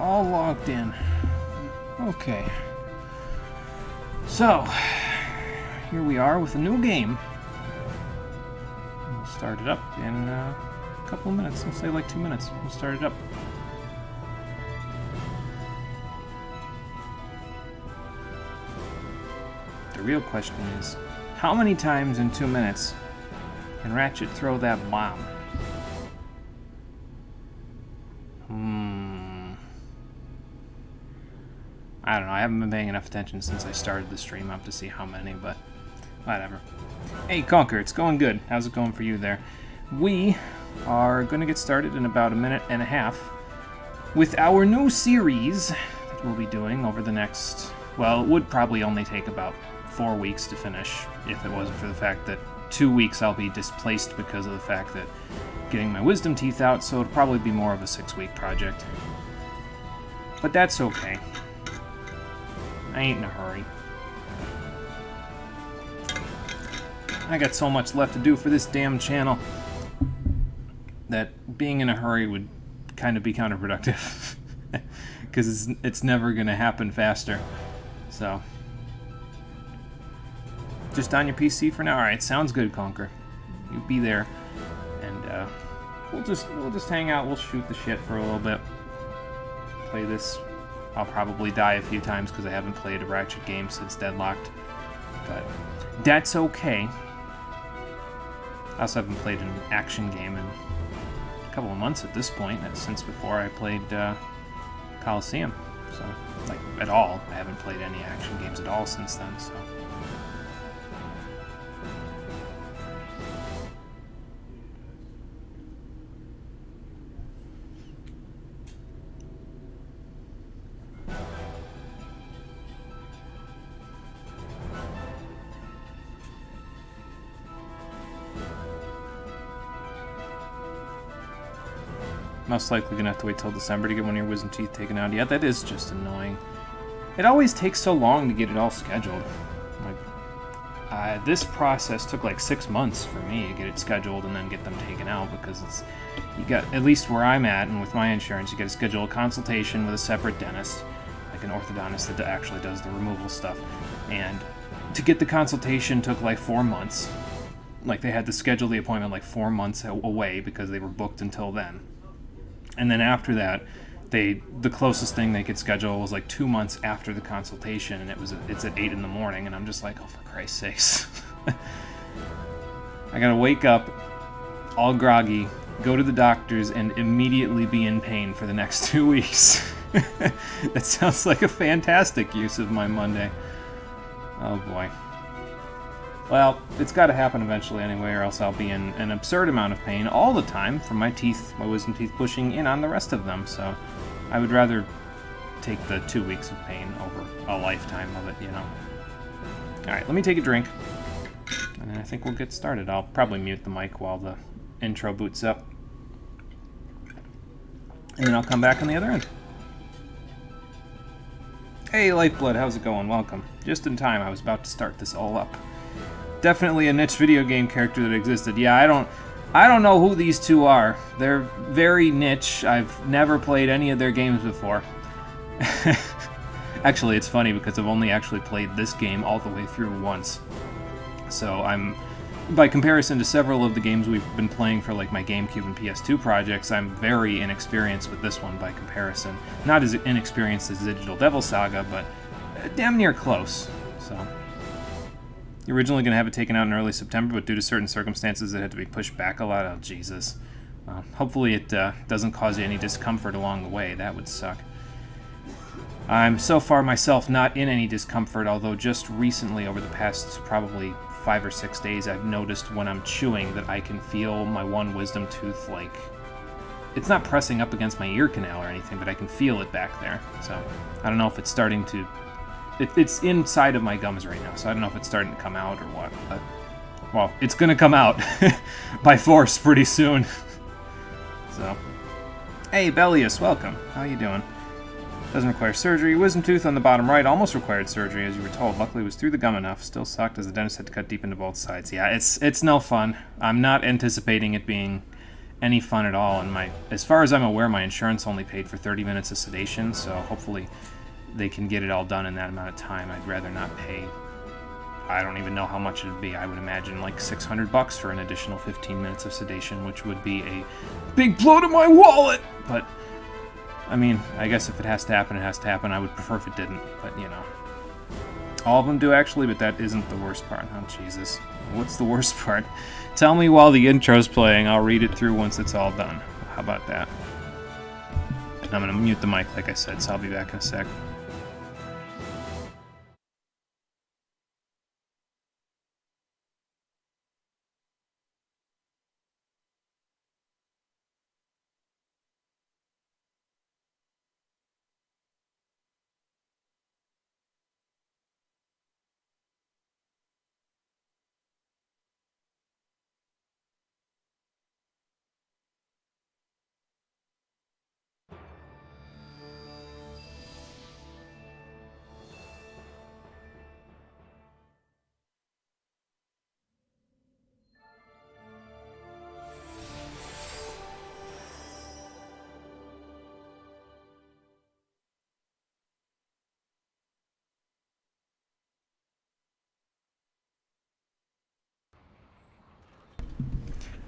all logged in. Okay. So, here we are with a new game. We'll start it up in a couple of minutes. I'll say like 2 minutes. We'll start it up. The real question is, how many times in 2 minutes can Ratchet throw that bomb? I don't know, I haven't been paying enough attention since I started the stream up to see how many, but whatever. Hey Conker, it's going good. How's it going for you there? We are going to get started in about a minute and a half with our new series that we'll be doing over the next, well, it would probably only take about 4 weeks to finish if it wasn't for the fact that 2 weeks I'll be displaced because of the fact that getting my wisdom teeth out, so it'll probably be more of a 6-week project. But that's okay. I ain't in a hurry. I got so much left to do for this damn channel that being in a hurry would kind of be counterproductive. Because it's never going to happen faster. So, just on your PC for now? Alright, sounds good, Conker. You be there. And we'll just hang out, we'll shoot the shit for a little bit. Play this. I'll probably die a few times because I haven't played a Ratchet game since Deadlocked. But that's okay. I also haven't played an action game in a couple of months at this point. That's since before I played Coliseum. So, like, at all. I haven't played any action games at all since then, so. Most likely gonna have to wait till December to get one of your wisdom teeth taken out. Yeah, that is just annoying. It always takes so long to get it all scheduled. Like, this process took like 6 months for me to get it scheduled and then get them taken out because it's, you got, at least where I'm at and with my insurance, you got to schedule a consultation with a separate dentist, like an orthodontist that actually does the removal stuff. And to get the consultation took like 4 months. Like they had to schedule the appointment like 4 months away because they were booked until then. And then after that, the closest thing they could schedule was like 2 months after the consultation, and it's at 8 in the morning, and I'm just like, oh, for Christ's sakes. I gotta wake up, all groggy, go to the doctor's, and immediately be in pain for the next 2 weeks. That sounds like a fantastic use of my Monday. Oh boy. Well, it's got to happen eventually anyway, or else I'll be in an absurd amount of pain all the time from my teeth, my wisdom teeth pushing in on the rest of them, so I would rather take the 2 weeks of pain over a lifetime of it, you know. Alright, let me take a drink, and then I think we'll get started. I'll probably mute the mic while the intro boots up, and then I'll come back on the other end. Hey, Lifeblood, how's it going? Welcome. Just in time, I was about to start this all up. Definitely a niche video game character that existed. Yeah, I don't know who these two are. They're very niche. I've never played any of their games before. Actually, it's funny because I've only actually played this game all the way through once. So I'm, by comparison to several of the games we've been playing for like my GameCube and PS2 projects, I'm very inexperienced with this one by comparison. Not as inexperienced as Digital Devil Saga, but damn near close. So. You're originally going to have it taken out in early September, but due to certain circumstances it had to be pushed back a lot. Oh, Jesus. Hopefully it doesn't cause you any discomfort along the way. That would suck. I'm so far myself not in any discomfort, although just recently, over the past probably 5 or 6 days, I've noticed when I'm chewing that I can feel my one wisdom tooth, like, it's not pressing up against my ear canal or anything, but I can feel it back there. So I don't know if it's starting to... It's inside of my gums right now, so I don't know if it's starting to come out or what, but, well, it's gonna come out by force pretty soon. So, hey, Bellius, welcome. How you doing? Doesn't require surgery. Wisdom tooth on the bottom right almost required surgery, as you were told. Luckily, it was through the gum enough. Still sucked, as the dentist had to cut deep into both sides. Yeah, it's no fun. I'm not anticipating it being any fun at all. And as far as I'm aware, my insurance only paid for 30 minutes of sedation, so hopefully they can get it all done in that amount of time. I'd rather not pay. I don't even know how much it would be. I would imagine like $600 for an additional 15 minutes of sedation, which would be a big blow to my wallet. But I mean, I guess if it has to happen, it has to happen. I would prefer if it didn't, but you know. All of them do, actually, but that isn't the worst part. Oh, Jesus. What's the worst part? Tell me while the intro's playing. I'll read it through once it's all done. How about that? And I'm going to mute the mic, like I said, so I'll be back in a sec.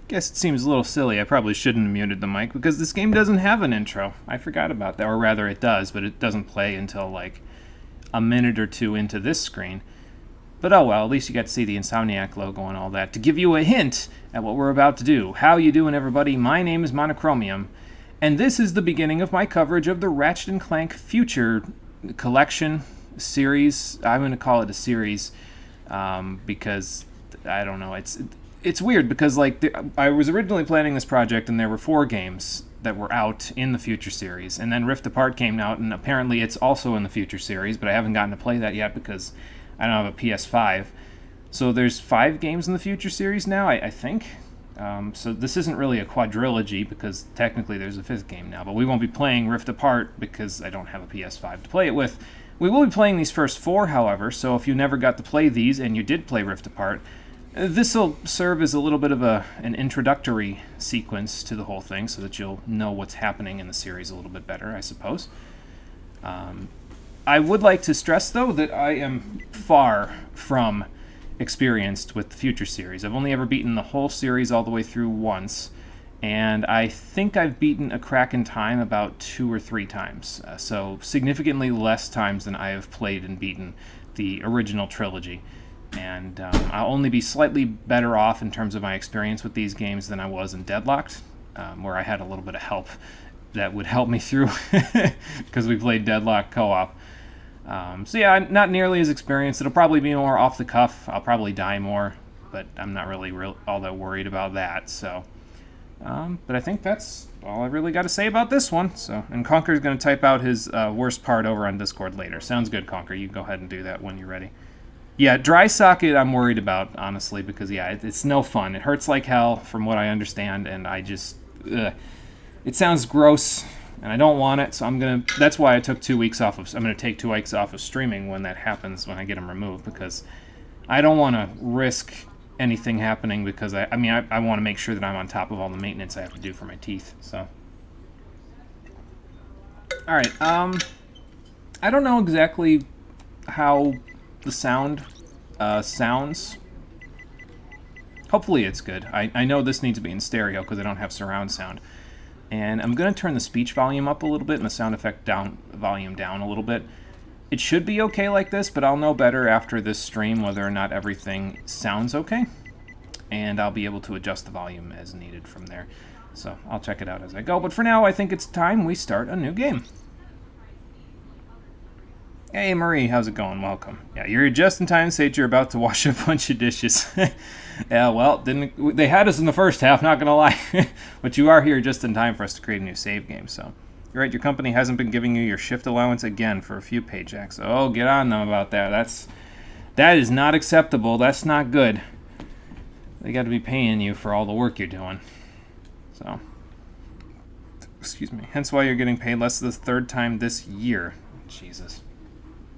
Guess it seems a little silly. I probably shouldn't have muted the mic because this game doesn't have an intro. I forgot about that. Or rather, it does, but it doesn't play until like a minute or two into this screen. But oh well, at least you got to see the Insomniac logo and all that to give you a hint at what we're about to do. How you doing, everybody? My name is Monochromium, and this is the beginning of my coverage of the Ratchet & Clank Future Collection series. I'm going to call it a series because, I don't know, it's weird because like I was originally planning this project and there were 4 games that were out in the Future series, and then Rift Apart came out and apparently it's also in the Future series, but I haven't gotten to play that yet because I don't have a PS5. So there's 5 games in the Future series now, I think. So this isn't really a quadrilogy because technically there's a 5th game now, but we won't be playing Rift Apart because I don't have a PS5 to play it with. We will be playing these first 4, however, so if you never got to play these and you did play Rift Apart, this will serve as a little bit of an introductory sequence to the whole thing so that you'll know what's happening in the series a little bit better, I suppose. I would like to stress, though, that I am far from experienced with the Future series. I've only ever beaten the whole series all the way through once, and I think I've beaten A Crack in Time about 2 or 3 times, so significantly less times than I have played and beaten the original trilogy. And I'll only be slightly better off in terms of my experience with these games than I was in Deadlocked, where I had a little bit of help that would help me through because we played Deadlock co-op. So yeah, I'm not nearly as experienced. It'll probably be more off the cuff. I'll probably die more, but I'm not really all that worried about that. So, but I think that's all I really got to say about this one. So, and Conker's going to type out his worst part over on Discord later. Sounds good, Conker. You go ahead and do that when you're ready. Yeah, dry socket I'm worried about, honestly, because, yeah, it's no fun. It hurts like hell, from what I understand, and I just... It sounds gross, and I don't want it, so that's why I took 2 weeks off of... I'm going to take 2 weeks off of streaming when that happens, when I get them removed, because I don't want to risk anything happening, because, I want to make sure that I'm on top of all the maintenance I have to do for my teeth, so... Alright, I don't know exactly how the sound sounds. Hopefully it's good. I know this needs to be in stereo because I don't have surround sound. And I'm going to turn the speech volume up a little bit and the sound effect volume down a little bit. It should be okay like this, but I'll know better after this stream whether or not everything sounds okay. And I'll be able to adjust the volume as needed from there. So I'll check it out as I go. But for now, I think it's time we start a new game. Hey Marie, how's it going? Welcome. Yeah, you're just in time to say that you're about to wash a bunch of dishes. Yeah, well, they had us in the first half, not gonna lie. But you are here just in time for us to create a new save game, so. You're right, your company hasn't been giving you your shift allowance again for a few paychecks. Oh, get on them about that. That is not acceptable. That's not good. They got to be paying you for all the work you're doing. So, excuse me. Hence why you're getting paid less the 3rd time this year. Jesus.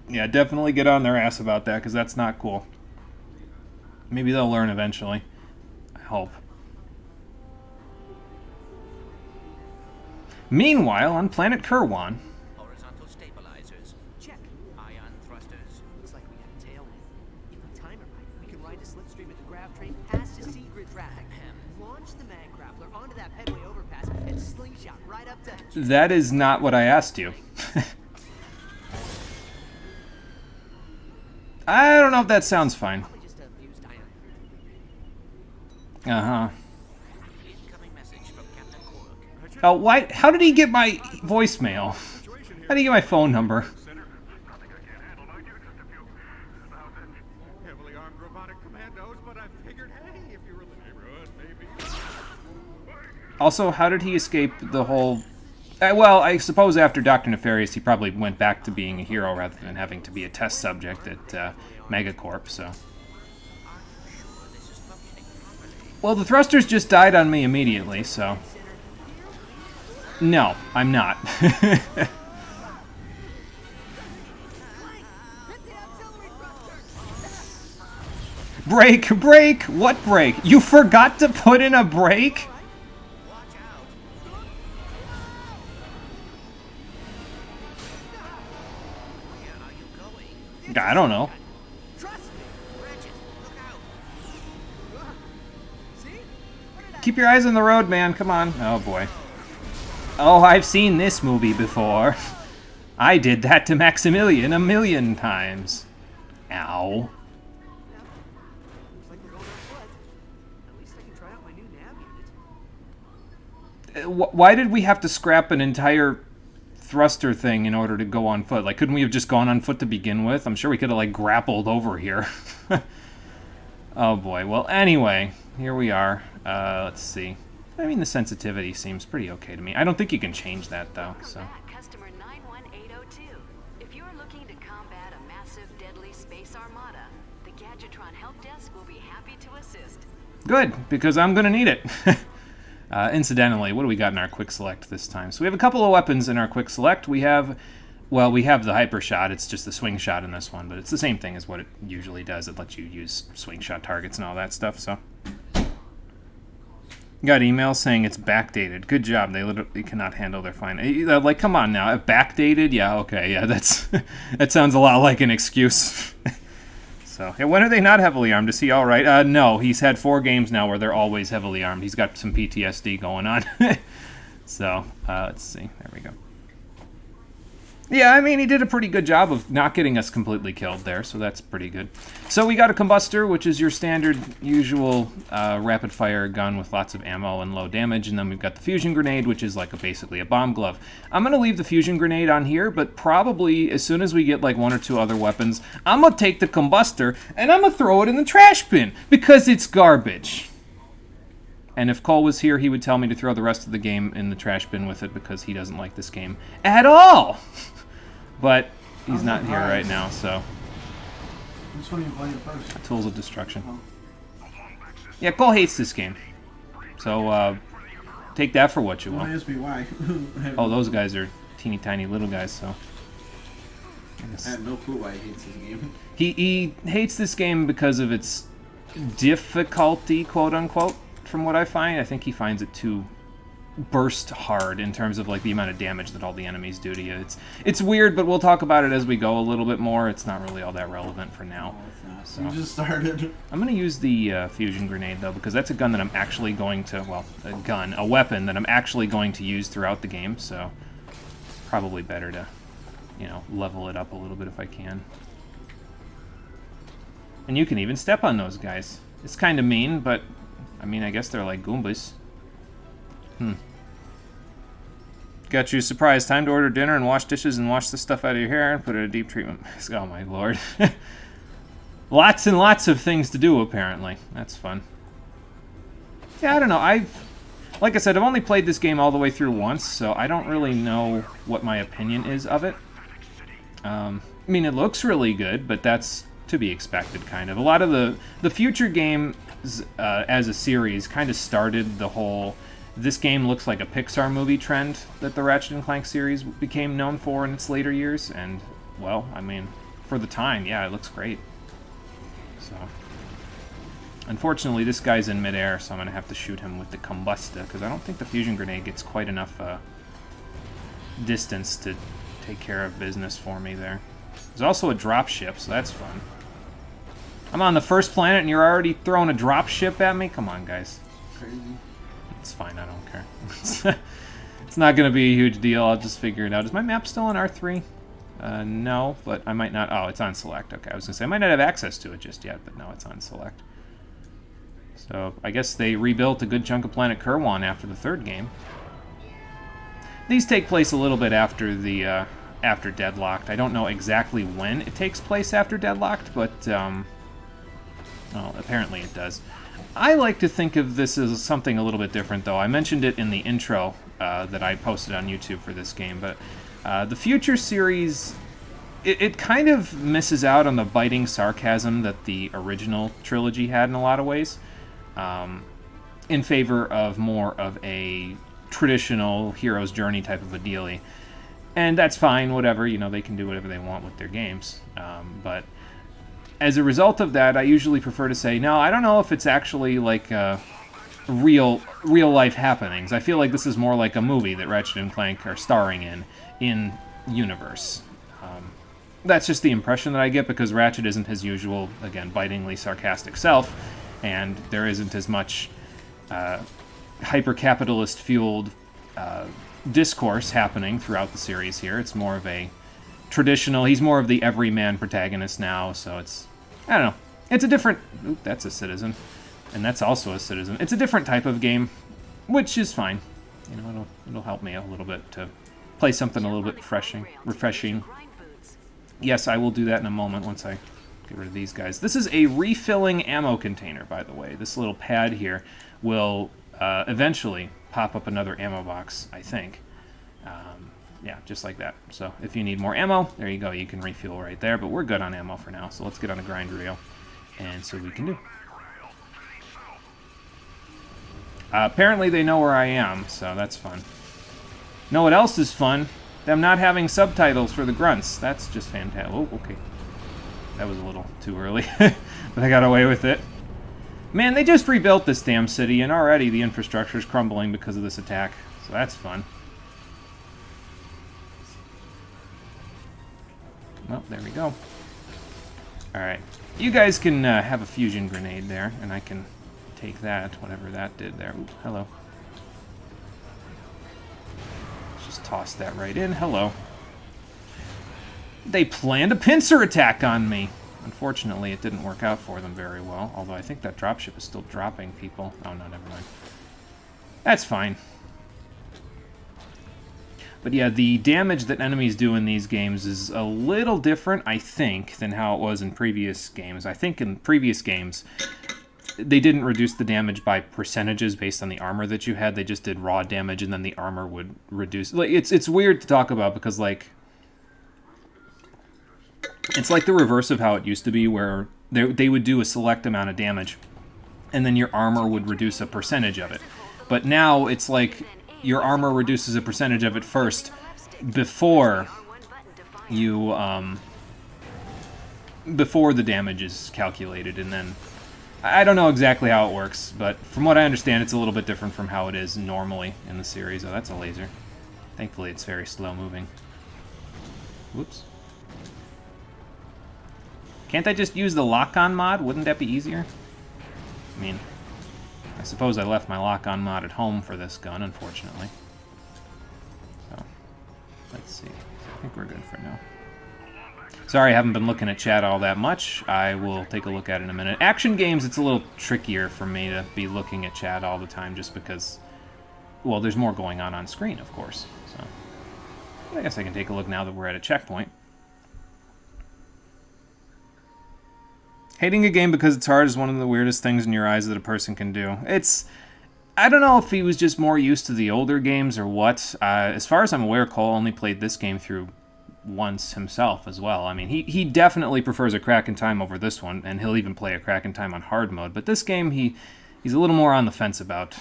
Yeah, definitely get on their ass about that, because that's not cool. Maybe they'll learn eventually. I hope. Meanwhile, on planet Kerwan... Horizontal stabilizers. Check. Ion thrusters. Looks like we got a tailwind. If we time it right, we can ride the slipstream at the grav train past the secret traffic. Launch the mag grappler onto that pedway overpass and slingshot right up to... That is not what I asked you. I don't know if that sounds fine. Probably just a fused ion. Uh-huh. Incoming message from Captain Korg. Oh, why? How did he get my voicemail? How did he get my phone number? Nothing I can't handle. I do just a few thousand heavily armed robotic commandos, but I figured, hey, if you were in the neighborhood, maybe. Also, how did he escape the whole... well, I suppose after Dr. Nefarious, he probably went back to being a hero rather than having to be a test subject at Megacorp, so... Well, the thrusters just died on me immediately, so... No, I'm not. Brake! Brake! What brake? You forgot to put in a brake? I don't know. Keep your eyes on the road, man. Come on. Oh, boy. Oh, I've seen this movie before. I did that to Maximilian 1,000,000 times. Ow. Looks like we're going on foot. At least I can try out my new nav unit. Why did we have to scrap an entire thruster thing in order to go on foot? Like, couldn't we have just gone on foot to begin with? I'm sure we could have, like, grappled over here. Oh, boy. Well, anyway, here we are. Let's see. I mean, the sensitivity seems pretty okay to me. I don't think you can change that, though, so... Customer 91802. If you're looking to combat a massive, deadly space armada, the Gadgetron Help Desk will be happy to assist. Good, because I'm going to need it. Incidentally, what do we got in our quick select this time? So we have a couple of weapons in our quick select. We have, well, we have the hyper shot. It's just the swing shot in this one, but it's the same thing as what it usually does. It lets you use swing shot targets and all that stuff, so... Got email saying it's backdated. Good job. They literally cannot handle their fine. Like, come on now. Backdated? Yeah, okay. Yeah, that's that sounds a lot like an excuse. So, yeah, when are they not heavily armed? Is he all right? No, he's had 4 games now where they're always heavily armed. He's got some PTSD going on. So, let's see. There we go. Yeah, I mean, he did a pretty good job of not getting us completely killed there, so that's pretty good. So we got a combustor, which is your standard, usual rapid-fire gun with lots of ammo and low damage, and then we've got the fusion grenade, which is like basically a bomb glove. I'm going to leave the fusion grenade on here, but probably as soon as we get like 1 or 2 other weapons, I'm going to take the combustor, and I'm going to throw it in the trash bin, because it's garbage. And if Cole was here, he would tell me to throw the rest of the game in the trash bin with it, because he doesn't like this game at all! But he's not here right now, so... Which one are you playing first? Tools of Destruction. Yeah, Cole hates this game. So, take that for what you Well, will. ask me why. Oh, those guys are teeny tiny little guys, so... I have no clue why he hates this game. He hates this game because of its difficulty, quote-unquote, from what I find. I think he finds it too burst hard in terms of like the amount of damage that all the enemies do to you. It's weird, but we'll talk about it as we go a little bit more. It's not really all that relevant for now. No, it's not. So. You just started. I'm going to use the fusion grenade, though, because that's a gun that I'm actually going to, well, a weapon that I'm actually going to use throughout the game, so probably better to, you know, level it up a little bit if I can. And you can even step on those guys. It's kind of mean, but, I mean, I guess they're like Goombas. Got you a surprise. Time to order dinner and wash dishes and wash the stuff out of your hair and put it in a deep treatment mask. Oh, my lord. Lots and lots of things to do, apparently. That's fun. Yeah, I don't know. Like I said, I've only played this game all the way through once, so I don't really know what my opinion is of it. I mean, it looks really good, but that's to be expected, kind of. A lot of the future games as a series kind of started the whole... This game looks like a Pixar movie trend that the Ratchet & Clank series became known for in its later years, and, well, I mean, for the time, yeah, it looks great. So, unfortunately, this guy's in midair, so I'm going to have to shoot him with the combustor, because I don't think the fusion grenade gets quite enough distance to take care of business for me there. There's also a drop ship, so that's fun. I'm on the first planet and you're already throwing a drop ship at me? Come on, guys. Crazy. It's fine, I don't care. It's not going to be a huge deal, I'll just figure it out. Is my map still on R3? No, but I might not... Oh, it's on select. Okay, I was going to say, I might not have access to it just yet, but no, it's on select. So, I guess they rebuilt a good chunk of Planet Kerwan after the third game. These take place a little bit after the... after Deadlocked. I don't know exactly when it takes place after Deadlocked, but... well, apparently it does. I like to think of this as something a little bit different, though. I mentioned it in the intro that I posted on YouTube for this game, but the Future series, it kind of misses out on the biting sarcasm that the original trilogy had in a lot of ways, in favor of more of a traditional hero's journey type of a dealie. And that's fine, whatever, you know, they can do whatever they want with their games, but... As a result of that, I usually prefer to say, no, I don't know if it's actually like real life happenings. I feel like this is more like a movie that Ratchet & Clank are starring in universe. That's just the impression that I get because Ratchet isn't his usual, again, bitingly sarcastic self, and there isn't as much hyper-capitalist fueled discourse happening throughout the series here. It's more of a traditional, he's more of the everyman protagonist now, so it's, I don't know. It's a different... Oop, that's a citizen. And that's also a citizen. It's a different type of game, which is fine. You know, it'll help me a little bit to play something a little bit refreshing. Yes, I will do that in a moment once I get rid of these guys. This is a refilling ammo container, by the way. This little pad here will eventually pop up another ammo box, I think. Yeah, just like that. So if you need more ammo, there you go. You can refuel right there, but we're good on ammo for now. So let's get on a grind reel and see what we can do. Apparently they know where I am, so that's fun. Know what else is fun? Them not having subtitles for the grunts. That's just fantastic. Oh, okay. That was a little too early, but I got away with it. Man, they just rebuilt this damn city, and already the infrastructure is crumbling because of this attack. So that's fun. Well, there we go. Alright. You guys can have a fusion grenade there, and I can take that, whatever that did there. Ooh, hello. Let's just toss that right in. Hello. They planned a pincer attack on me! Unfortunately, it didn't work out for them very well, although I think that dropship is still dropping people. Oh, no, never mind. That's fine. But yeah, the damage that enemies do in these games is a little different, I think, than how it was in previous games. I think in previous games, they didn't reduce the damage by percentages based on the armor that you had. They just did raw damage, and then the armor would reduce. Like, it's weird to talk about because, like, it's like the reverse of how it used to be, where they would do a select amount of damage, and then your armor would reduce a percentage of it. But now it's like your armor reduces a percentage of it first before you before the damage is calculated, and then I don't know exactly how it works, but from what I understand, it's a little bit different from how it is normally in the series. Oh, that's a laser. Thankfully, it's very slow moving. Whoops. Can't I just use the lock-on mod? Wouldn't that be easier? I mean, I suppose I left my lock-on mod at home for this gun, unfortunately. So, let's see. I think we're good for now. Sorry, I haven't been looking at chat all that much. I will take a look at it in a minute. Action games, it's a little trickier for me to be looking at chat all the time just because, well, there's more going on screen, of course. So, but I guess I can take a look now that we're at a checkpoint. Hating a game because it's hard is one of the weirdest things in your eyes that a person can do. I don't know if he was just more used to the older games or what. As far as I'm aware, Cole only played this game through once himself as well. I mean, he definitely prefers A Crack in Time over this one, and he'll even play A Crack in Time on hard mode. But this game, he's a little more on the fence about.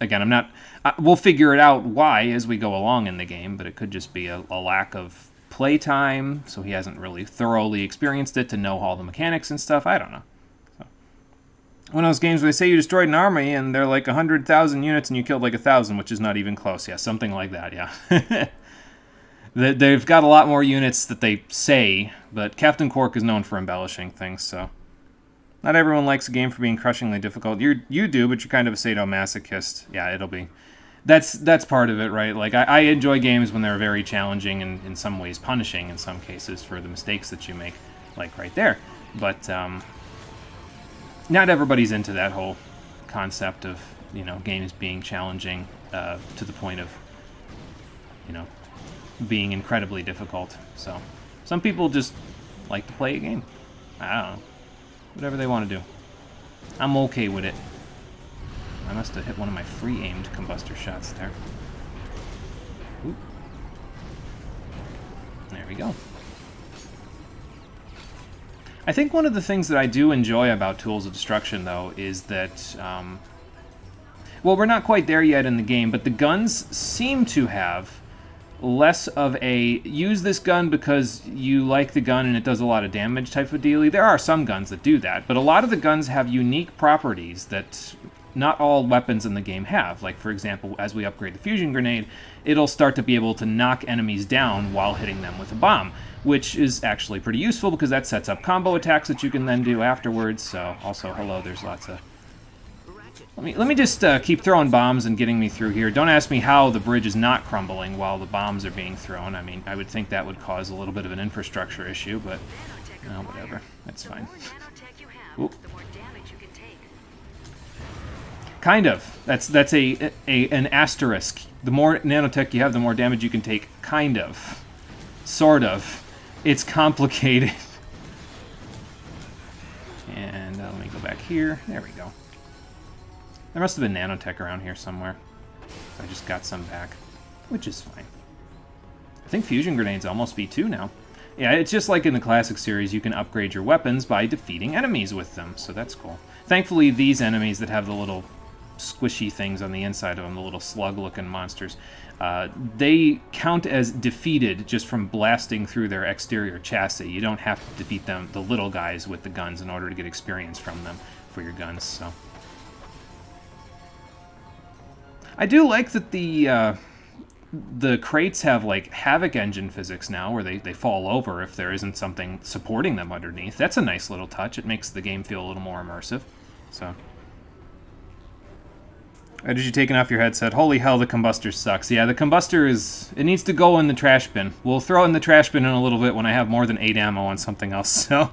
Again, I'm not... we'll figure it out why as we go along in the game, but it could just be a lack of playtime, so he hasn't really thoroughly experienced it to know all the mechanics and stuff. I don't know. So, one of those games where they say you destroyed an army and they're like 100,000 units and you killed like 1,000, which is not even close. Yeah, something like that, yeah. They've got a lot more units that they say, but Captain Quark is known for embellishing things, so... Not everyone likes a game for being crushingly difficult. You do, but you're kind of a sadomasochist. Yeah, it'll be... That's part of it, right? Like, I enjoy games when they're very challenging and in some ways punishing in some cases for the mistakes that you make, like right there. But, not everybody's into that whole concept of, you know, games being challenging to the point of, you know, being incredibly difficult. So, some people just like to play a game. I don't know. Whatever they want to do. I'm okay with it. I must have hit one of my free-aimed combustor shots there. Oop. There we go. I think one of the things that I do enjoy about Tools of Destruction, though, is that... well, we're not quite there yet in the game, but the guns seem to have less of a use this gun because you like the gun and it does a lot of damage type of dealie. There are some guns that do that, but a lot of the guns have unique properties that not all weapons in the game have. Like, for example, as we upgrade the fusion grenade, it'll start to be able to knock enemies down while hitting them with a bomb, which is actually pretty useful because that sets up combo attacks that you can then do afterwards. So, also, hello, there's lots of... Let me just keep throwing bombs and getting me through here. Don't ask me how the bridge is not crumbling while the bombs are being thrown. I mean, I would think that would cause a little bit of an infrastructure issue, but no, whatever. That's fine. Oop. Kind of. That's an asterisk. The more nanotech you have, the more damage you can take. Kind of. Sort of. It's complicated. And let me go back here. There we go. There must have been nanotech around here somewhere. I just got some back, which is fine. I think fusion grenades almost V2 now. Yeah, it's just like in the classic series, you can upgrade your weapons by defeating enemies with them, so that's cool. Thankfully, these enemies that have the little squishy things on the inside of them, the little slug-looking monsters, they count as defeated just from blasting through their exterior chassis. You don't have to defeat them, the little guys with the guns, in order to get experience from them for your guns, so... I do like that the crates have, like, Havoc engine physics now, where they fall over if there isn't something supporting them underneath. That's a nice little touch. It makes the game feel a little more immersive. So. Did you taking off your headset? Holy hell, the combustor sucks. Yeah, the combustor is... It needs to go in the trash bin. We'll throw it in the trash bin in a little bit when I have more than 8 ammo on something else, so...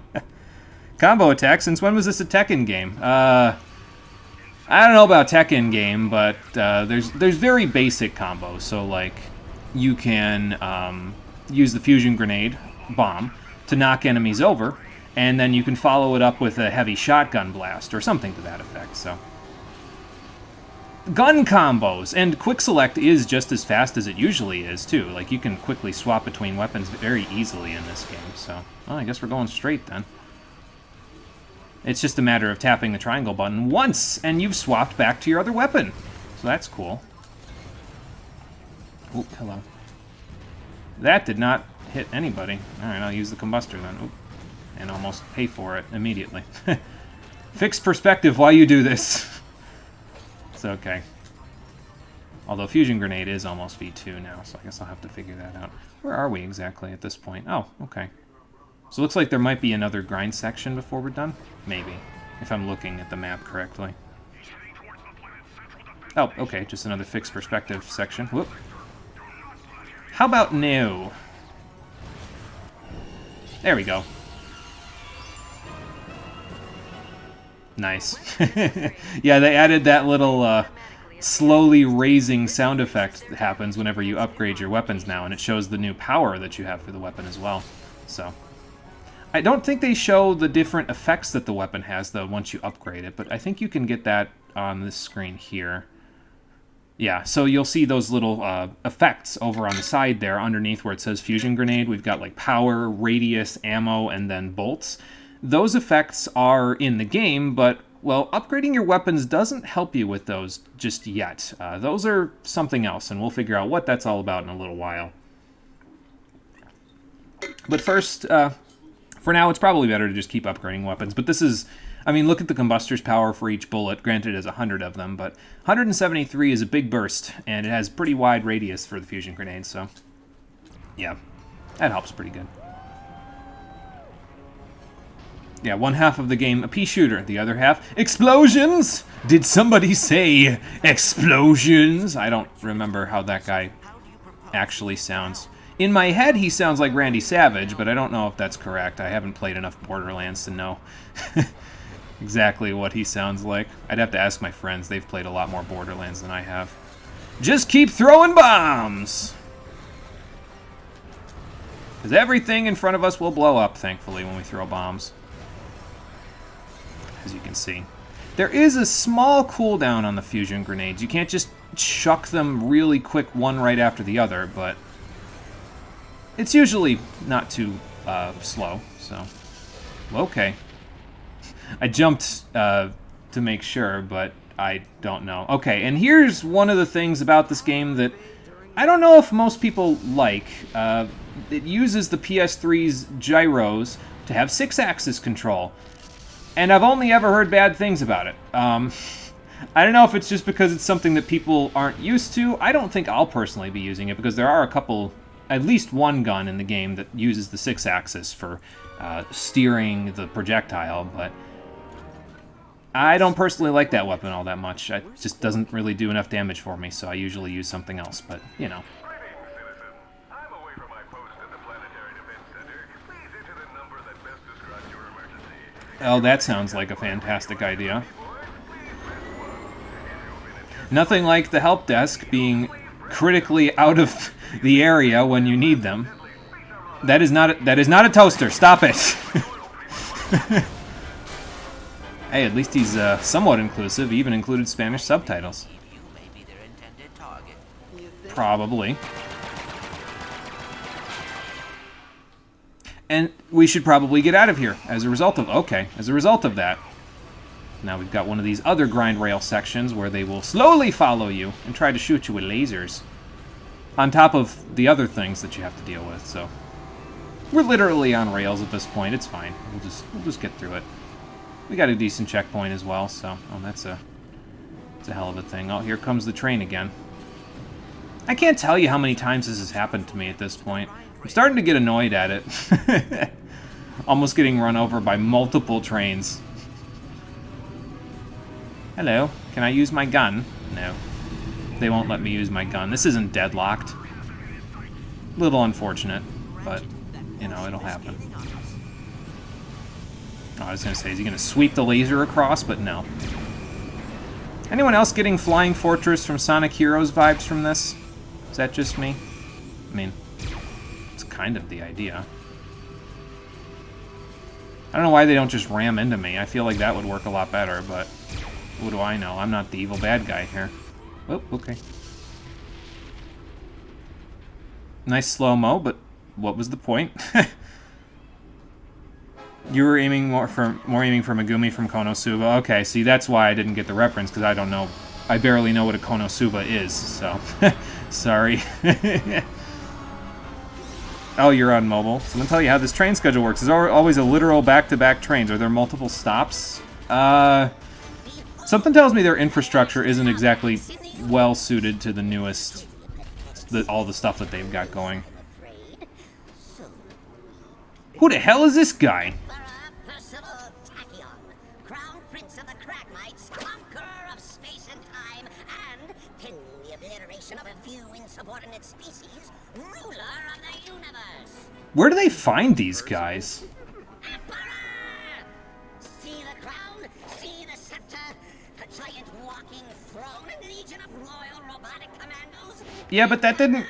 Combo attack? Since when was this a Tekken game? I don't know about Tekken game, but there's very basic combos. So, like, you can use the fusion grenade bomb to knock enemies over, and then you can follow it up with a heavy shotgun blast or something to that effect. So, gun combos, and quick select is just as fast as it usually is too. Like, you can quickly swap between weapons very easily in this game. So, well, I guess we're going straight then. It's just a matter of tapping the triangle button once, and you've swapped back to your other weapon. So that's cool. Oh, hello. That did not hit anybody. Alright, I'll use the combustor then. Oop. And almost pay for it immediately. Fix perspective while you do this. It's okay. Although fusion grenade is almost V2 now, so I guess I'll have to figure that out. Where are we exactly at this point? Oh, okay. So it looks like there might be another grind section before we're done. Maybe, if I'm looking at the map correctly. Oh, okay, just another fixed perspective section. Whoop. How about no? There we go. Nice. Yeah, they added that little slowly raising sound effect that happens whenever you upgrade your weapons now, and it shows the new power that you have for the weapon as well. So... I don't think they show the different effects that the weapon has, though, once you upgrade it, but I think you can get that on this screen here. Yeah, so you'll see those little effects over on the side there, underneath where it says Fusion Grenade. We've got, like, power, radius, ammo, and then bolts. Those effects are in the game, but, well, upgrading your weapons doesn't help you with those just yet. Those are something else, and we'll figure out what that's all about in a little while. But first... For now, it's probably better to just keep upgrading weapons, but this is... I mean, look at the combuster's power for each bullet. Granted, it has 100 of them, but 173 is a big burst, and it has pretty wide radius for the fusion grenade, so... yeah, that helps pretty good. Yeah, one half of the game, a pea shooter. The other half, explosions! Did somebody say explosions? I don't remember how that guy actually sounds. In my head, he sounds like Randy Savage, but I don't know if that's correct. I haven't played enough Borderlands to know exactly what he sounds like. I'd have to ask my friends. They've played a lot more Borderlands than I have. Just keep throwing bombs! Because everything in front of us will blow up, thankfully, when we throw bombs. As you can see. There is a small cooldown on the fusion grenades. You can't just chuck them really quick one right after the other, but it's usually not too slow, so... okay. I jumped to make sure, but I don't know. Okay, and here's one of the things about this game that I don't know if most people like. It uses the PS3's gyros to have 6-axis control, and I've only ever heard bad things about it. I don't know if it's just because it's something that people aren't used to. I don't think I'll personally be using it, because there are a couple... at least one gun in the game that uses the 6-axis for steering the projectile, but I don't personally like that weapon all that much. It just doesn't really do enough damage for me, so I usually use something else, but, you know. I'm away from my post at the Planetary Defense Center. Please enter the number that best describes your emergency. Oh, that sounds like a fantastic idea. Nothing like the help desk being critically out of the area when you need them. That is not a toaster. Stop it. Hey, at least he's somewhat inclusive. He even included Spanish subtitles. You may be their intended target. Probably. And we should probably get out of here as a result of... okay, as a result of that. Now we've got one of these other grind rail sections where they will slowly follow you and try to shoot you with lasers. On top of the other things that you have to deal with, so... we're literally on rails at this point. It's fine. We'll just get through it. We got a decent checkpoint as well, so... oh, that's a hell of a thing. Oh, here comes the train again. I can't tell you how many times this has happened to me at this point. I'm starting to get annoyed at it. Almost getting run over by multiple trains. Hello, can I use my gun? No. They won't let me use my gun. This isn't deadlocked. Little unfortunate, but, you know, it'll happen. Oh, I was going to say, is he going to sweep the laser across? But no. Anyone else getting Flying Fortress from Sonic Heroes vibes from this? Is that just me? I mean, it's kind of the idea. I don't know why they don't just ram into me. I feel like that would work a lot better, but what do I know? I'm not the evil bad guy here. Oh, okay. Nice slow-mo, but what was the point? You were aiming more for Megumi from Konosuba. Okay, see, that's why I didn't get the reference, because I don't know. I barely know what a Konosuba is, so sorry. Oh, you're on mobile. So I'm gonna tell you how this train schedule works. There's always a literal back-to-back trains. Are there multiple stops? Something tells me their infrastructure isn't exactly well suited to the newest, all the stuff that they've got going. Who the hell is this guy? Crown Prince of the Cragmites, conqueror of space and time, and, pending the obliteration of a few insubordinate species, ruler of the universe. Where do they find these guys? Emperor! See the crown, see the scepter, a giant walking throne and legion of royal robotic commandos. Yeah, but that didn't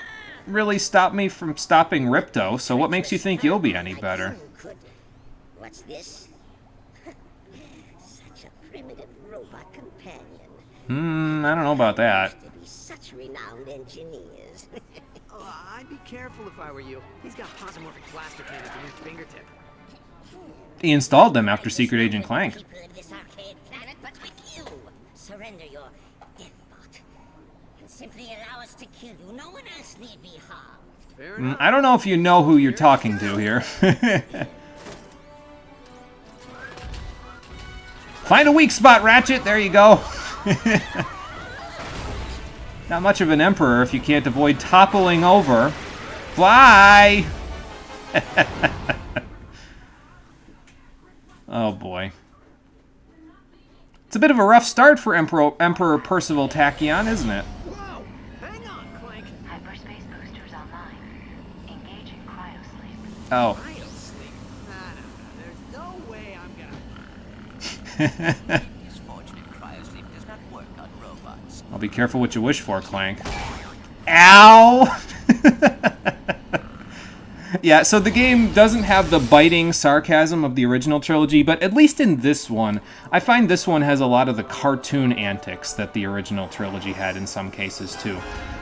really stop me from stopping Ripto, so what makes you think you'll be any better? What's this? Such a primitive robot companion. I don't know about that. To be such renowned engineers. I'd be careful if I were you. He's got posomorphic blaster cannons to reach fingertip. He installed them after Secret Agent Clank. People of this arcade planet, but with you. Surrender your deathbot and simply allow us to kill you. No one else need be harmed. Fair enough. I don't know if you know who you're talking to here. Find a weak spot, Ratchet! There you go. Not much of an Emperor if you can't avoid toppling over. Fly! Oh boy. It's a bit of a rough start for Emperor Percival Tachyon, isn't it? Whoa! Hang on, Clank. Hyperspace boosters online. Engaging cryosleep. Oh. Cryosleep? Nah. There's no way I'm gonna... This fortunate cryosleep does not work on robots. I'll be careful what you wish for, Clank. Ow! Yeah, so the game doesn't have the biting sarcasm of the original trilogy, but at least in this one, I find this one has a lot of the cartoon antics that the original trilogy had in some cases, too.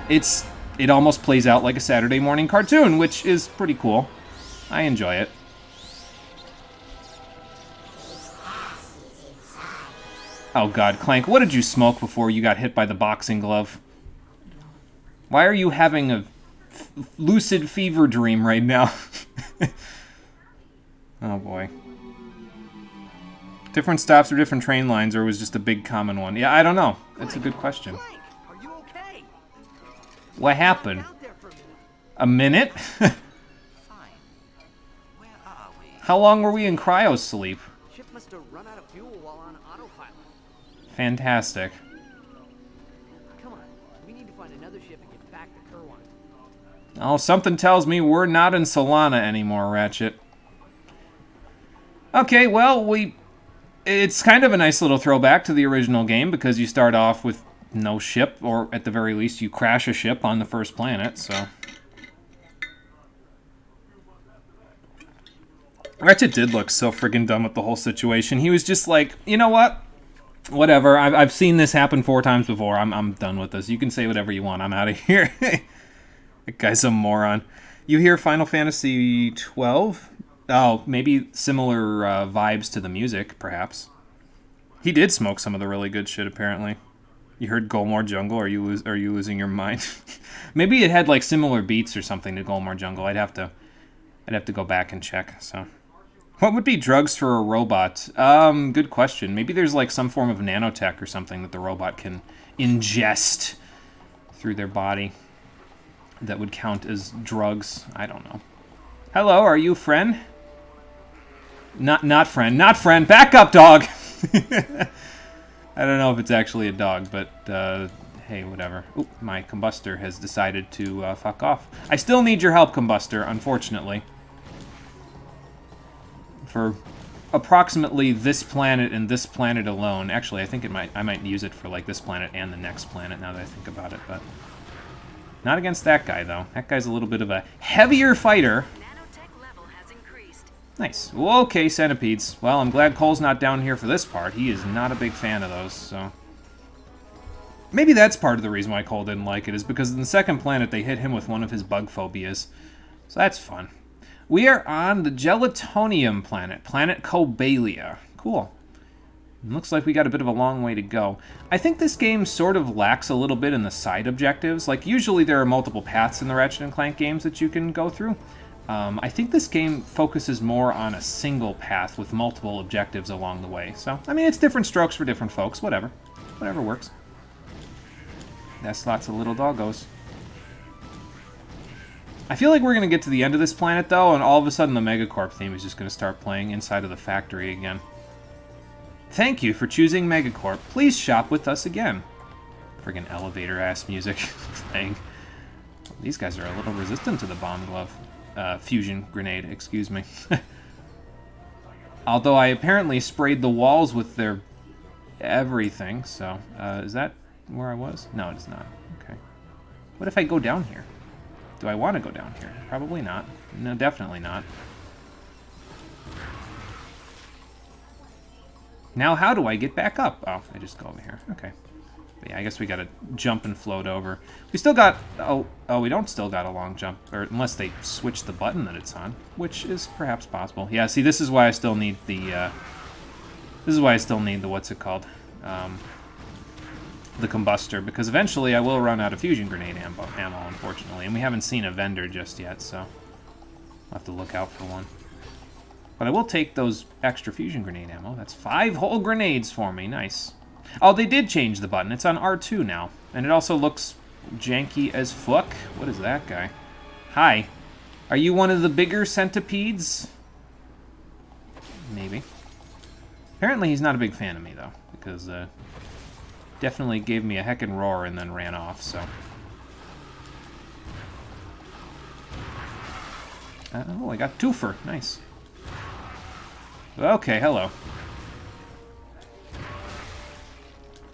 It almost plays out like a Saturday morning cartoon, which is pretty cool. I enjoy it. Oh god, Clank, what did you smoke before you got hit by the boxing glove? Why are you having a lucid fever dream right now? Oh boy. Different stops or different train lines, or was just a big common one? Yeah, I don't know. That's a good question. Clank, are you okay? What happened? Out there for A a minute. minute? Fine. Where are we? How long were we in cryo sleep? Ship must have run out of fuel while on autopilot. Fantastic. Come on, we need to find another ship and get back to Kerwan. Oh, something tells me we're not in Solana anymore, Ratchet. Okay, well, it's kind of a nice little throwback to the original game because you start off with no ship, or at the very least you crash a ship on the first planet, so... Ratchet did look so friggin' dumb with the whole situation. He was just like, you know what? Whatever, I've seen this happen 4 times before. I'm done with this. You can say whatever you want. I'm out of here. That guy's a moron. You hear Final Fantasy 12? Oh, maybe similar vibes to the music, perhaps. He did smoke some of the really good shit, apparently. You heard Golmore Jungle? Are you losing your mind? Maybe it had like similar beats or something to Golmore Jungle. I'd have to go back and check. So, what would be drugs for a robot? Good question. Maybe there's like some form of nanotech or something that the robot can ingest through their body that would count as drugs. I don't know. Hello, are you friend? Not friend. Not friend. Back up, dog. I don't know if it's actually a dog, but hey, whatever. Oop, my combustor has decided to fuck off. I still need your help, combustor, unfortunately. For approximately this planet and this planet alone. Actually, I think I might use it for like this planet and the next planet now that I think about it, but not against that guy though. That guy's a little bit of a heavier fighter. Nanotech level has increased. Nice. Well, okay, centipedes. Well, I'm glad Cole's not down here for this part. He is not a big fan of those, so... Maybe that's part of the reason why Cole didn't like it, is because in the second planet they hit him with one of his bug phobias. So that's fun. We are on the Gelatonium planet, Planet Cobalia. Cool. Looks like we got a bit of a long way to go. I think this game sort of lacks a little bit in the side objectives. Like, usually there are multiple paths in the Ratchet & Clank games that you can go through. I think this game focuses more on a single path with multiple objectives along the way. So, I mean, it's different strokes for different folks. Whatever. Whatever works. That's lots of little doggos. I feel like we're going to get to the end of this planet, though, and all of a sudden the Megacorp theme is just going to start playing inside of the factory again. Thank you for choosing Megacorp. Please shop with us again. Friggin' elevator-ass music playing. These guys are a little resistant to the bomb glove. Fusion grenade, excuse me. Although I apparently sprayed the walls with their everything, so... is that where I was? No, it's not. Okay. What if I go down here? Do I want to go down here? Probably not. No, definitely not. Now how do I get back up? Oh, I just go over here. Okay. But yeah, I guess we gotta jump and float over. We still got... Oh, we don't still got a long jump. Or unless they switch the button that it's on. Which is perhaps possible. Yeah, see, this is why I still need the... this is why I still need the... What's it called? The combustor. Because eventually I will run out of fusion grenade ammo, unfortunately. And we haven't seen a vendor just yet, so... I'll have to look out for one. But I will take those extra fusion grenade ammo. That's 5 whole grenades for me. Nice. Oh, they did change the button. It's on R2 now. And it also looks janky as fuck. What is that guy? Hi. Are you one of the bigger centipedes? Maybe. Apparently he's not a big fan of me, though. Because, definitely gave me a heckin' roar and then ran off, so... oh, I got twofer. Nice. Okay, hello.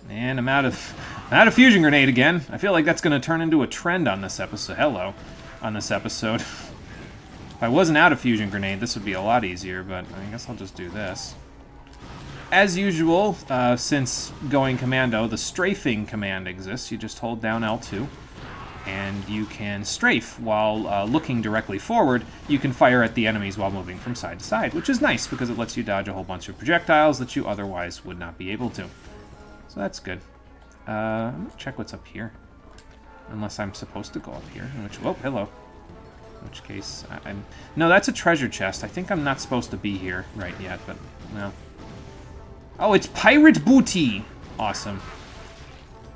And I'm out of fusion grenade again. I feel like that's going to turn into a trend on this episode. Hello. On this episode. If I wasn't out of fusion grenade, this would be a lot easier, but I guess I'll just do this. As usual, since going commando, the strafing command exists. You just hold down L2, and you can strafe while looking directly forward. You can fire at the enemies while moving from side to side, which is nice because it lets you dodge a whole bunch of projectiles that you otherwise would not be able to. So that's good. I'm going to check what's up here. Unless I'm supposed to go up here. Oh, hello. In which case, I'm... No, that's a treasure chest. I think I'm not supposed to be here right yet, but no. Oh, it's pirate booty! Awesome.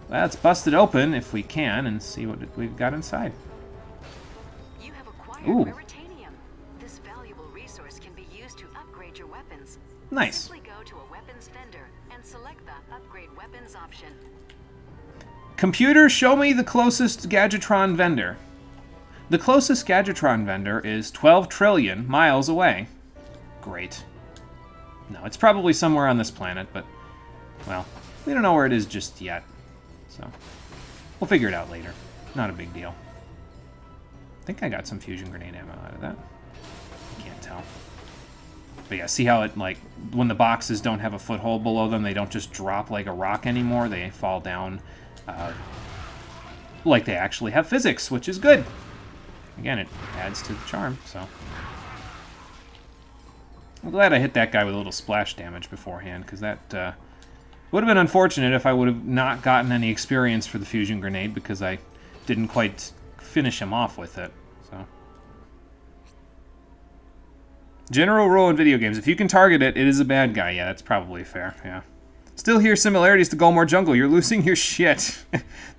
Well, let's bust it open if we can and see what we've got inside. You have acquired Veritanium. This valuable resource can be used to upgrade your weapons. Nice. Simply go to a weapons vendor and select the upgrade weapons option. Computer, show me the closest Gadgetron vendor. The closest Gadgetron vendor is 12 trillion miles away. Great. No, it's probably somewhere on this planet, but, well, we don't know where it is just yet. So, we'll figure it out later. Not a big deal. I think I got some fusion grenade ammo out of that. I can't tell. But yeah, see how it, like, when the boxes don't have a foothold below them, they don't just drop like a rock anymore. They fall down like they actually have physics, which is good. Again, it adds to the charm, so... I'm glad I hit that guy with a little splash damage beforehand, because that would have been unfortunate if I would have not gotten any experience for the fusion grenade, because I didn't quite finish him off with it. So, general rule in video games, if you can target it, it is a bad guy. Yeah, that's probably fair, yeah. Still hear similarities to Golmore Jungle. You're losing your shit.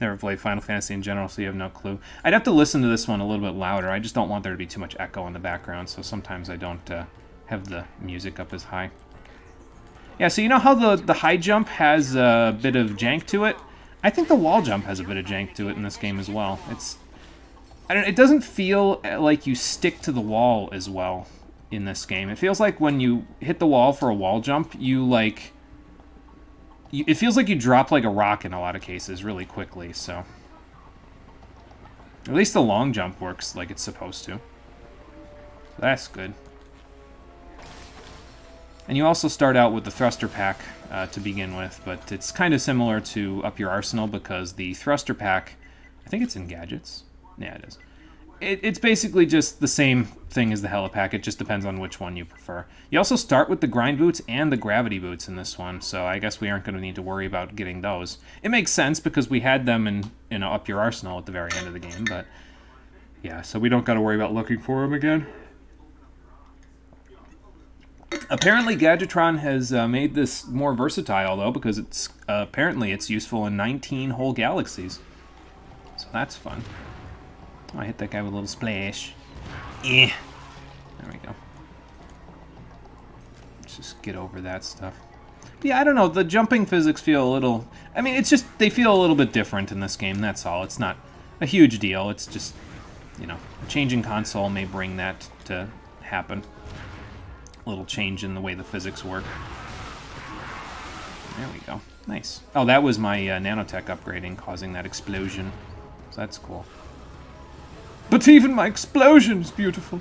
Never played Final Fantasy in general, so you have no clue. I'd have to listen to this one a little bit louder. I just don't want there to be too much echo in the background, so sometimes I don't... have the music up as high. Yeah, so you know how the high jump has a bit of jank to it? I think the wall jump has a bit of jank to it in this game as well. It doesn't feel like you stick to the wall as well in this game. It feels like when you hit the wall for a wall jump, it feels like you drop like a rock in a lot of cases really quickly, so... At least the long jump works like it's supposed to. That's good. And you also start out with the thruster pack to begin with, but it's kind of similar to Up Your Arsenal because the thruster pack, I think it's in gadgets. Yeah, it is. It's basically just the same thing as the helipack. It just depends on which one you prefer. You also start with the grind boots and the gravity boots in this one, so I guess we aren't going to need to worry about getting those. It makes sense because we had them in Up Your Arsenal at the very end of the game, but yeah, so we don't got to worry about looking for them again. Apparently, Gadgetron has made this more versatile, though, because it's apparently it's useful in 19 whole galaxies. So that's fun. Oh, I hit that guy with a little splash. There we go. Let's just get over that stuff. But yeah, I don't know. The jumping physics feel a little... I mean, it's just... They feel a little bit different in this game, that's all. It's not a huge deal. It's just, you know, a changing console may bring that to happen. A little change in the way the physics work. There we go. Nice. Oh, that was my nanotech upgrading causing that explosion. So that's cool. But even my explosion is beautiful.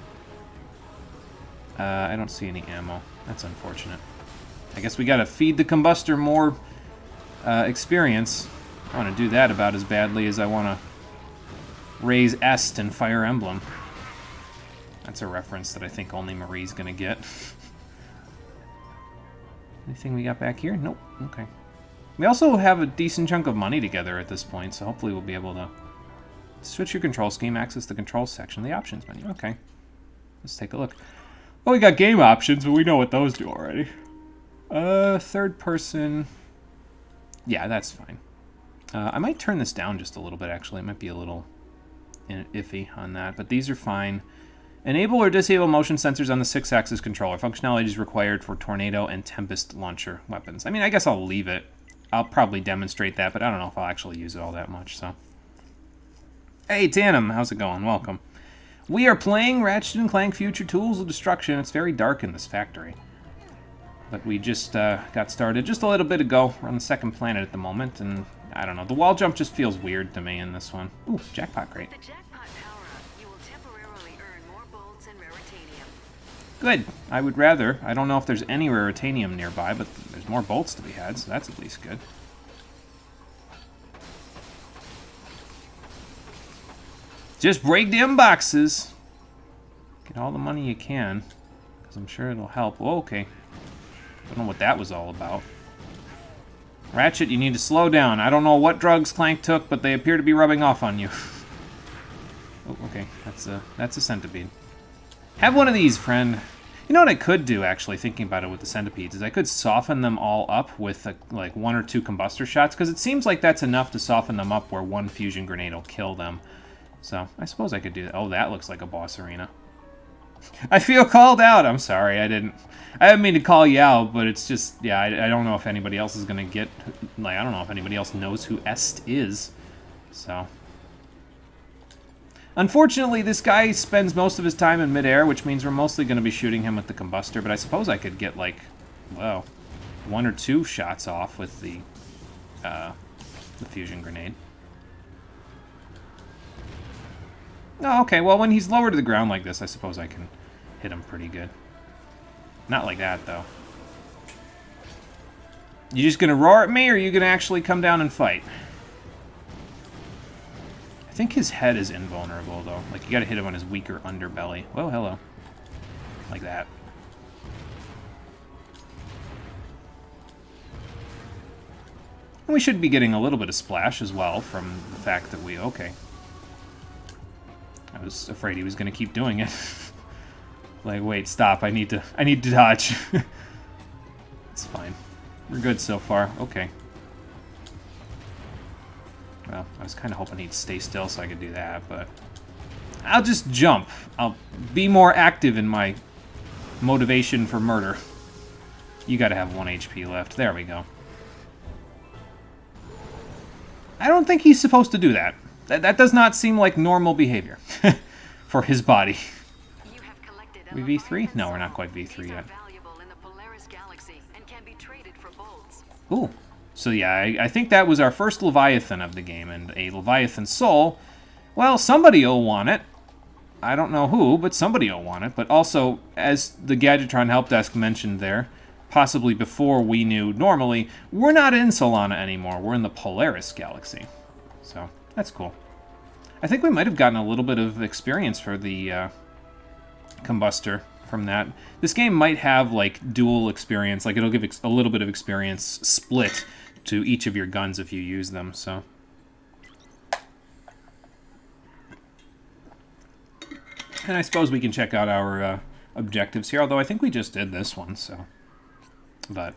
I don't see any ammo. That's unfortunate. I guess we gotta feed the combustor more experience. I want to do that about as badly as I want to raise Est in Fire Emblem. That's a reference that I think only Marie's gonna get. Anything we got back here? Nope. Okay. We also have a decent chunk of money together at this point, so hopefully we'll be able to switch your control scheme, access the control section of the options menu. Okay. Let's take a look. Oh, we got game options, but we know what those do already. Third person. Yeah, that's fine. I might turn this down just a little bit, actually. It might be a little iffy on that, but these are fine. Enable or disable motion sensors on the 6-axis controller. Functionality is required for Tornado and Tempest launcher weapons. I mean, I guess I'll leave it. I'll probably demonstrate that, but I don't know if I'll actually use it all that much, so. Hey, Tandem, how's it going? Welcome. We are playing Ratchet & Clank Future Tools of Destruction. It's very dark in this factory. But we just got started just a little bit ago. We're on the second planet at the moment, and I don't know. The wall jump just feels weird to me in this one. Ooh, jackpot crate. The jackpot power-up, you will temporarily earn more bolts and raritanium. Good. I would rather. I don't know if there's any raritanium nearby, but there's more bolts to be had, so that's at least good. Just break them boxes. Get all the money you can, because I'm sure it'll help. Oh, okay. Don't know what that was all about. Ratchet, you need to slow down. I don't know what drugs Clank took, but they appear to be rubbing off on you. Oh, okay. That's a centipede. Have one of these, friend. You know what I could do, actually, thinking about it with the centipedes, is I could soften them all up with, like, 1 or 2 combustor shots, because it seems like that's enough to soften them up where 1 fusion grenade will kill them. So, I suppose I could do that. Oh, that looks like a boss arena. I feel called out. I'm sorry, I didn't mean to call you out, but it's just, yeah, I don't know if anybody else is going to get, like, I don't know if anybody else knows who Est is, so. Unfortunately, this guy spends most of his time in midair, which means we're mostly going to be shooting him with the combustor, but I suppose I could get, like, well, 1 or 2 shots off with the fusion grenade. Oh, okay, well, when he's lower to the ground like this, I suppose I can hit him pretty good. Not like that, though. You just gonna roar at me, or are you gonna actually come down and fight? I think his head is invulnerable, though. Like, you gotta hit him on his weaker underbelly. Whoa, hello. Like that. And we should be getting a little bit of splash as well from the fact that we... Okay. I was afraid he was going to keep doing it. Like, wait, stop. I need to dodge. It's fine. We're good so far. Okay. Well, I was kind of hoping he'd stay still so I could do that, but... I'll just jump. I'll be more active in my motivation for murder. You gotta have 1 HP left. There we go. I don't think he's supposed to do that. That does not seem like normal behavior for his body. We V3? No, we're not quite V3 yet. Ooh. So yeah, I think that was our first Leviathan of the game, and a Leviathan soul. Well, somebody will want it. I don't know who, but somebody will want it. But also, as the Gadgetron Help Desk mentioned there, possibly before we knew normally, we're not in Solana anymore. We're in the Polaris Galaxy. So, that's cool. I think we might have gotten a little bit of experience for the combustor from that. This game might have, like, dual experience. Like, it'll give a little bit of experience split to each of your guns if you use them, so... And I suppose we can check out our objectives here, although I think we just did this one, so... But,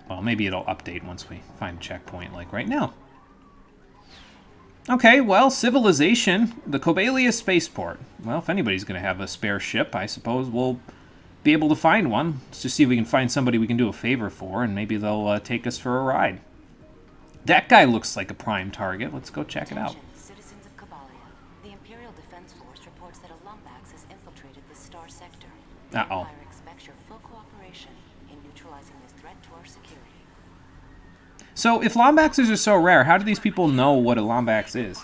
well, maybe it'll update once we find a checkpoint, like right now. Okay, well, Civilization, the Cobalia Spaceport. Well, if anybody's going to have a spare ship, I suppose we'll be able to find one. Let's just see if we can find somebody we can do a favor for, and maybe they'll take us for a ride. That guy looks like a prime target. Let's go check it out. Citizens of Cobalia. The Imperial Defense Force reports that a Lombax has infiltrated the Star Sector. Uh-oh. Empire expects your full cooperation in neutralizing this threat to our security. So, if Lombaxes are so rare, how do these people know what a Lombax is?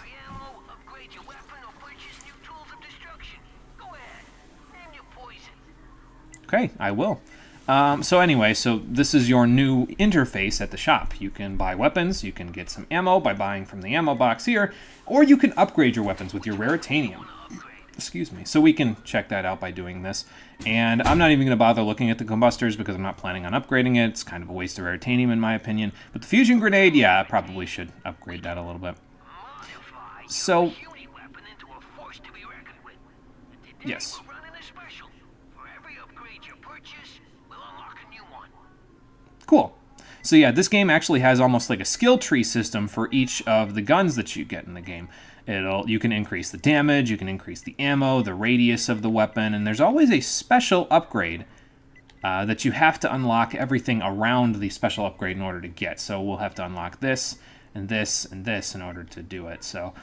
Okay, I will. So anyway, so this is your new interface at the shop. You can buy weapons, you can get some ammo by buying from the ammo box here, or you can upgrade your weapons with your raritanium. Excuse me. So we can check that out by doing this. And I'm not even going to bother looking at the combustors because I'm not planning on upgrading it. It's kind of a waste of raritanium in my opinion. But the fusion grenade, yeah, I probably should upgrade that a little bit. So, yes. Cool. So yeah, this game actually has almost like a skill tree system for each of the guns that you get in the game. You can increase the damage, you can increase the ammo, the radius of the weapon, and there's always a special upgrade that you have to unlock everything around the special upgrade in order to get. So we'll have to unlock this, and this, and this in order to do it. So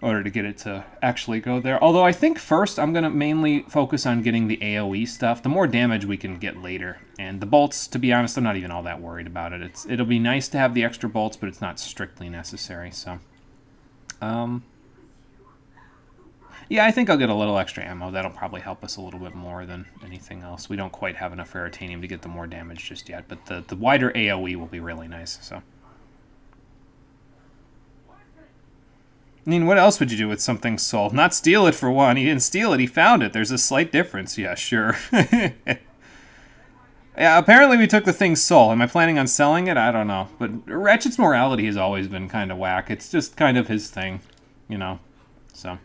in order to get it to actually go there. Although I think first I'm going to mainly focus on getting the AoE stuff. The more damage we can get later. And the bolts, to be honest, I'm not even all that worried about it. It'll be nice to have the extra bolts, but it's not strictly necessary. So, yeah, I think I'll get a little extra ammo. That'll probably help us a little bit more than anything else. We don't quite have enough Veritanium to get the more damage just yet, but the wider AoE will be really nice. So, I mean, what else would you do with something sold? Not steal it, for one. He didn't steal it, he found it. There's a slight difference. Yeah, sure. Yeah, apparently we took the thing's soul. Am I planning on selling it? I don't know. But Ratchet's morality has always been kind of whack. It's just kind of his thing, you know. So,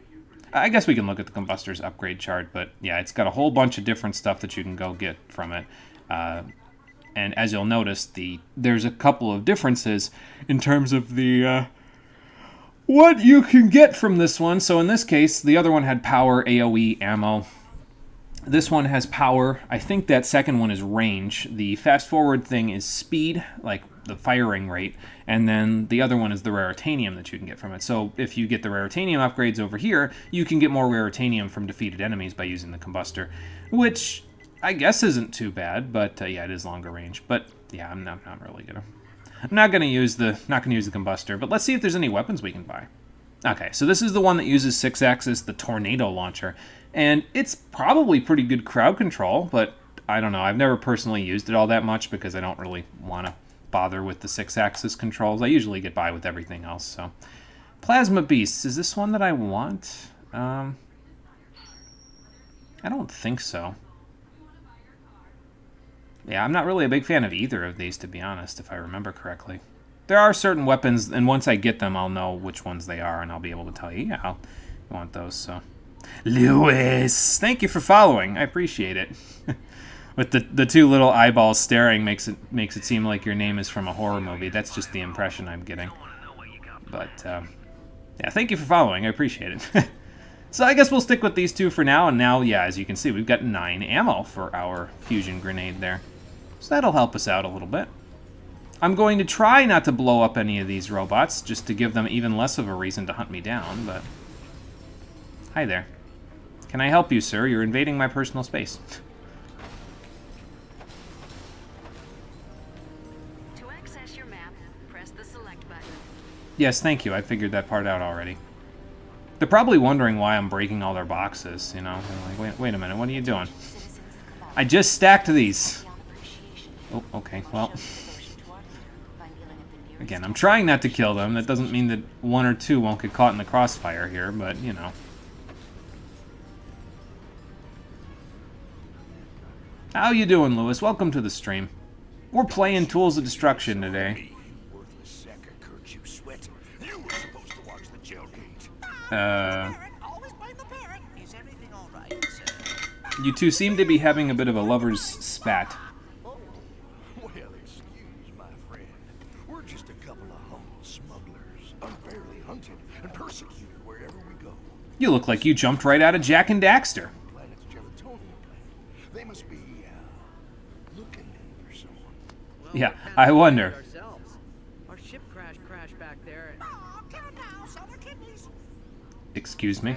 I guess we can look at the Combustor's upgrade chart. But yeah, it's got a whole bunch of different stuff that you can go get from it. And as you'll notice, there's a couple of differences in terms of the... what you can get from this one. So in this case, the other one had power, AoE, ammo. This one has power. I think that second one is range. The fast forward thing is speed, like the firing rate. And then the other one is the Raritanium that you can get from it. So if you get the Raritanium upgrades over here, you can get more Raritanium from defeated enemies by using the Combustor. Which I guess isn't too bad, but yeah, it is longer range. But yeah, I'm not really gonna... I'm not gonna use the Combustor, but let's see if there's any weapons we can buy. Okay, so this is the one that uses 6-axis, the Tornado Launcher, and it's probably pretty good crowd control, but I don't know. I've never personally used it all that much because I don't really want to bother with the 6-axis controls. I usually get by with everything else. So, Plasma Beasts, is this one that I want? I don't think so. Yeah, I'm not really a big fan of either of these, to be honest, if I remember correctly. There are certain weapons, and once I get them, I'll know which ones they are, and I'll be able to tell you, yeah, I want those, so. Lewis! Thank you for following. I appreciate it. With the two little eyeballs staring makes it seem like your name is from a horror movie. That's just the impression I'm getting. But, yeah, thank you for following. I appreciate it. So I guess we'll stick with these two for now, and now, yeah, as you can see, we've got 9 ammo for our fusion grenade there. So that'll help us out a little bit. I'm going to try not to blow up any of these robots, just to give them even less of a reason to hunt me down, but... Hi there. Can I help you, sir? You're invading my personal space. To access your map, press the select button. Yes, thank you. I figured that part out already. They're probably wondering why I'm breaking all their boxes, you know? They're like, wait a minute, what are you doing? I just stacked these. Oh, okay, well... Again, I'm trying not to kill them. That doesn't mean that 1 or 2 won't get caught in the crossfire here, but, you know. How you doing, Lewis? Welcome to the stream. We're playing Tools of Destruction today. You two seem to be having a bit of a lover's spat. Well, excuse my friend. We're just a couple of humble smugglers, unfairly hunted and persecuted wherever we go. You look like you jumped right out of Jack and Daxter. Planet's Gelatonia planet. They must be looking for someone. Well, Yeah, we're I kinda wonder. ourselves. Our ship crashed back there. And... Excuse me.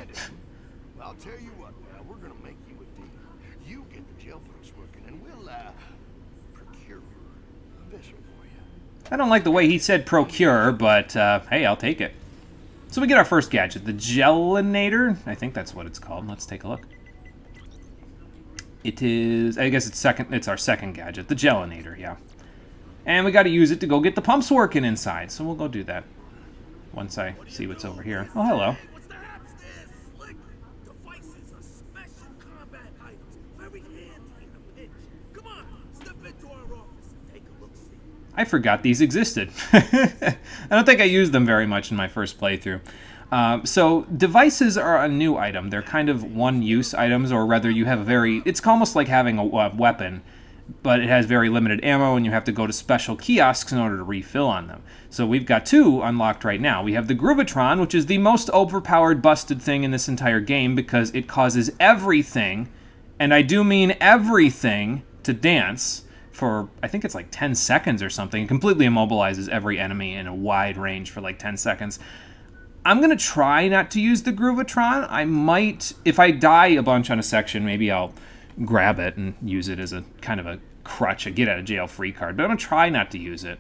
I'll tell you what, now we're gonna make you a deal. You get the jailboats working, and we'll procure a vessel for you. I don't like the way he said procure, but hey, I'll take it. So we get our first gadget, the Gelinator. I think that's what it's called. Let's take a look. It is, I guess it's our second gadget, the Gelinator, yeah. And we got to use it to go get the pumps working inside, so we'll go do that once I see what's over here. Oh, hello. I forgot these existed. I don't think I used them very much in my first playthrough. So devices are a new item. They're kind of one-use items, or rather you have a very... It's almost like having a weapon, but it has very limited ammo, and you have to go to special kiosks in order to refill on them. So we've got 2 unlocked right now. We have the Groovatron, which is the most overpowered, busted thing in this entire game because it causes everything, and I do mean everything, to dance for, I think it's like 10 seconds or something. It completely immobilizes every enemy in a wide range for like 10 seconds. I'm going to try not to use the Groovatron. I might, if I die a bunch on a section, maybe I'll grab it and use it as a kind of a crutch, a get-out-of-jail-free card. But I'm going to try not to use it.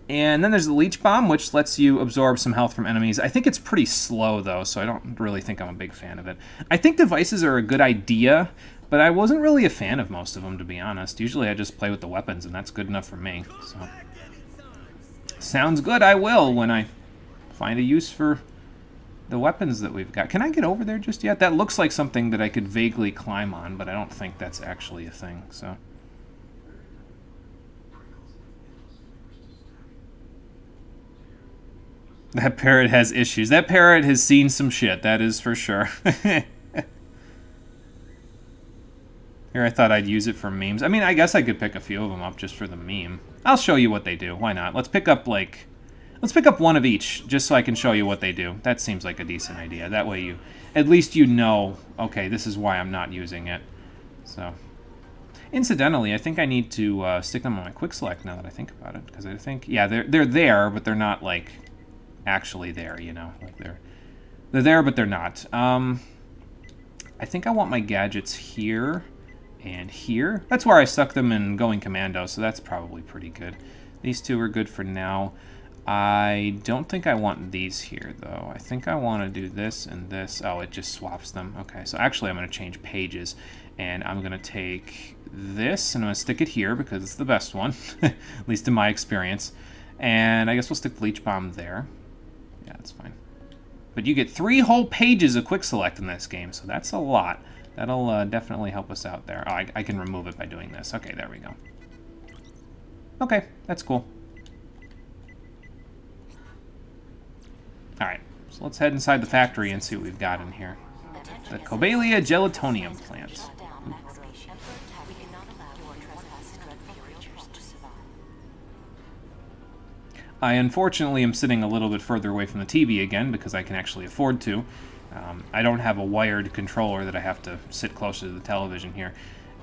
And then there's the Leech Bomb, which lets you absorb some health from enemies. I think it's pretty slow, though, so I don't really think I'm a big fan of it. I think devices are a good idea, but I wasn't really a fan of most of them, to be honest. Usually I just play with the weapons, and that's good enough for me. So, sounds good, I will, when I find a use for the weapons that we've got. Can I get over there just yet? That looks like something that I could vaguely climb on, but I don't think that's actually a thing, so. That parrot has issues. That parrot has seen some shit, that is for sure. Here, I thought I'd use it for memes. I mean, I guess I could pick a few of them up just for the meme. I'll show you what they do. Why not? Let's pick up, like... Let's pick up one of each, just so I can show you what they do. That seems like a decent idea. That way you... At least you know, okay, this is why I'm not using it. So... Incidentally, I think I need to stick them on my quick select now that I think about it. Because I think... Yeah, they're there, but they're not, like, actually there, you know? Like, they're there, but they're not. I think I want my gadgets here and here. That's where I stuck them in Going Commando, so that's probably pretty good. These 2 are good for now. I don't think I want these here, though. I think I want to do this and this. Oh, it just swaps them. Okay, so actually I'm going to change pages. And I'm going to take this, and I'm going to stick it here because it's the best one, at least in my experience. And I guess we'll stick the Leech Bomb there. Yeah, that's fine. But you get 3 whole pages of Quick Select in this game, so that's a lot. That'll definitely help us out there. Oh, I can remove it by doing this. Okay, there we go. Okay, that's cool. Alright, so let's head inside the factory and see what we've got in here. The Cobalia Gelatonium plant. I unfortunately am sitting a little bit further away from the TV again because I can actually afford to. I don't have a wired controller that I have to sit closer to the television here.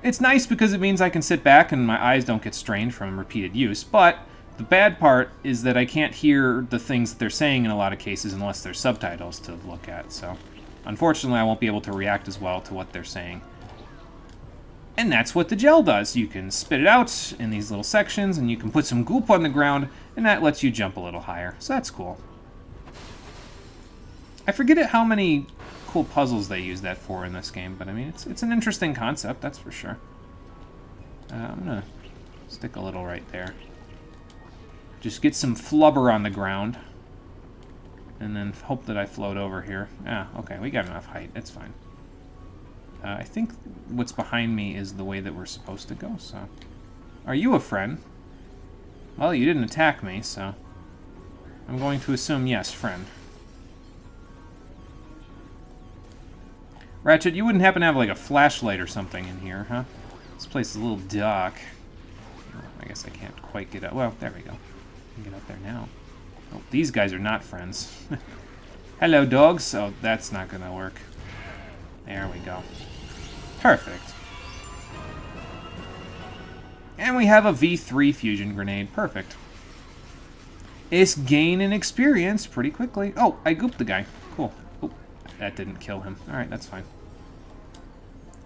It's nice because it means I can sit back and my eyes don't get strained from repeated use, but the bad part is that I can't hear the things that they're saying in a lot of cases unless there's subtitles to look at, so unfortunately I won't be able to react as well to what they're saying. And that's what the gel does. You can spit it out in these little sections, and you can put some goop on the ground, and that lets you jump a little higher, so that's cool. I forget how many cool puzzles they use that for in this game, but I mean, it's an interesting concept, that's for sure. I'm gonna stick a little right there. Just get some flubber on the ground, and then hope that I float over here. Ah, okay, we got enough height, it's fine. I think what's behind me is the way that we're supposed to go, so... Are you a friend? Well, you didn't attack me, so... I'm going to assume yes, friend. Ratchet, you wouldn't happen to have, like, a flashlight or something in here, huh? This place is a little dark. Oh, I guess I can't quite get up. Well, there we go. I can get up there now. Oh, these guys are not friends. Hello, dogs. Oh, that's not gonna work. There we go. Perfect. And we have a V3 fusion grenade. Perfect. It's gaining experience pretty quickly. Oh, I gooped the guy. Cool. Oh, that didn't kill him. Alright, that's fine.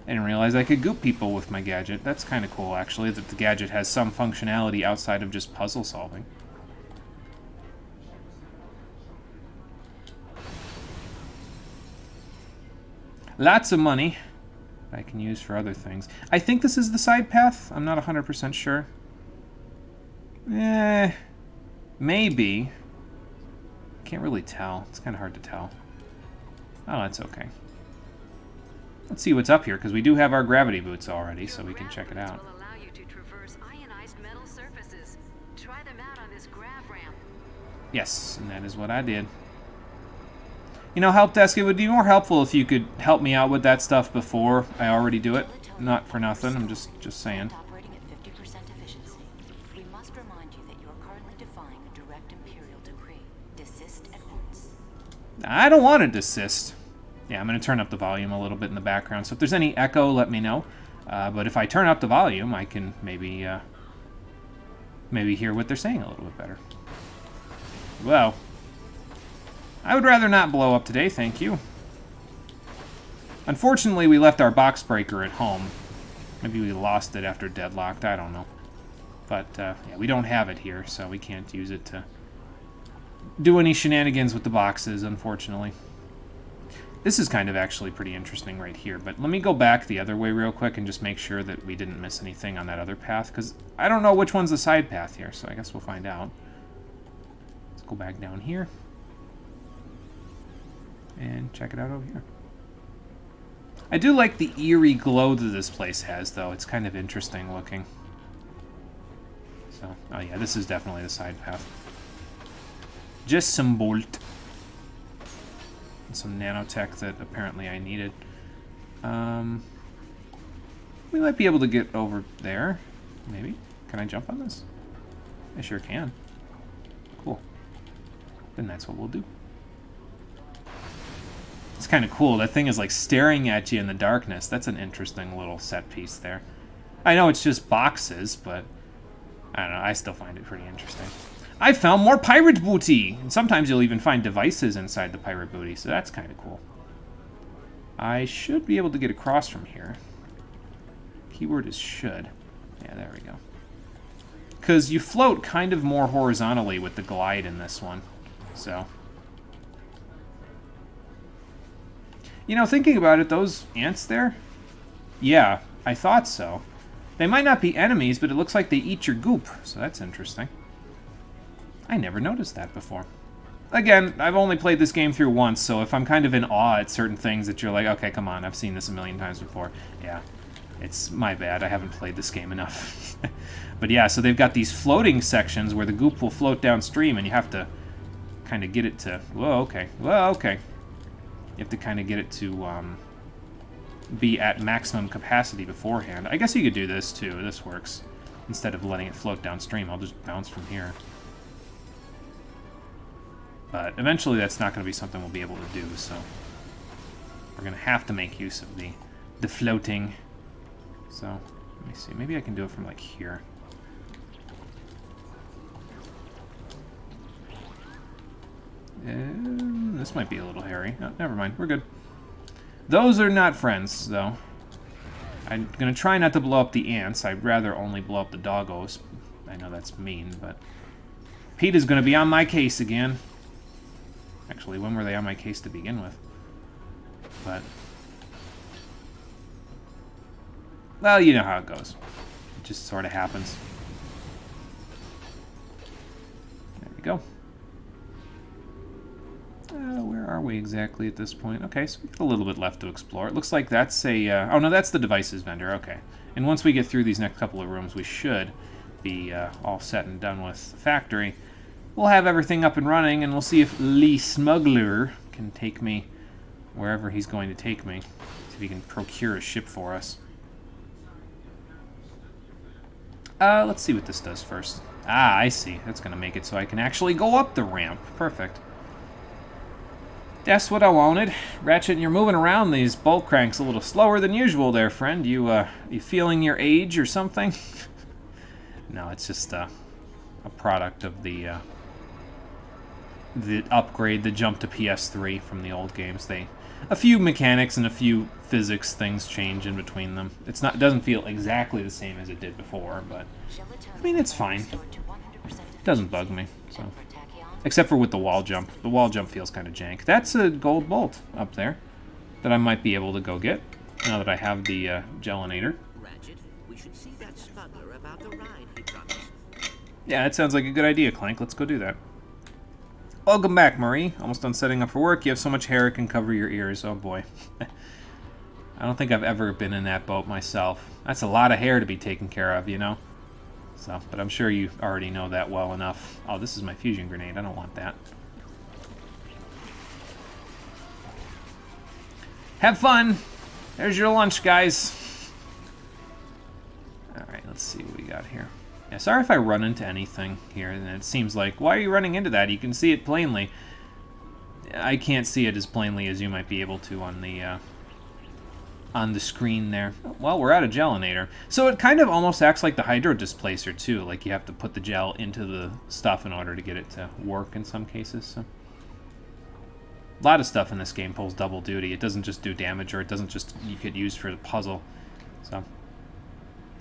I didn't realize I could goop people with my gadget. That's kind of cool, actually, that the gadget has some functionality outside of just puzzle solving. Lots of money I can use for other things. I think this is the side path. I'm not 100% sure. Maybe. Can't really tell. It's kind of hard to tell. Oh, that's okay. Let's see what's up here, because we do have our gravity boots already, so we can check it out. Will allow you to traverse ionized metal surfaces. Try them out on this grav ramp. Yes, and that is what I did. You know, Help Desk, it would be more helpful if you could help me out with that stuff before I already do it. Not for nothing, I'm just saying. direct Imperial decree. Desist at once. I don't want to desist. Yeah, I'm going to turn up the volume a little bit in the background. So if there's any echo, let me know. But if I turn up the volume, I can maybe hear what they're saying a little bit better. Well, I would rather not blow up today, thank you. Unfortunately, we left our box breaker at home. Maybe we lost it after deadlocked, I don't know. But, yeah, we don't have it here, so we can't use it to do any shenanigans with the boxes, unfortunately. This is kind of actually pretty interesting right here, but let me go back the other way real quick and just make sure that we didn't miss anything on that other path, because I don't know which one's the side path here, so I guess we'll find out. Let's go back down here and check it out over here. I do like the eerie glow that this place has, though. It's kind of interesting looking. So, oh yeah, this is definitely the side path. Just some bolt. And some nanotech that apparently I needed. We might be able to get over there. Maybe. Can I jump on this? I sure can. Cool. Then that's what we'll do. It's kind of cool. That thing is like staring at you in the darkness. That's an interesting little set piece there. I know it's just boxes, but I don't know. I still find it pretty interesting. I found more pirate booty! And sometimes you'll even find devices inside the pirate booty, so that's kind of cool. I should be able to get across from here. Keyword is should. Yeah, there we go. Because you float kind of more horizontally with the glide in this one. So... You know, thinking about it, those ants there? Yeah, I thought so. They might not be enemies, but it looks like they eat your goop, so that's interesting. I never noticed that before. Again, I've only played this game through once, so if I'm kind of in awe at certain things that you're like, okay, come on, I've seen this a million times before. Yeah, it's my bad. I haven't played this game enough. But yeah, so they've got these floating sections where the goop will float downstream, and you have to kind of get it to... Whoa, okay. Whoa, okay. You have to kind of get it to be at maximum capacity beforehand. I guess you could do this, too. This works. Instead of letting it float downstream, I'll just bounce from here. But eventually that's not going to be something we'll be able to do, so... We're going to have to make use of the floating. So, let me see. Maybe I can do it from, like, here. This might be a little hairy. Oh, never mind. We're good. Those are not friends, though. I'm going to try not to blow up the ants. I'd rather only blow up the doggos. I know that's mean, but... Pete is going to be on my case again. Actually, when were they on my case to begin with? But... Well, you know how it goes. It just sort of happens. There we go. Where are we exactly at this point? Okay, so we got a little bit left to explore. It looks like that's a... oh, no, that's the devices vendor. Okay. And once we get through these next couple of rooms, we should be all set and done with the factory. We'll have everything up and running, and we'll see if Lee Smuggler can take me wherever he's going to take me. See if he can procure a ship for us. Let's see what this does first. Ah, I see. That's going to make it so I can actually go up the ramp. Perfect. That's what I wanted. Ratchet, you're moving around these bolt cranks a little slower than usual there, friend. You feeling your age or something? No, it's just a product of the upgrade, the jump to PS3 from the old games. A few mechanics and a few physics things change in between them. It doesn't feel exactly the same as it did before, but I mean, it's fine. It doesn't bug me, so. Except for with the wall jump. The wall jump feels kind of jank. That's a gold bolt up there that I might be able to go get now that I have the gelinator. Ratchet, we should see that smuggler about the ride he promised. Yeah, that sounds like a good idea, Clank. Let's go do that. Welcome back, Marie. Almost done setting up for work. You have so much hair it can cover your ears. Oh, boy. I don't think I've ever been in that boat myself. That's a lot of hair to be taken care of, you know? So, but I'm sure you already know that well enough. Oh, this is my fusion grenade. I don't want that. Have fun! There's your lunch, guys. Alright, let's see what we got here. Yeah, sorry if I run into anything here, and it seems like, why are you running into that? You can see it plainly. I can't see it as plainly as you might be able to on the screen there. Well, we're out of gelinator. So it kind of almost acts like the hydro displacer too, like you have to put the gel into the stuff in order to get it to work in some cases. So. A lot of stuff in this game pulls double duty. It doesn't just do damage, or it doesn't just, you could use for the puzzle. So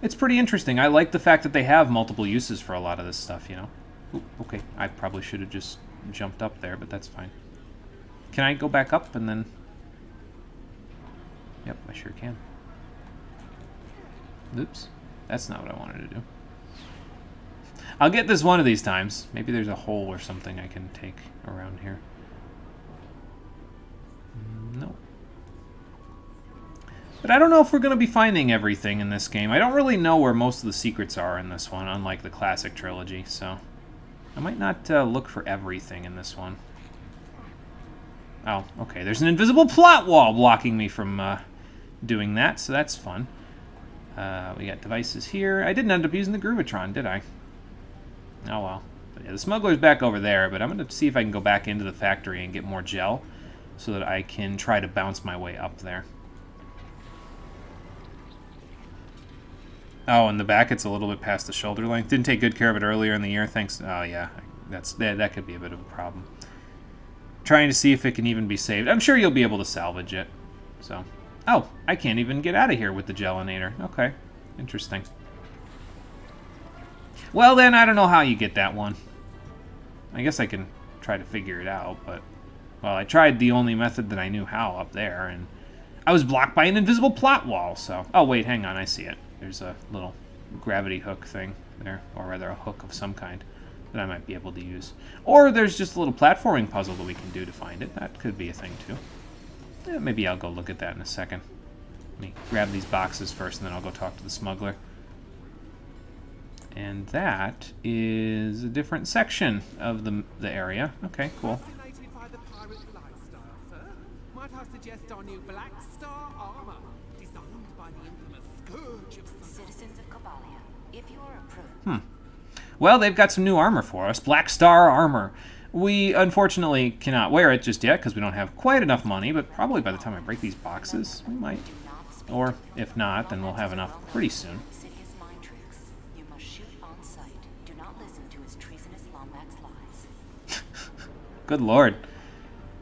it's pretty interesting. I like the fact that they have multiple uses for a lot of this stuff, you know. Ooh, okay, I probably should have just jumped up there, but that's fine. Can I go back up and then... Yep, I sure can. Oops, that's not what I wanted to do. I'll get this one of these times. Maybe there's a hole or something I can take around here. No. But I don't know if we're going to be finding everything in this game. I don't really know where most of the secrets are in this one, unlike the classic trilogy, so... I might not look for everything in this one. Oh, okay. There's an invisible plot wall blocking me from doing that, so that's fun. We got devices here. I didn't end up using the Groovatron, did I? Oh, well. But yeah, the smuggler's back over there, but I'm going to see if I can go back into the factory and get more gel so that I can try to bounce my way up there. Oh, in the back it's a little bit past the shoulder length. Didn't take good care of it earlier in the year, thanks. Oh, yeah. That could be a bit of a problem. Trying to see if it can even be saved. I'm sure you'll be able to salvage it. So, oh, I can't even get out of here with the gelinator. Okay, interesting. Well, then, I don't know how you get that one. I guess I can try to figure it out, but... Well, I tried the only method that I knew how up there, and I was blocked by an invisible plot wall, so... Oh, wait, hang on, I see it. There's a little gravity hook thing there, or rather a hook of some kind that I might be able to use. Or there's just a little platforming puzzle that we can do to find it. That could be a thing, too. Yeah, maybe I'll go look at that in a second. Let me grab these boxes first, and then I'll go talk to the smuggler. And that is a different section of the area. Okay, cool. Fascinated by the pirate lifestyle, sir? Might I suggest our new Black Star armor, designed by the infamous Scourge of Citizens of Cabalia, if you are approved. Well, they've got some new armor for us. Black Star armor. We, unfortunately, cannot wear it just yet because we don't have quite enough money, but probably by the time I break these boxes, we might. Or, if not, then we'll have enough pretty soon. Insidious mind tricks. You must shoot on sight. Do not listen to his treasonous Lombax lies. Good lord.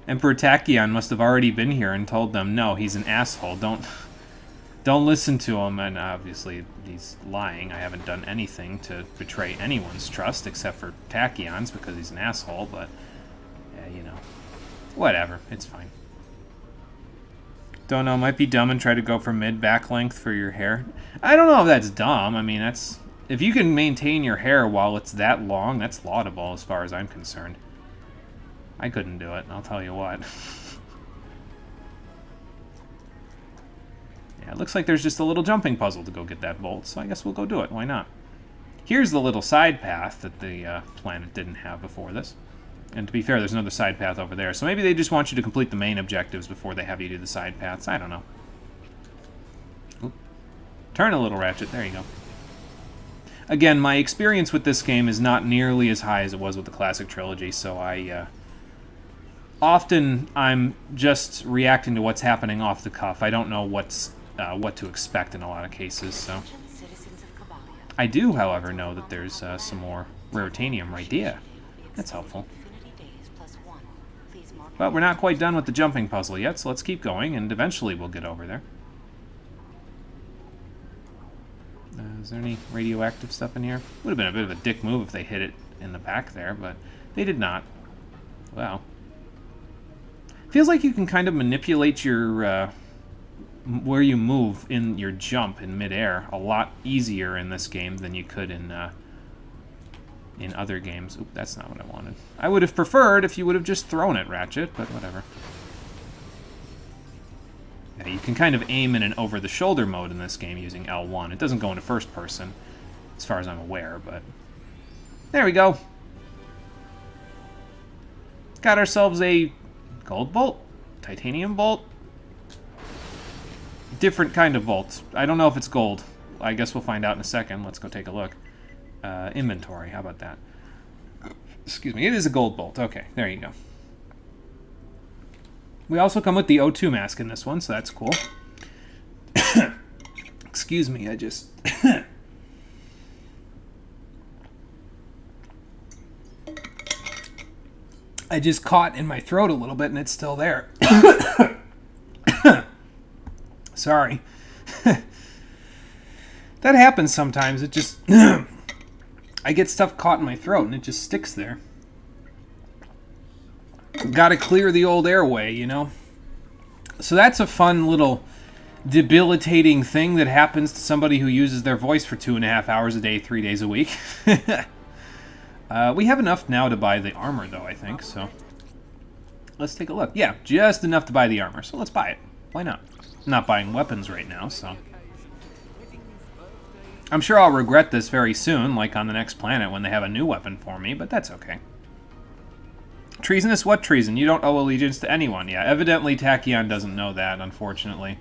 Emperor Tachyon must have already been here and told them, no, he's an asshole. Don't listen to him. And obviously, he's lying. I haven't done anything to betray anyone's trust except for Tachyon's because he's an asshole, but, yeah, you know. Whatever. It's fine. Don't know. Might be dumb and try to go for mid-back length for your hair. I don't know if that's dumb. I mean, that's... If you can maintain your hair while it's that long, that's laudable as far as I'm concerned. I couldn't do it, I'll tell you what. Yeah, it looks like there's just a little jumping puzzle to go get that bolt, so I guess we'll go do it. Why not? Here's the little side path that the planet didn't have before this. And to be fair, there's another side path over there. So maybe they just want you to complete the main objectives before they have you do the side paths. I don't know. Oop. Turn a little, Ratchet. There you go. Again, my experience with this game is not nearly as high as it was with the classic trilogy, so often I'm just reacting to what's happening off the cuff. I don't know what to expect in a lot of cases, so... Citizens of Cabalia. I do, however, know that there's some more Raritanium right here. That's helpful. Infinity days plus 1. Please mark. But we're not quite done with the jumping puzzle yet, so let's keep going, and eventually we'll get over there. Is there any radioactive stuff in here? Would have been a bit of a dick move if they hit it in the back there, but they did not. Wow. Feels like you can kind of manipulate your where you move in your jump in midair a lot easier in this game than you could in other games. Oop, that's not what I wanted. I would have preferred if you would have just thrown it, Ratchet, but whatever. Yeah, you can kind of aim in an over-the-shoulder mode in this game using L1. It doesn't go into first person, as far as I'm aware, but... There we go. Got ourselves a gold bolt, titanium bolt. Different kind of bolt. I don't know if it's gold. I guess we'll find out in a second. Let's go take a look. inventory. How about that? Excuse me. It is a gold bolt. Okay, there you go. We also come with the O2 mask in this one, so that's cool. Excuse me, I just... I just caught in my throat a little bit, and it's still there. Sorry. That happens sometimes. It just... I get stuff caught in my throat, and it just sticks there. Gotta clear the old airway, you know? So that's a fun little debilitating thing that happens to somebody who uses their voice for 2.5 hours a day, 3 days a week. We have enough now to buy the armor, though, I think, so... Let's take a look. Yeah, just enough to buy the armor, so let's buy it. Why not? I'm not buying weapons right now, so... I'm sure I'll regret this very soon, like on the next planet when they have a new weapon for me, but that's okay. Treasonous? What treason? You don't owe allegiance to anyone. Yeah, evidently Tachyon doesn't know that, unfortunately.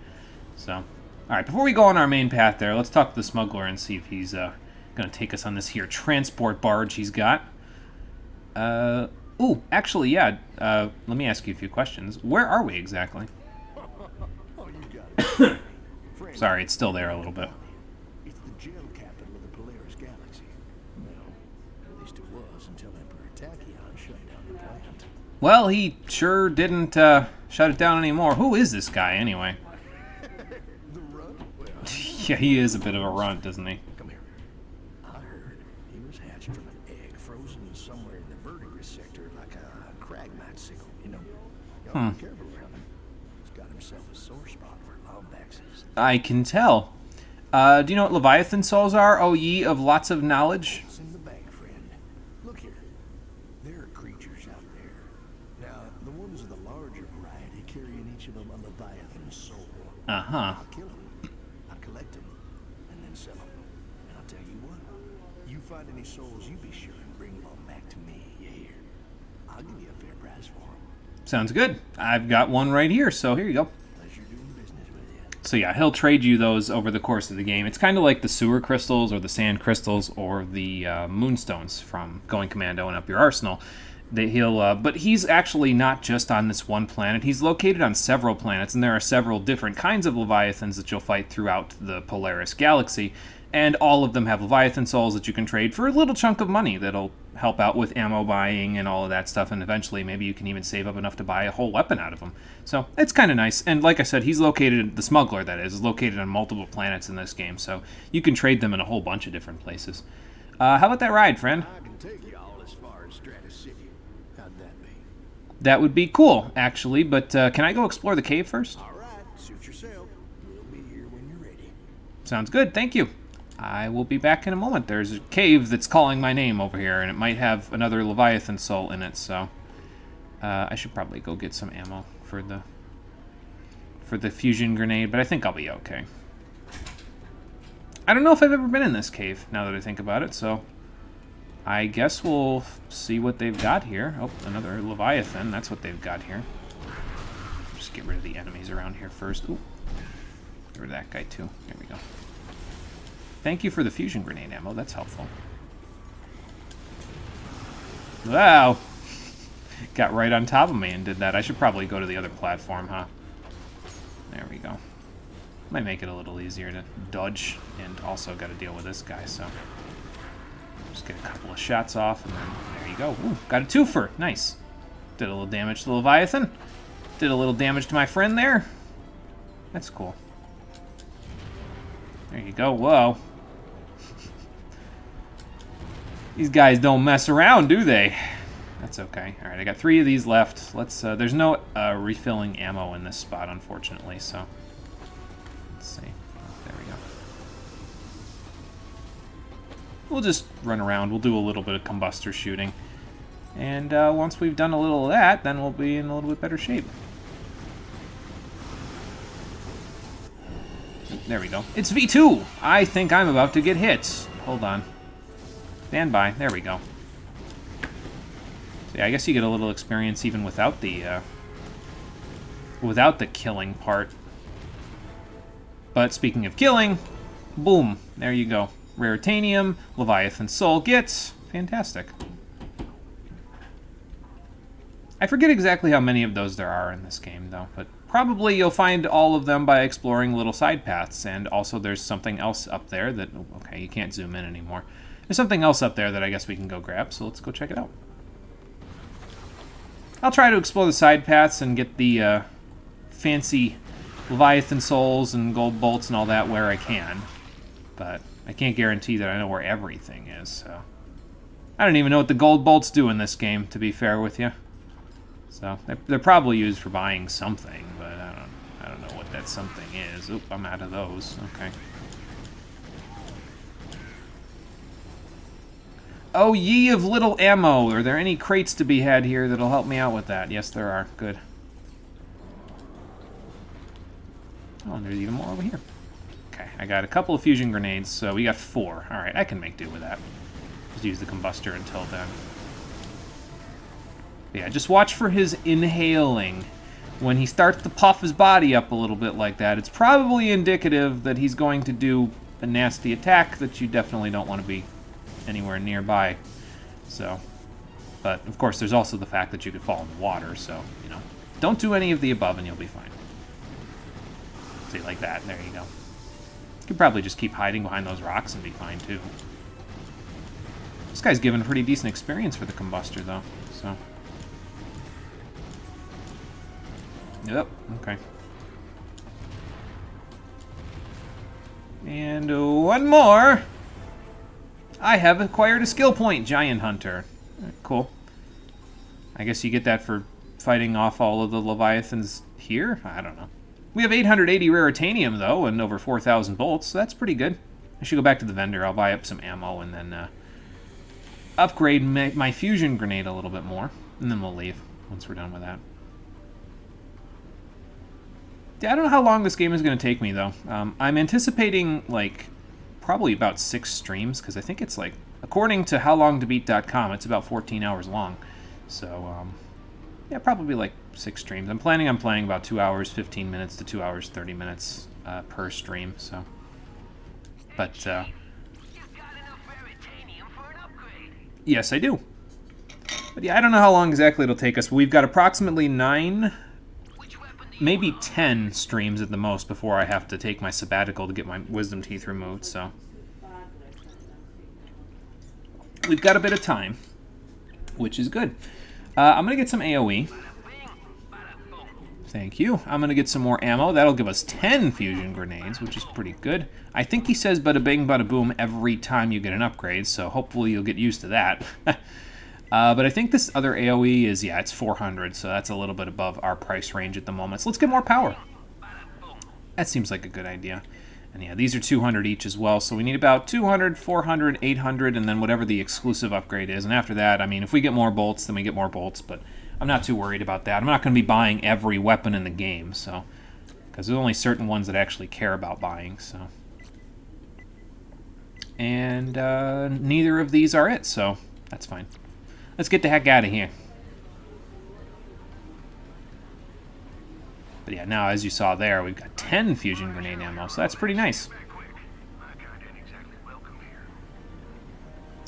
So, alright, before we go on our main path there, let's talk to the smuggler and see if he's going to take us on this here transport barge he's got. Ooh, actually, yeah, let me ask you a few questions. Where are we exactly? Sorry, it's still there a little bit. It's the gel capital of the Polaris Galaxy. Well, at least it was until Emperor Tachyon shut down the plant. Well, he sure didn't shut it down anymore. Who is this guy, anyway? The runt? Well, Yeah, he is a bit of a runt, isn't he? come here. I heard he was hatched from an egg frozen somewhere in the verdigris sector like a cragmite sickle, you know. Y'all be careful around him. He's got himself a sore spot for Lombaxes. I can tell. Do you know what Leviathan souls are, O ye of lots of knowledge? It's in the bank, friend. Look here. There are creatures out there. Now, the ones of the larger variety carry in each of them a Leviathan soul. Uh-huh. I kill them, I collect them, and then sell them. And I'll tell you what, you find any souls, you be sure and bring them on back to me, you hear? I'll give you a fair price for them. Sounds good. I've got one right here, so here you go. Pleasure doing business with you. So yeah, he'll trade you those over the course of the game. It's kind of like the sewer crystals or the sand crystals or the moonstones from Going Commando and Up Your Arsenal. But he's actually not just on this one planet. He's located on several planets, and there are several different kinds of Leviathans that you'll fight throughout the Polaris Galaxy. And all of them have Leviathan souls that you can trade for a little chunk of money that'll help out with ammo buying and all of that stuff. And eventually, maybe you can even save up enough to buy a whole weapon out of them. So it's kind of nice. And like I said, he's located, the smuggler that is located on multiple planets in this game. So you can trade them in a whole bunch of different places. How about that ride, friend? I can take you all as far as Stratus City. How'd that be? That would be cool, actually. But can I go explore the cave first? All right, suit yourself. We'll be here when you're ready. Sounds good. Thank you. I will be back in a moment. There's a cave that's calling my name over here, and it might have another Leviathan soul in it, so I should probably go get some ammo for the fusion grenade, but I think I'll be okay. I don't know if I've ever been in this cave, now that I think about it, so I guess we'll see what they've got here. Oh, another Leviathan. That's what they've got here. Just get rid of the enemies around here first. Ooh. Get rid of that guy, too. There we go. Thank you for the fusion grenade ammo. That's helpful. Wow. Got right on top of me and did that. I should probably go to the other platform, huh? There we go. Might make it a little easier to dodge, and also got to deal with this guy, so... Just get a couple of shots off, and then there you go. Ooh, got a twofer. Nice. Did a little damage to the Leviathan. Did a little damage to my friend there. That's cool. There you go. Whoa. These guys don't mess around, do they? That's okay. All right, I got 3 of these left. Let's. There's no refilling ammo in this spot, unfortunately. So let's see. Oh, there we go. We'll just run around. We'll do a little bit of combustor shooting, and once we've done a little of that, then we'll be in a little bit better shape. There we go. It's V2! I think I'm about to get hit. Hold on. Stand by. There we go. So yeah, I guess you get a little experience even without the killing part. But speaking of killing, boom, there you go. Raritanium, Leviathan Soul Gits. Fantastic. I forget exactly how many of those there are in this game, though, but probably you'll find all of them by exploring little side paths, and also there's something else up there that... Okay, you can't zoom in anymore. There's something else up there that I guess we can go grab, so let's go check it out. I'll try to explore the side paths and get the fancy Leviathan Souls and Gold Bolts and all that where I can, but I can't guarantee that I know where everything is, so... I don't even know what the Gold Bolts do in this game, to be fair with you. So, they're probably used for buying something, but I don't know what that something is. Oop, I'm out of those. Okay. Oh, ye of little ammo. Are there any crates to be had here that'll help me out with that? Yes, there are. Good. Oh, and there's even more over here. Okay, I got a couple of fusion grenades, so we got 4. Alright, I can make do with that. Just use the combustor until then. Yeah, just watch for his inhaling. When he starts to puff his body up a little bit like that, it's probably indicative that he's going to do a nasty attack that you definitely don't want to be anywhere nearby. So, but of course there's also the fact that you could fall in the water, so, you know, don't do any of the above and you'll be fine. See, like that, there you go. You could probably just keep hiding behind those rocks and be fine too. This guy's given a pretty decent experience for the combustor though, so... Yep, okay. And one more. I have acquired a skill point, Giant Hunter. Cool. I guess you get that for fighting off all of the Leviathans here? I don't know. We have 880 Raritanium, though, and over 4,000 bolts, so that's pretty good. I should go back to the vendor. I'll buy up some ammo and then upgrade my fusion grenade a little bit more. And then we'll leave once we're done with that. Yeah, I don't know how long this game is going to take me, though. I'm anticipating, like, probably about 6 streams, because I think it's, like, according to howlongtobeat.com, it's about 14 hours long. So, yeah, probably, like, 6 streams. I'm planning on playing about 2 hours, 15 minutes to 2 hours, 30 minutes per stream, so... But, yes, I do. But, yeah, I don't know how long exactly it'll take us. We've got approximately 9... maybe 10 streams at the most before I have to take my sabbatical to get my wisdom teeth removed, so... We've got a bit of time, which is good. I'm going to get some AoE. Thank you. I'm going to get some more ammo. That'll give us 10 fusion grenades, which is pretty good. I think he says bada bing, bada boom every time you get an upgrade, so hopefully you'll get used to that. But I think this other AoE is, yeah, it's 400, so that's a little bit above our price range at the moment. So let's get more power. That seems like a good idea. And yeah, these are 200 each as well, so we need about 200, 400, 800, and then whatever the exclusive upgrade is. And after that, I mean, if we get more bolts, then we get more bolts, but I'm not too worried about that. I'm not going to be buying every weapon in the game, so... because there's only certain ones that I actually care about buying, so... And neither of these are it, so that's fine. Let's get the heck out of here. But yeah, now as you saw there, we've got 10 fusion grenade ammo, so that's pretty nice.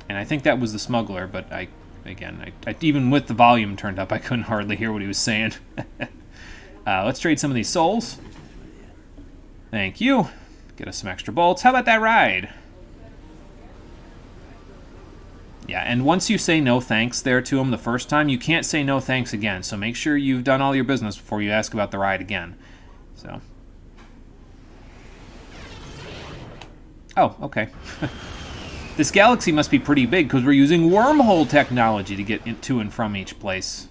And I think that was the smuggler, but I even with the volume turned up, I couldn't hardly hear what he was saying. Let's trade some of these souls. Thank you. Get us some extra bolts. How about that ride? Yeah, and once you say no thanks there to him the first time, you can't say no thanks again. So make sure you've done all your business before you ask about the ride again. So. Oh, okay. This galaxy must be pretty big because we're using wormhole technology to get to and from each place.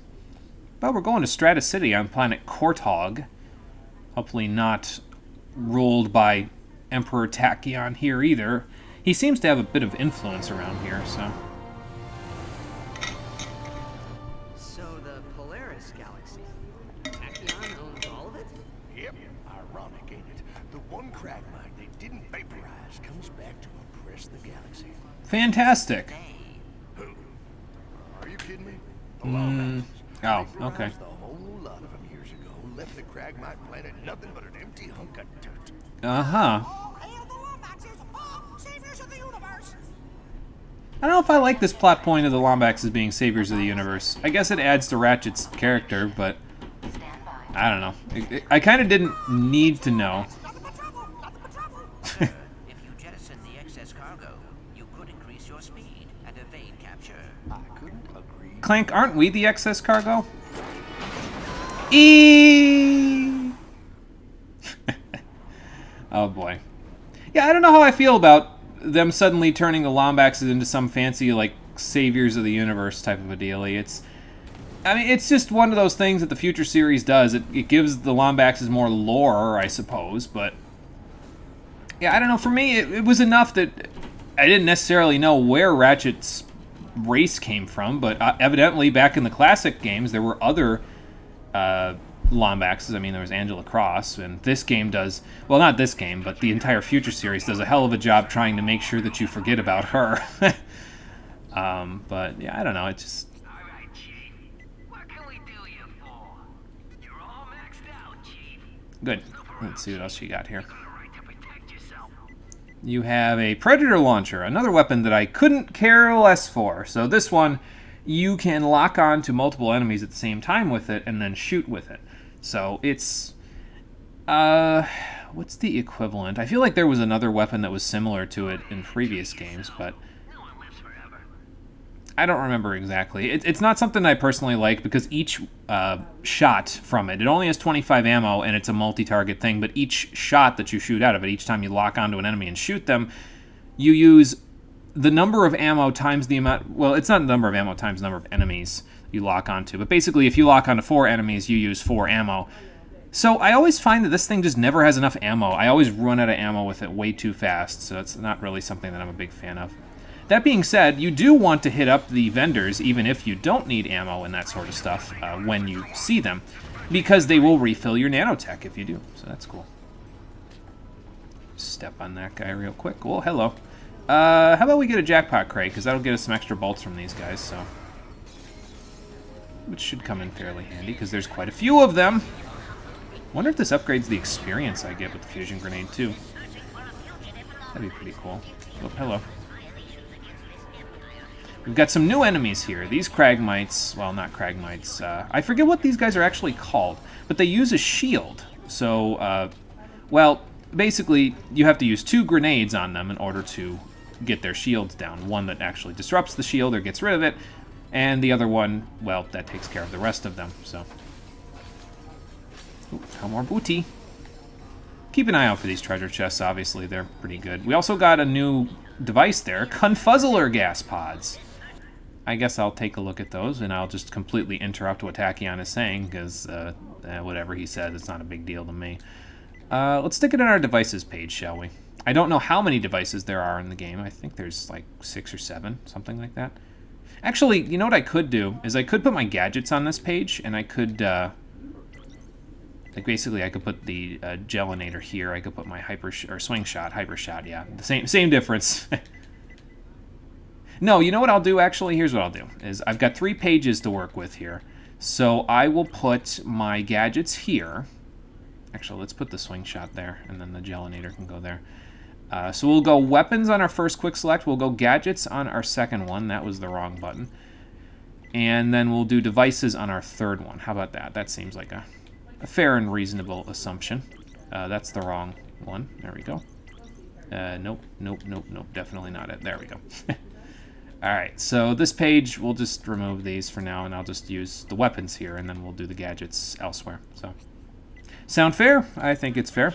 But we're going to Stratus City on planet Korthog. Hopefully not ruled by Emperor Tachyon here either. He seems to have a bit of influence around here, so... Fantastic. Who? Are you kidding me? The Lawmaxes. Oh, okay. The whole lot of them years ago left the Cragmite planet nothing but an empty hunk of dirt. Uh-huh. All hail the Lawmaxes, all saviors of the universe! I don't know if I like this plot point of the Lombax as being saviors of the universe. I guess it adds to Ratchet's character, but I don't know. I kind of didn't need to know. If you jettison the excess cargo, you could increase your speed and evade capture. I couldn't agree. Clank, aren't we the excess cargo? Eee! Oh boy. Yeah, I don't know how I feel about them suddenly turning the Lombaxes into some fancy, like, saviors of the universe type of a deal. I mean, it's just one of those things that the future series does. It gives the Lombaxes more lore, I suppose, but yeah, I don't know. For me, it was enough that I didn't necessarily know where Ratchet's race came from, but evidently back in the classic games, there were other Lombaxes. I mean, there was Angela Cross, and this game does, well, not this game, but the entire future series does a hell of a job trying to make sure that you forget about her. But yeah, I don't know, it just... Alright, Chief. What can we do you for? You're all maxed out, Chief. Good. Let's see what else you got here. You got a right to protect yourself. You have a Predator Launcher, another weapon that I couldn't care less for. So this one, you can lock on to multiple enemies at the same time with it and then shoot with it. So it's, what's the equivalent? I feel like there was another weapon that was similar to it in previous games, but No one lives forever. I don't remember exactly. It's not something I personally like because each shot from it only has 25 ammo and it's a multi-target thing, but each shot that you shoot out of it, each time you lock onto an enemy and shoot them, you use the number of ammo times the amount, well, it's not the number of ammo times the number of enemies you lock onto, but basically if you lock onto 4 enemies, you use 4 ammo. So I always find that this thing just never has enough ammo. I always run out of ammo with it way too fast, so it's not really something that I'm a big fan of. That being said, you do want to hit up the vendors even if you don't need ammo and that sort of stuff when you see them, because they will refill your nanotech if you do, so that's cool. Step on that guy real quick. Well, hello. How about we get a jackpot crate, because that'll get us some extra bolts from these guys, so... which should come in fairly handy, because there's quite a few of them. Wonder if this upgrades the experience I get with the fusion grenade, too. That'd be pretty cool. Oh, hello. We've got some new enemies here. These Kragmites, well, not Kragmites, I forget what these guys are actually called, but they use a shield. So, well, basically, you have to use 2 grenades on them in order to get their shields down. One that actually disrupts the shield or gets rid of it, and the other one, well, that takes care of the rest of them, so. Ooh, more booty. Keep an eye out for these treasure chests, obviously, they're pretty good. We also got a new device there, Confuzzler gas pods. I guess I'll take a look at those, and I'll just completely interrupt what Tachyon is saying, because whatever he says, it's not a big deal to me. Let's stick it on our devices page, shall we? I don't know how many devices there are in the game. I think there's like 6 or 7, something like that. Actually, you know what I could do? Is I could put my gadgets on this page, and I could, like basically I could put the Gelinator here. I could put my Swing Shot, Hyper Shot, yeah. The same difference. No, you know what I'll do, actually? Here's what I'll do. Is I've got 3 pages to work with here. So I will put my gadgets here. Actually, let's put the Swing Shot there, and then the Gelinator can go there. So we'll go weapons on our first quick select. We'll go gadgets on our second one. That was the wrong button. And then we'll do devices on our third one. How about that? That seems like a fair and reasonable assumption. That's the wrong one. There we go. Nope. Definitely not it. There we go. Alright, so this page, we'll just remove these for now, and I'll just use the weapons here, and then we'll do the gadgets elsewhere. So, sound fair? I think it's fair.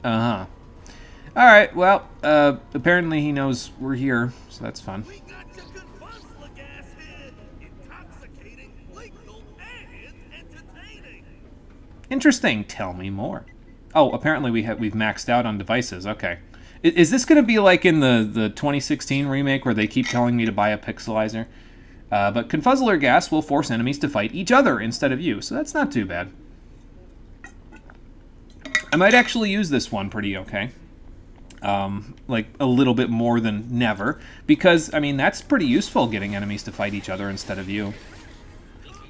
Uh-huh. Alright, well, apparently he knows we're here, so that's fun. We got your Confuzzler gas here. Intoxicating, lethal, and entertaining. Interesting. Tell me more. Oh, apparently we've maxed out on devices. Okay. Is this going to be like in the 2016 remake where they keep telling me to buy a pixelizer? But Confuzzler gas will force enemies to fight each other instead of you, so that's not too bad. I might actually use this one pretty okay. Like a little bit more than never, because, I mean, that's pretty useful, getting enemies to fight each other instead of you.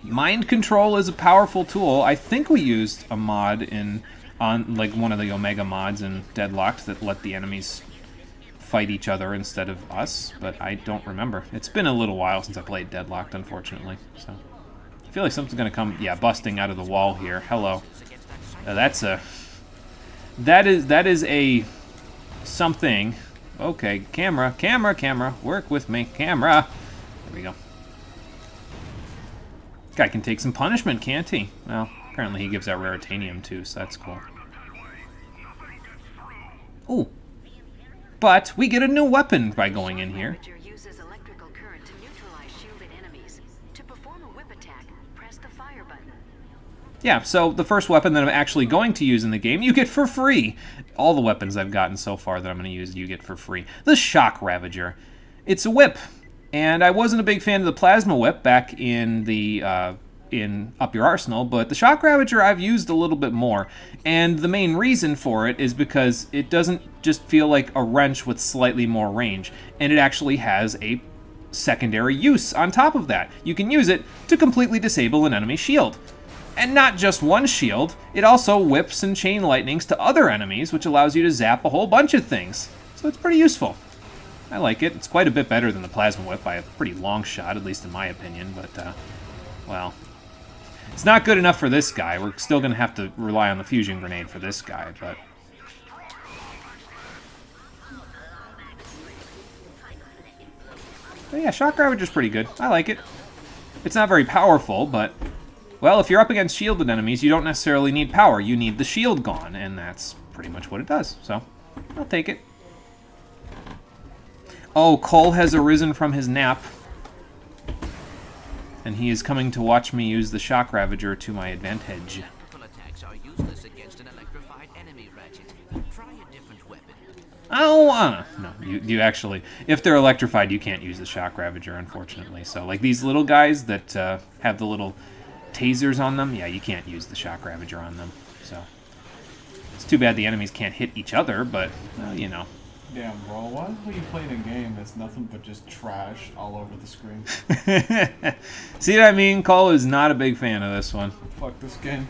Mind control is a powerful tool. I think we used a mod on like one of the Omega mods in Deadlocked that let the enemies fight each other instead of us, but I don't remember. It's been a little while since I played Deadlocked, unfortunately. So I feel like something's gonna come, yeah, busting out of the wall here. Hello. That is a something. Okay, camera, work with me, camera. There we go. Guy can take some punishment, can't he? Well, apparently he gives out Raritanium too, so that's cool. Ooh. But we get a new weapon by going in here. Uses electrical current to neutralize shielded enemies. To perform a whip attack, press the fire button. Yeah, so the first weapon that I'm actually going to use in the game, you get for free. All the weapons I've gotten so far that I'm going to use, you get for free. The Shock Ravager. It's a whip. And I wasn't a big fan of the Plasma Whip back in the in Up Your Arsenal, but the Shock Ravager I've used a little bit more. And the main reason for it is because it doesn't just feel like a wrench with slightly more range, and it actually has a secondary use on top of that. You can use it to completely disable an enemy shield. And not just one shield, it also whips and chain lightnings to other enemies, which allows you to zap a whole bunch of things. So it's pretty useful. I like it. It's quite a bit better than the Plasma Whip by a pretty long shot, at least in my opinion, but, well, it's not good enough for this guy. We're still going to have to rely on the Fusion Grenade for this guy, but... But yeah, Shock Ravager's pretty good. I like it. It's not very powerful, but... Well, if you're up against shielded enemies, you don't necessarily need power. You need the shield gone, and that's pretty much what it does. So, I'll take it. Oh, Cole has arisen from his nap. And he is coming to watch me use the Shock Ravager to my advantage. Electrical attacks are useless against an electrified enemy, Ratchet. Try a different weapon. Oh, no, you actually, if they're electrified, you can't use the Shock Ravager, unfortunately. So, like these little guys that have the little tasers on them, yeah, you can't use the Shock Ravager on them. So, it's too bad the enemies can't hit each other, but, you know. Damn, bro, why are you playing a game that's nothing but just trash all over the screen? See what I mean? Cole is not a big fan of this one. Fuck this game.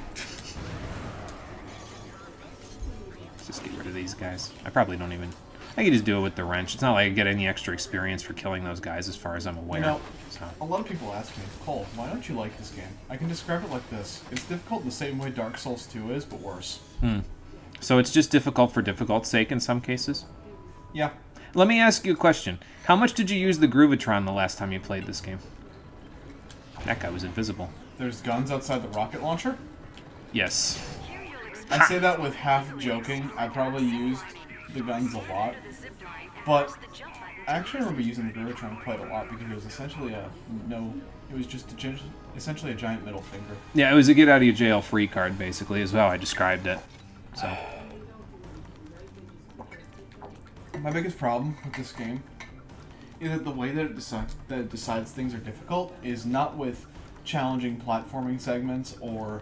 Let's just get rid of these guys. I probably don't even... I can just do it with the wrench. It's not like I get any extra experience for killing those guys as far as I'm aware. You know, so. a lot of people ask me, Cole, why don't you like this game? I can describe it like this. It's difficult the same way Dark Souls 2 is, but worse. So it's just difficult for difficult's sake in some cases? Yeah. Let me ask you a question. How much did you use the Groovatron the last time you played this game? That guy was invisible. There's guns outside the rocket launcher? Yes. I say that with half joking. I probably used the guns a lot. But I actually remember using the Groovatron quite a lot because it was essentially it was just essentially a giant middle finger. Yeah, it was a get out of your jail free card, basically, is how I described it. So. My biggest problem with this game is that the way that it decides things are difficult is not with challenging platforming segments or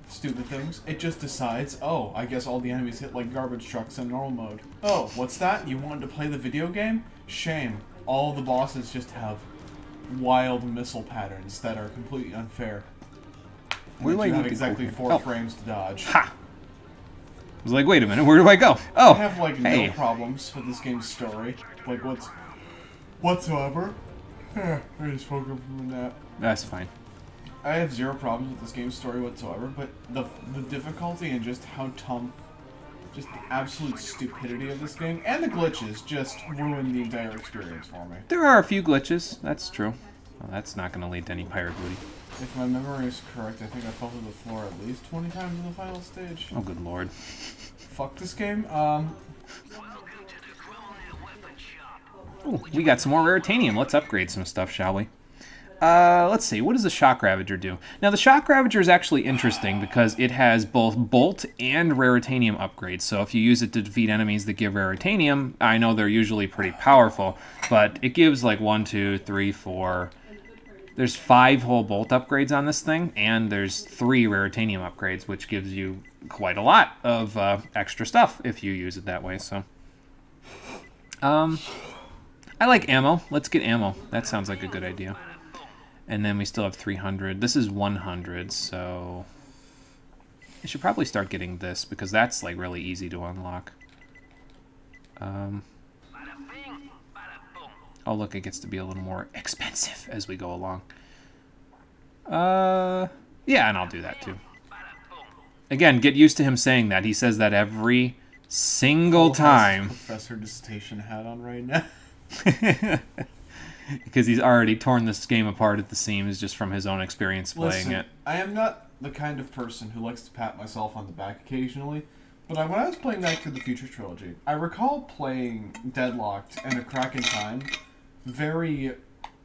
stupid things. It just decides, oh, I guess all the enemies hit like garbage trucks in normal mode. Oh, what's that? You wanted to play the video game? Shame. All the bosses just have wild missile patterns that are completely unfair. And you have exactly 4 frames to dodge. Ha! I was like, wait a minute, where do I go? Oh, I have like no problems with this game's story, like whatsoever. I just woke up from a nap. That's fine. I have 0 problems with this game's story whatsoever, but the difficulty and just how just the absolute stupidity of this game and the glitches just ruined the entire experience for me. There are a few glitches, that's true. Well, that's not going to lead to any pirate booty. If my memory is correct, I think I fell to the floor at least 20 times in the final stage. Oh, good lord. Fuck this game. Ooh, we got some more Raritanium. Let's upgrade some stuff, shall we? Let's see. What does the Shock Ravager do? Now, the Shock Ravager is actually interesting because it has both Bolt and Raritanium upgrades. So if you use it to defeat enemies that give Raritanium, I know they're usually pretty powerful, but it gives like 1, 2, 3, 4... There's 5 whole Bolt upgrades on this thing, and there's 3 Raritanium upgrades, which gives you quite a lot of extra stuff if you use it that way. So, I like ammo. Let's get ammo. That sounds like a good idea. And then we still have 300. This is 100, so I should probably start getting this because that's like really easy to unlock. Oh look, it gets to be a little more expensive as we go along. Yeah, and I'll do that too. Again, get used to him saying that. He says that every single time. Professor Dissertation hat on right now. Because he's already torn this game apart at the seams just from his own experience playing it. I am not the kind of person who likes to pat myself on the back occasionally, but when I was playing Back to the Future Trilogy, I recall playing Deadlocked and A Crack in Time very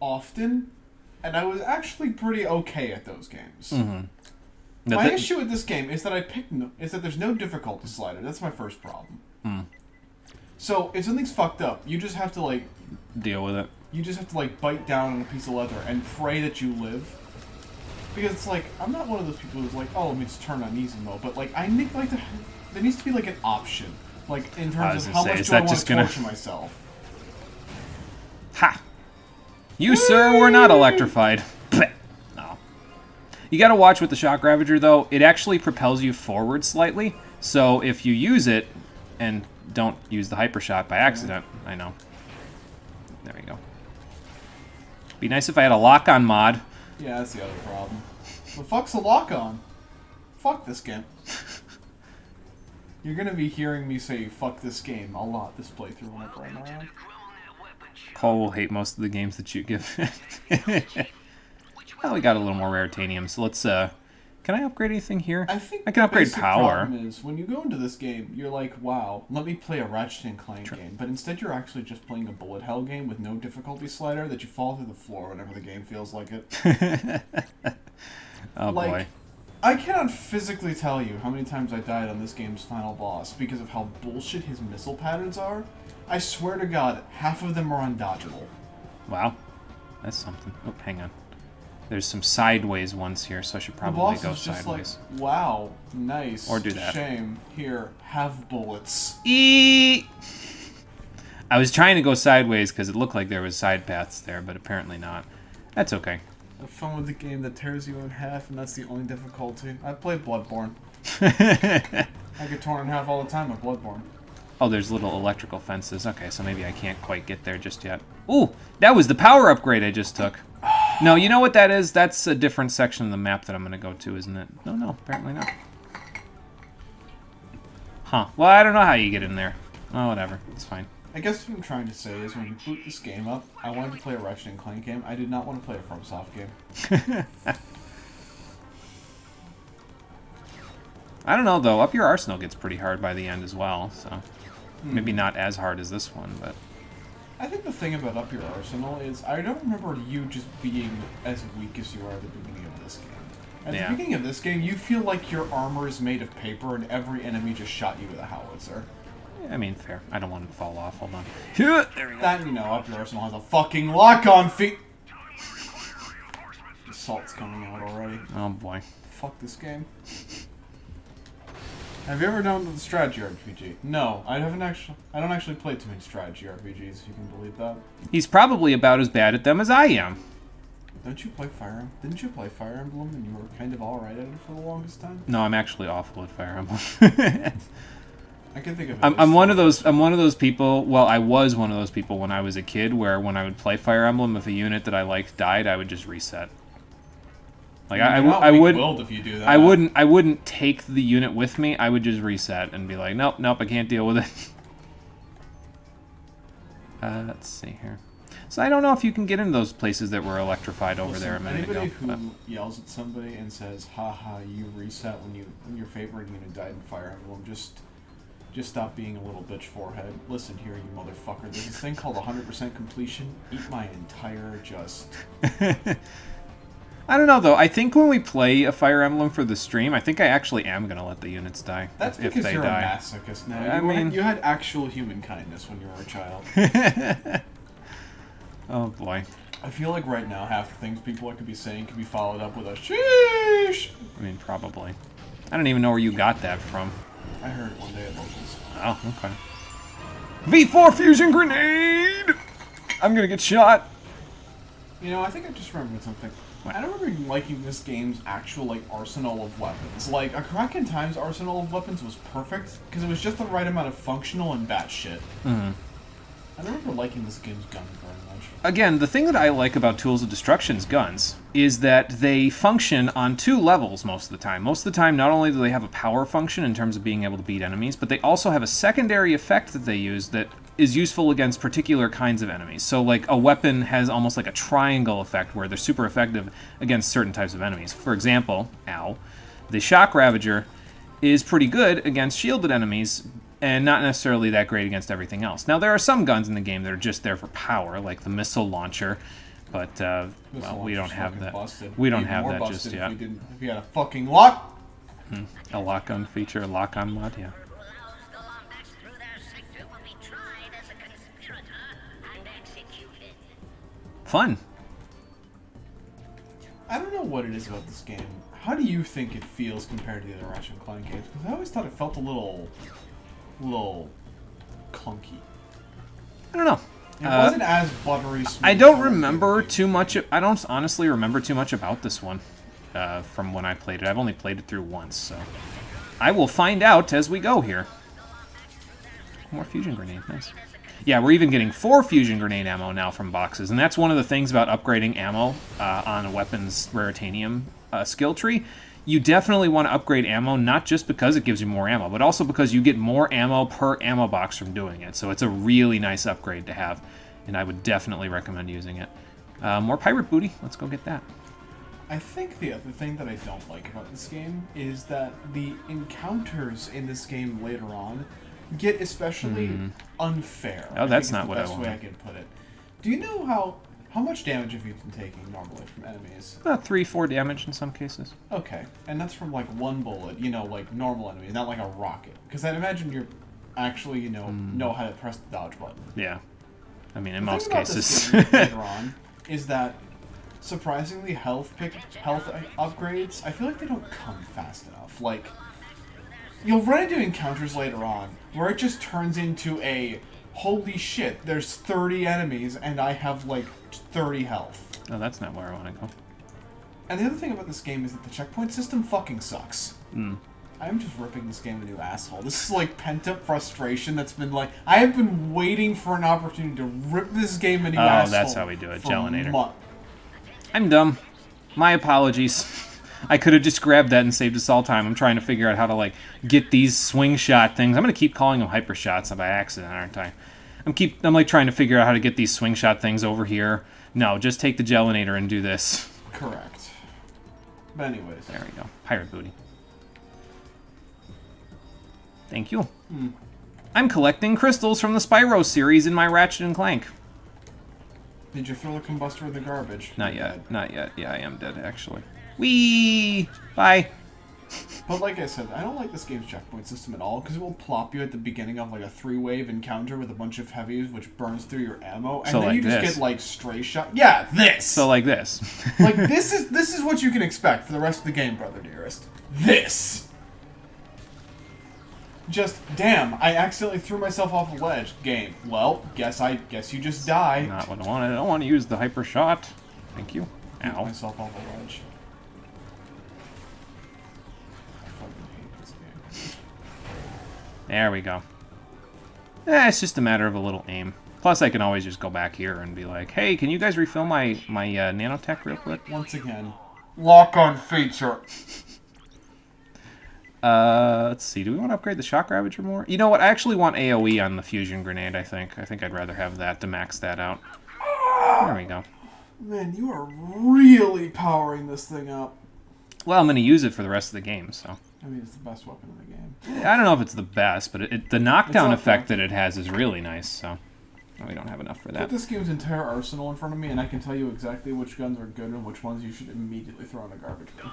often, and I was actually pretty okay at those games. Mm-hmm. My issue with this game is that is that there's no difficulty slider. That's my first problem. So if something's fucked up, you just have to like deal with it. You just have to like bite down on a piece of leather and pray that you live. Because it's like I'm not one of those people who's like, oh, let me just turn on easy mode. But like I need like there needs to be like an option, like in terms of how much do I want to torture myself. Ha! You, sir, were not electrified. No. You gotta watch with the Shock Ravager, though. It actually propels you forward slightly. So if you use it, and don't use the Hyper Shot by accident, I know. There we go. Be nice if I had a lock-on mod. Yeah, that's the other problem. The fuck's a lock-on? Fuck this game. You're gonna be hearing me say "fuck this game" a lot this playthrough whenever I'm around. Cole will hate most of the games that you give. Well, we got a little more Raritanium, so let's, can I upgrade anything here? I think I can upgrade the power. Problem is, when you go into this game, you're like, wow, let me play a Ratchet & Clank game. But instead you're actually just playing a bullet hell game with no difficulty slider that you fall through the floor whenever the game feels like it. Oh, like, boy. I cannot physically tell you how many times I died on this game's final boss because of how bullshit his missile patterns are. I swear to God, half of them are undodgeable. Wow. That's something. Oh, hang on. There's some sideways ones here, so I should probably go is just sideways. Like, wow, nice. Or do that. Shame. Here, have bullets. I was trying to go sideways because it looked like there was side paths there, but apparently not. That's okay. Have fun with the game that tears you in half, and that's the only difficulty. I played Bloodborne. I get torn in half all the time with Bloodborne. Oh, there's little electrical fences. Okay, so maybe I can't quite get there just yet. Ooh, that was the power upgrade I just took. No, you know what that is? That's a different section of the map that I'm going to go to, isn't it? No, apparently not. Huh. Well, I don't know how you get in there. Oh, whatever. It's fine. I guess what I'm trying to say is when you boot this game up, I wanted to play a Ratchet & Clank game. I did not want to play a FromSoft game. I don't know, though. Up Your Arsenal gets pretty hard by the end as well, so... Maybe not as hard as this one, but... I think the thing about Up Your Arsenal is I don't remember you just being as weak as you are at the beginning of this game. At the beginning of this game, you feel like your armor is made of paper and every enemy just shot you with a howitzer. I mean, fair. I don't want it to fall off. Hold on. There we go. That, you know, Up Your Arsenal has a fucking lock-on feat. The salt's coming out already. Oh, boy. Fuck this game. Have you ever done the strategy RPG? No, I don't actually play too many strategy RPGs, if you can believe that. He's probably about as bad at them as I am. Don't you play Fire Emblem? Didn't you play Fire Emblem and you were kind of alright at it for the longest time? No, I'm actually awful at Fire Emblem. I can think of it. I'm one of those people. Well, I was one of those people when I was a kid, where when I would play Fire Emblem, if a unit that I liked died, I would just reset. Like I wouldn't. If you do that. I wouldn't take the unit with me. I would just reset and be like, nope, I can't deal with it. Let's see here. So I don't know if you can get into those places that were electrified over there a minute ago. Anybody who yells at somebody and says, "Haha, you reset when your favorite unit died in Fire Emblem," just stop being a little bitch forehead. Listen here, you motherfucker. There's this thing called 100% completion. Eat my entire just. I don't know, though. I think when we play a Fire Emblem for the stream, I think I actually am going to let the units die. That's if because they you're die. A masochist now. You had actual human kindness when you were a child. Oh, boy. I feel like right now, half the things people could be saying could be followed up with a sheesh. I mean, probably. I don't even know where you got that from. I heard it one day at locals. Oh, okay. V4 fusion grenade! I'm going to get shot. You know, I think I just remembered something. I don't remember liking this game's actual like arsenal of weapons. Like a Crack in Time's arsenal of weapons was perfect because it was just the right amount of functional and batshit. Mm-hmm. I don't remember liking this game's guns very much. Again, the thing that I like about Tools of Destruction's guns is that they function on 2 levels most of the time. Most of the time, not only do they have a power function in terms of being able to beat enemies, but they also have a secondary effect that they use that is useful against particular kinds of enemies. So, like, a weapon has almost like a triangle effect where they're super effective against certain types of enemies. For example, the Shock Ravager is pretty good against shielded enemies, and not necessarily that great against everything else. Now, there are some guns in the game that are just there for power, like the missile launcher, but, well, we don't have that. Busted. We don't Even have more that busted just yet. If we had a fucking lock. A lock-on feature, a lock-on mod, yeah. Who allows the Lombax through their sector will be tried as a conspirator and executed. Fun. I don't know what it is about this game. How do you think it feels compared to the other Ratchet & Clank games? Because I always thought it felt a little clunky. I don't know. It wasn't as buttery smooth. I don't remember too much. I don't honestly remember too much about this one from when I played it. I've only played it through once, so I will find out as we go here. More fusion grenade, nice. Yeah, we're even getting 4 fusion grenade ammo now from boxes, and that's one of the things about upgrading ammo on a weapon's Raritanium skill tree. You definitely want to upgrade ammo, not just because it gives you more ammo, but also because you get more ammo per ammo box from doing it. So it's a really nice upgrade to have, and I would definitely recommend using it. More pirate booty. Let's go get that. I think the other thing that I don't like about this game is that the encounters in this game later on get especially unfair. Oh, that's not the what I best way I wanted. can put it. Do you know how much damage have you been taking normally from enemies? About 3-4 damage in some cases. Okay, and that's from like one bullet, you know, like normal enemies, not like a rocket. Because I'd imagine you're actually, you know how to press the dodge button. Yeah. I mean, in The most thing about cases. this game later on is that surprisingly health upgrades, I feel like they don't come fast enough. Like, you'll run into encounters later on where it just turns into a holy shit, there's 30 enemies and I have like 30 health. Oh, that's not where I want to go. And the other thing about this game is that the checkpoint system fucking sucks. I'm just ripping this game a new asshole. This is like pent-up frustration that's been like, I have been waiting for an opportunity to rip this game a new asshole. Oh, that's how we do it, for Gelinator. months. I'm dumb. My apologies. I could have just grabbed that and saved us all time. I'm trying to figure out how to, like, get these swing shot things. I'm going to keep calling them hyper shots by accident, aren't I? I'm like trying to figure out how to get these swing shot things over here. No, just take the Gelinator and do this. Correct. But anyways. There we go. Pirate booty. Thank you. I'm collecting crystals from the Spyro series in my Ratchet & Clank. Did you throw the combustor in the garbage? Not You're yet. dead. Not yet. Yeah, I am dead, actually. Whee! Bye. But like I said, I don't like this game's checkpoint system at all, because it will plop you at the beginning of like a 3-wave encounter with a bunch of heavies, which burns through your ammo, and So then like you just this. get like stray shot. Yeah, this! So like this. Like, this is what you can expect for the rest of the game, brother dearest. This! Just, damn, I accidentally threw myself off a ledge. Game. Well, guess you just died. Not what I wanted. I don't want to use the hyper shot. Thank you. Threw Ow. myself off a ledge. I fucking hate this game. There we go. It's just a matter of a little aim. Plus, I can always just go back here and be like, hey, can you guys refill my nanotech real quick? Once again, lock-on feature. Let's see. Do we want to upgrade the Shock Ravager more? You know what? I actually want AoE on the Fusion Grenade, I think. I think I'd rather have that to max that out. There we go. Man, you are really powering this thing up. Well, I'm going to use it for the rest of the game, so... I mean, it's the best weapon in the game. I don't know if it's the best, but the knockdown It's effect that it has is really nice, so... We don't have enough for Put that. this game's entire arsenal in front of me, and I can tell you exactly which guns are good and which ones you should immediately throw in a garbage bin.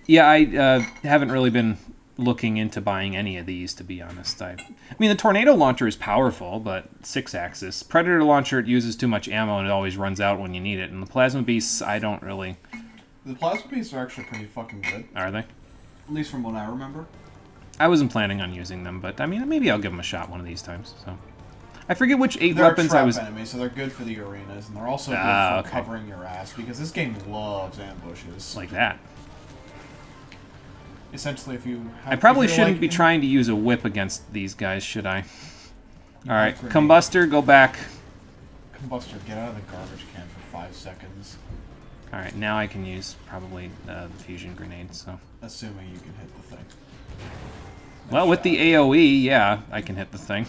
Yeah, I haven't really been looking into buying any of these, to be honest. I mean, the Tornado Launcher is powerful, but 6-axis. Predator Launcher, it uses too much ammo, and it always runs out when you need it. And the Plasma Beasts, I don't really... The Plasma Beasts are actually pretty fucking good. Are they? At least from what I remember. I wasn't planning on using them, but I mean, maybe I'll give them a shot one of these times. So, I forget which 8 They're weapons I trap was... enemies, so they're good for the arenas, and they're also good for Okay. covering your ass, because this game loves ambushes. Like that. Essentially, if you... Have, I probably if you're, shouldn't like, be trying to use a whip against these guys, should I? Alright, grenade. Combustor, go back. Combustor, get out of the garbage can for 5 seconds. Alright, now I can use probably the fusion grenade, so... Assuming you can hit the thing. Well, with the AoE, yeah, I can hit the thing.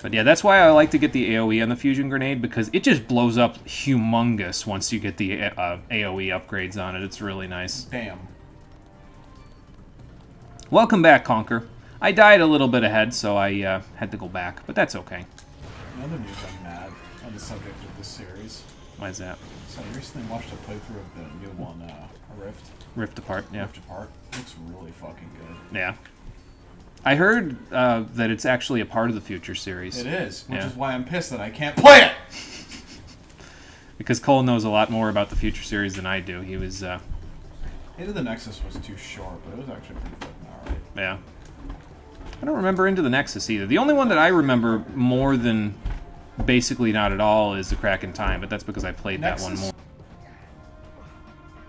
But yeah, that's why I like to get the AoE on the fusion grenade, because it just blows up humongous once you get the AoE upgrades on it. It's really nice. Damn. Welcome back, Conker. I died a little bit ahead, so I had to go back, but that's okay. Another news I'm mad on the subject of this series. Why is that? So I recently watched a playthrough of the new one, Rift. Rift Apart, yeah. Rift Apart. Looks really fucking good. Yeah. I heard that it's actually a part of the Future series. It is, which Yeah. is why I'm pissed that I can't play it! Because Cole knows a lot more about the Future series than I do. He was, Into the Nexus was too short, but it was actually pretty fucking alright. yeah. I don't remember Into the Nexus either. The only one that I remember more than basically not at all is The Crack in Time, but that's because I played that one more.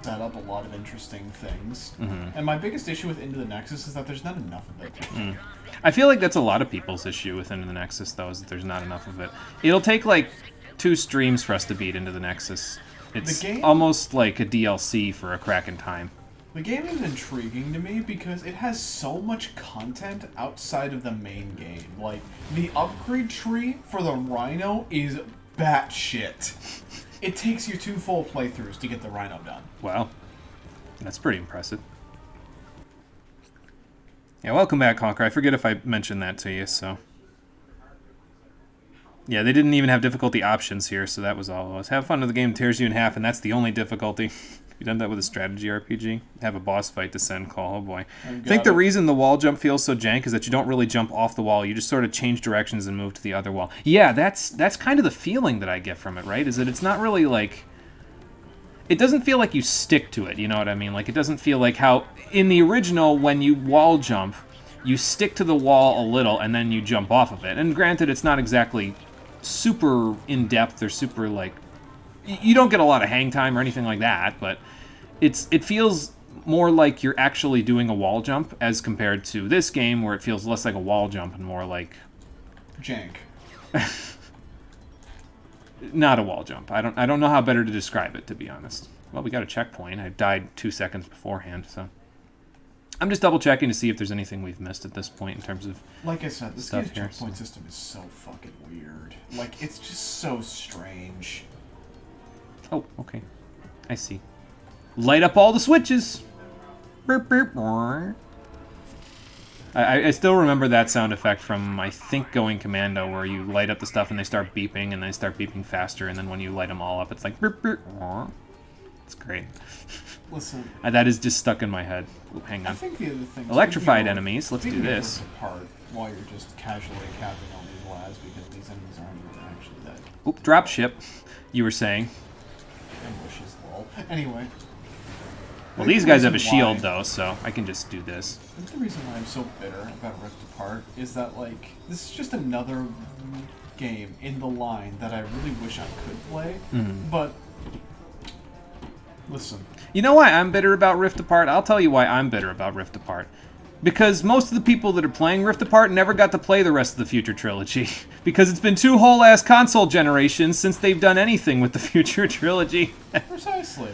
Set up a lot of interesting things. Mm-hmm. And my biggest issue with Into the Nexus is that there's not enough of it. I feel like that's a lot of people's issue with Into the Nexus, though, is that there's not enough of it. It'll take, like, 2 streams for us to beat Into the Nexus. It's The game- almost like a DLC for A Crack in Time. The game is intriguing to me because it has so much content outside of the main game. Like, the upgrade tree for the Rhino is batshit. It takes you 2 full playthroughs to get the Rhino done. Wow. That's pretty impressive. Yeah, welcome back, Conker. I forget if I mentioned that to you, so... Yeah, they didn't even have difficulty options here, so that was all it was. Have fun with the game tears you in half, and that's the only difficulty. You done that with a strategy RPG? Have a boss fight to send call, oh boy. I think the reason the wall jump feels so jank is that you don't really jump off the wall, you just sort of change directions and move to the other wall. Yeah, that's kind of the feeling that I get from it, right? Is that it's not really like... It doesn't feel like you stick to it, you know what I mean? Like, it doesn't feel like how... In the original, when you wall jump, you stick to the wall a little, and then you jump off of it. And granted, it's not exactly super in-depth or super, like... You don't get a lot of hang time or anything like that, but it feels more like you're actually doing a wall jump as compared to this game, where it feels less like a wall jump and more like... Jank. Not a wall jump. I don't know how better to describe it, to be honest. Well, we got a checkpoint. I died 2 seconds beforehand, so... I'm just double-checking to see if there's anything we've missed at this point in terms of... Like I said, this stuff game's here, checkpoint system is so fucking weird. Like, it's just so strange. Oh, okay. I see. Light up all the switches! Burp, burp, burp. I still remember that sound effect from, I think, Going Commando, where you light up the stuff and they start beeping, and they start beeping faster, and then when you light them all up, it's like... Burp, burp, burp. It's great. Listen. That is just stuck in my head. Ooh, hang I on. think the other thing... Electrified enemies. Let's do this. Apart while you're just casually capping on these lads, because these enemies aren't even actually that... Oop, drop ship, you were saying. Ambushes, lol. Anyway. Well, these guys have a shield, though, so I can just do this. I think the reason why I'm so bitter about Rift Apart is that, like, this is just another game in the line that I really wish I could play, but... Listen. You know why I'm bitter about Rift Apart? I'll tell you why I'm bitter about Rift Apart. Because most of the people that are playing Rift Apart never got to play the rest of the Future Trilogy. Because it's been 2 whole-ass console generations since they've done anything with the Future Trilogy. Precisely.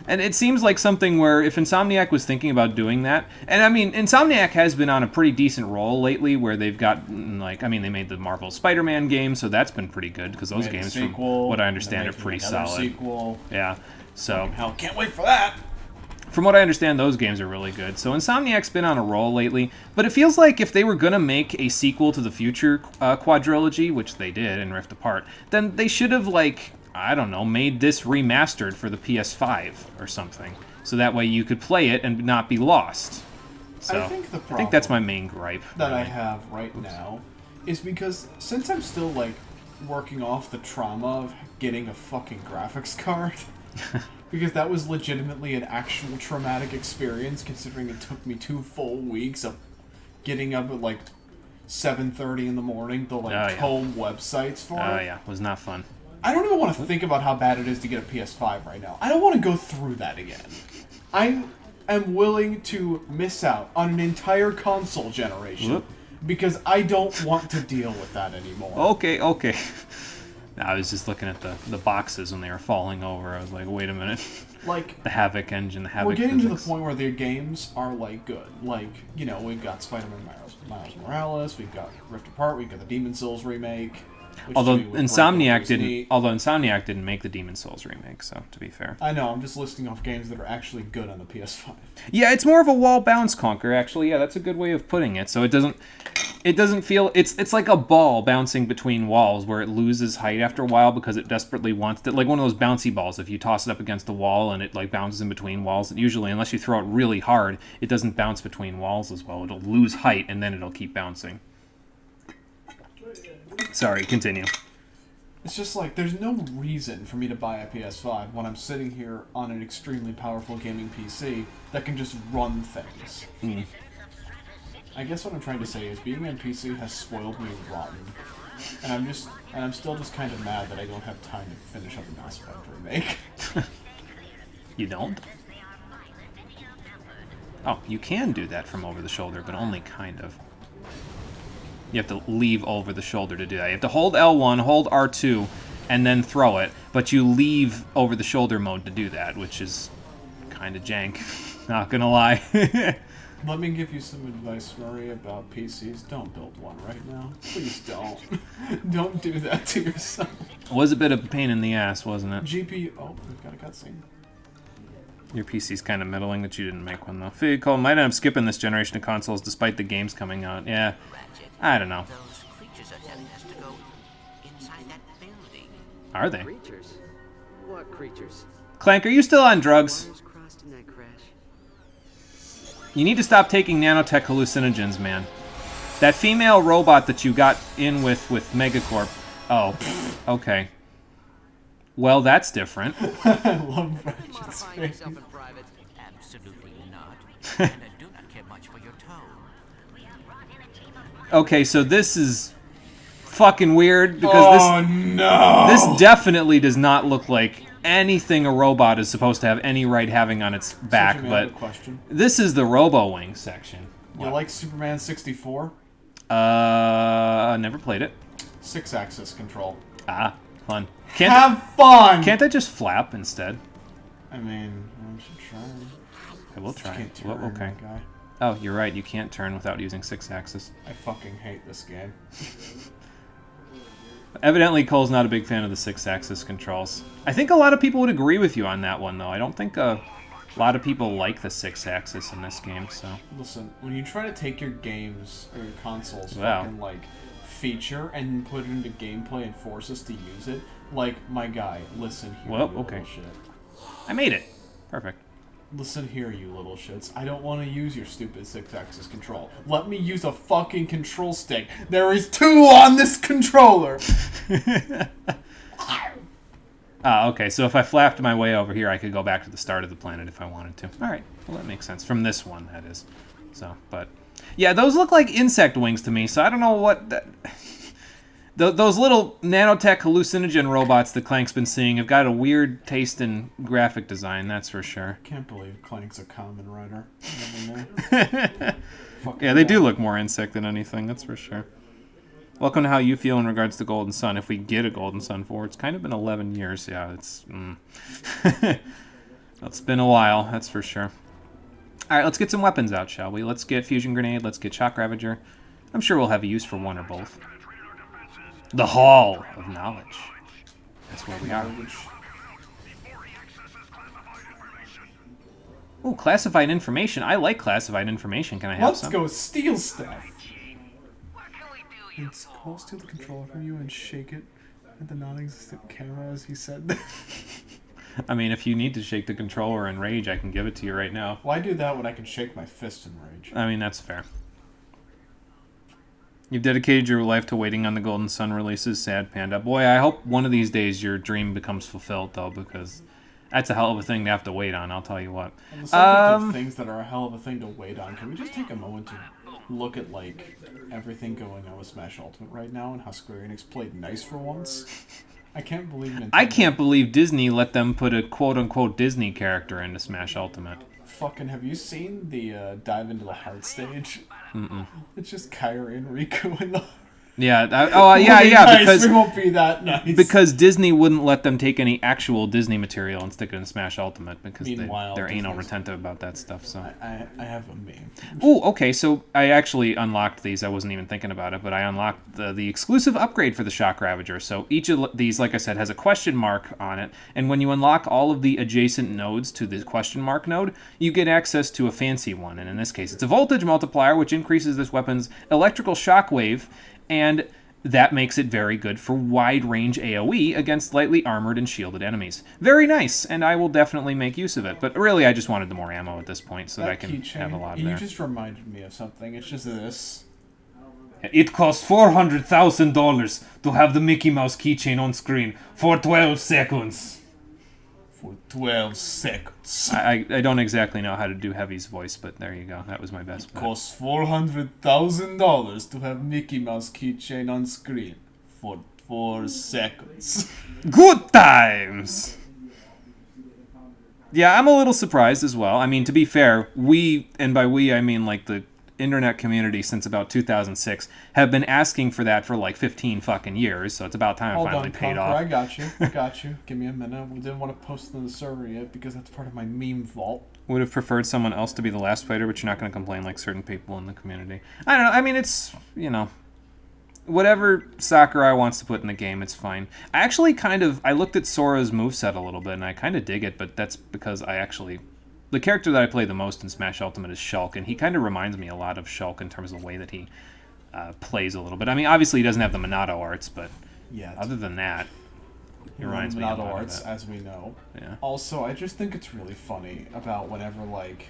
And it seems like something where if Insomniac was thinking about doing that, and I mean, Insomniac has been on a pretty decent roll lately where they've got, like, I mean, they made the Marvel Spider-Man game, so that's been pretty good, because those games, from what I understand, are pretty solid. Sequel. Yeah, so... Hell, can't wait for that! From what I understand, those games are really good. So Insomniac's been on a roll lately, but it feels like if they were going to make a sequel to the Future quadrilogy, which they did in Rift Apart, then they should have, like... I don't know, made this remastered for the PS5 or something. So that way you could play it and not be lost. So I think that's my main gripe. That I have right now is because since I'm still, like, working off the trauma of getting a fucking graphics card, Because that was legitimately an actual traumatic experience, considering it took me 2 full weeks of getting up at like 7:30 in the morning to like comb websites for it. Oh yeah, was not fun. I don't even want to think about how bad it is to get a PS5 right now. I don't want to go through that again. I am willing to miss out on an entire console generation because I don't want to deal with that anymore. Okay. I was just looking at the boxes when they were falling over. I was like, wait a minute. Like the Havoc engine, the Havoc we're getting physics. to the point where their games are like good. Like, you know, we've got Spider-Man Miles Morales, we've got Rift Apart, we've got the Demon's Souls remake. Although Insomniac didn't make the Demon's Souls remake, so to be fair. I know, I'm just listing off games that are actually good on the PS5. Yeah, it's more of a wall bounce conquer, actually. Yeah, that's a good way of putting it. So it doesn't feel it's like a ball bouncing between walls where it loses height after a while because it desperately wants to, like one of those bouncy balls. If you toss it up against a wall and it like bounces in between walls, usually unless you throw it really hard, it doesn't bounce between walls as well. It'll lose height and then it'll keep bouncing. Sorry, continue. It's just like, there's no reason for me to buy a PS5 when I'm sitting here on an extremely powerful gaming PC that can just run things. I guess what I'm trying to say is being on PC has spoiled me rotten. And I'm still just kind of mad that I don't have time to finish up the Mass Effect remake. You don't? Oh, you can do that from over the shoulder, but only kind of. You have to leave over the shoulder to do that. You have to hold L1, hold R2, and then throw it. But you leave over the shoulder mode to do that, which is kind of jank. Not gonna lie. Let me give you some advice, Murray, about PCs. Don't build one right now. Please don't. Don't do that to yourself. It was a bit of a pain in the ass, wasn't it? GPU... Oh, we've got a cutscene. Your PC's kind of middling that you didn't make one, though. Cole might end up skipping this generation of consoles despite the games coming out. Yeah, I don't know. Those creatures are telling us to go inside that building. Are they? Creatures? What creatures? Clank, are you still on drugs? Wires crossed in that crash. You need to stop taking nanotech hallucinogens, man. That female robot that you got in with Megacorp. Oh, okay. Well, that's different. I love Ratchet's Modifying face. yourself in private. Absolutely not. And I do not care much for your tone. Okay, so this is fucking weird because no! this definitely does not look like anything a robot is supposed to have any right having on its back, Such a man, but question. this is the Robo-Wing section. You like Superman 64? Never played it. 6-axis control. Ah, fun. Have fun! Can't I just flap instead? I mean, I should try. I will try. Can't Well, turn, okay. guy. Oh, you're right. You can't turn without using 6-axis. I fucking hate this game. Evidently, Cole's not a big fan of the 6-axis controls. I think a lot of people would agree with you on that one, though. I don't think a lot of people like the 6-axis in this game, so... Listen, when you try to take your games, or your consoles, Wow. fucking, like, feature and put it into gameplay and force us to use it, like, my guy, listen here, Well, you okay. little shit. I made it. Perfect. Listen here, you little shits. I don't want to use your stupid 6-axis control. Let me use a fucking control stick. There is 2 on this controller! Okay, so if I flapped my way over here, I could go back to the start of the planet if I wanted to. Alright, well that makes sense. From this one, that is. So, but... Yeah, those look like insect wings to me, so I don't know what... Those little nanotech hallucinogen robots that Clank's been seeing have got a weird taste in graphic design, that's for sure. Can't believe Clank's a common writer. Yeah, they do look more insect than anything, that's for sure. Welcome to how you feel in regards to Golden Sun. If we get a Golden Sun 4, it's kind of been 11 years. Yeah, it's... It's been a while, that's for sure. Alright, let's get some weapons out, shall we? Let's get Fusion Grenade, let's get Shock Ravager. I'm sure we'll have a use for one or both. The Hall of Knowledge. That's where we are. Ooh, classified information. I like classified information. Can I have Let's some? go steal stuff. It's I'll steal the controller from you and shake it at the non-existent camera as he said. I mean, if you need to shake the controller in Rage, I can give it to you right now. Why do that when I can shake my fist in Rage? I mean, that's fair. You've dedicated your life to waiting on the Golden Sun releases, sad panda. Boy, I hope one of these days your dream becomes fulfilled, though, because That's a hell of a thing to have to wait on, I'll tell you what. On the subject of things that are a hell of a thing to wait on, can we just take a moment to look at, like, everything going on with Smash Ultimate right now and how Square Enix played nice for once? I can't believe Nintendo... I can't believe Disney let them put a quote-unquote Disney character into Smash Ultimate. Fucking, have you seen the Dive into the Heart stage? Mm-mm. It's just Kairi and Riku in the... Yeah, nice. because we won't be that nice. Because Disney wouldn't let them take any actual Disney material and stick it in Smash Ultimate because they're anal retentive about that stuff. So I have a meme. Ooh, okay, so I actually unlocked these. I wasn't even thinking about it, but I unlocked the exclusive upgrade for the Shock Ravager. So each of these, like I said, has a question mark on it, and when you unlock all of the adjacent nodes to the question mark node, you get access to a fancy one, and in this case, it's a voltage multiplier, which increases this weapon's electrical shockwave, and that makes it very good for wide-range AoE against lightly armored and shielded enemies. Very nice, and I will definitely make use of it. But really, I just wanted the more ammo at this point so that I can have a lot there. You just reminded me of something. It's just this. It costs $400,000 to have the Mickey Mouse keychain on screen for 12 seconds. For 12 seconds. I don't exactly know how to do Heavy's voice, but there you go. That was my best bet. It costs $400,000 to have Mickey Mouse keychain on screen for 4 seconds. Good times! Yeah, I'm a little surprised as well. I mean, to be fair, we, and by we I mean like the internet community since about 2006, have been asking for that for like 15 fucking years, so it's about time it finally paid off. I got you. Give me a minute. We didn't want to post it on the server yet because that's part of my meme vault. Would have preferred someone else to be the last fighter, but you're not going to complain like certain people in the community. I don't know. I mean, it's, you know, whatever Sakurai wants to put in the game, it's fine. I actually I looked at Sora's moveset a little bit, and I kind of dig it, but that's because the character that I play the most in Smash Ultimate is Shulk, and he kind of reminds me a lot of Shulk in terms of the way that he plays a little bit. I mean, obviously he doesn't have the Monado arts, but other than that, he reminds me a lot Monado of arts, that. as we know. Yeah. Also, I just think it's really funny about whenever, like,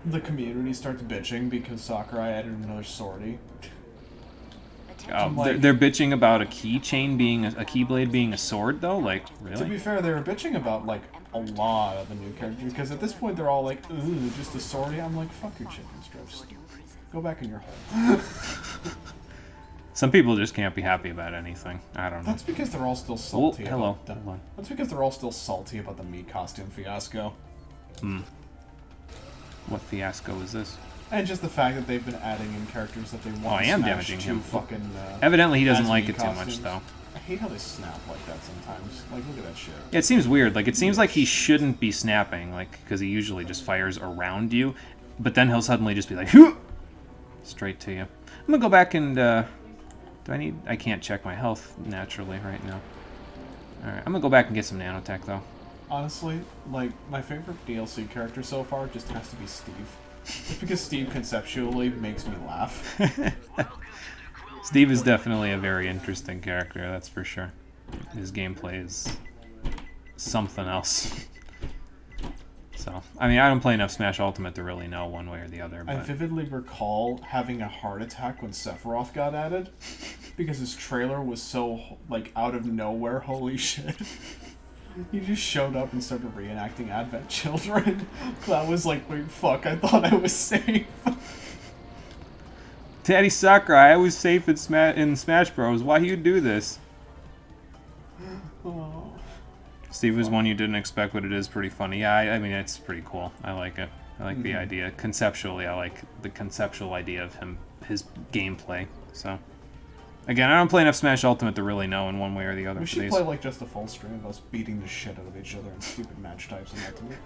the community starts bitching because Sakurai added another swordie. They're bitching about a keychain being a keyblade being a sword, though? Like, really? To be fair, they were bitching about, like, a lot of the new characters, because at this point they're all like, ooh, just a swordie? I'm like, fuck your chicken strips. Go back in your hole. Some people just can't be happy about anything. I don't know. That's because they're all still salty Hold about on. That's because they're all still salty about the Mii costume fiasco. What fiasco is this? And just the fact that they've been adding in characters that they want I to am smash damaging to him. fucking, Evidently he doesn't as like Mii it too much, costumes. though. I hate how they snap like that sometimes. Like, look at that shit. It seems weird. Like, it seems like he shouldn't be snapping, like, because he usually just fires around you, but then he'll suddenly just be like, Hoo! Straight to you. I'm gonna go back and, I can't check my health naturally right now. Alright, I'm gonna go back and get some nanotech, though. Honestly, like, my favorite DLC character so far just has to be Steve. Just because Steve conceptually makes me laugh. Steve is definitely a very interesting character, that's for sure. His gameplay is something else. So, I mean, I don't play enough Smash Ultimate to really know one way or the other. But I vividly recall having a heart attack when Sephiroth got added, because his trailer was so, like, out of nowhere, holy shit. He just showed up and started reenacting Advent Children. That was like, wait, fuck, I thought I was safe. Daddy Sakurai, I was safe in Smash Bros. Why you do this? Oh. Steve was one you didn't expect, but it is pretty funny. Yeah, I mean, it's pretty cool. I like it. I like the idea. Conceptually, I like the conceptual idea of his gameplay. So, again, I don't play enough Smash Ultimate to really know in one way or the other. We should play like just a full stream of us beating the shit out of each other in stupid match types in Ultimate.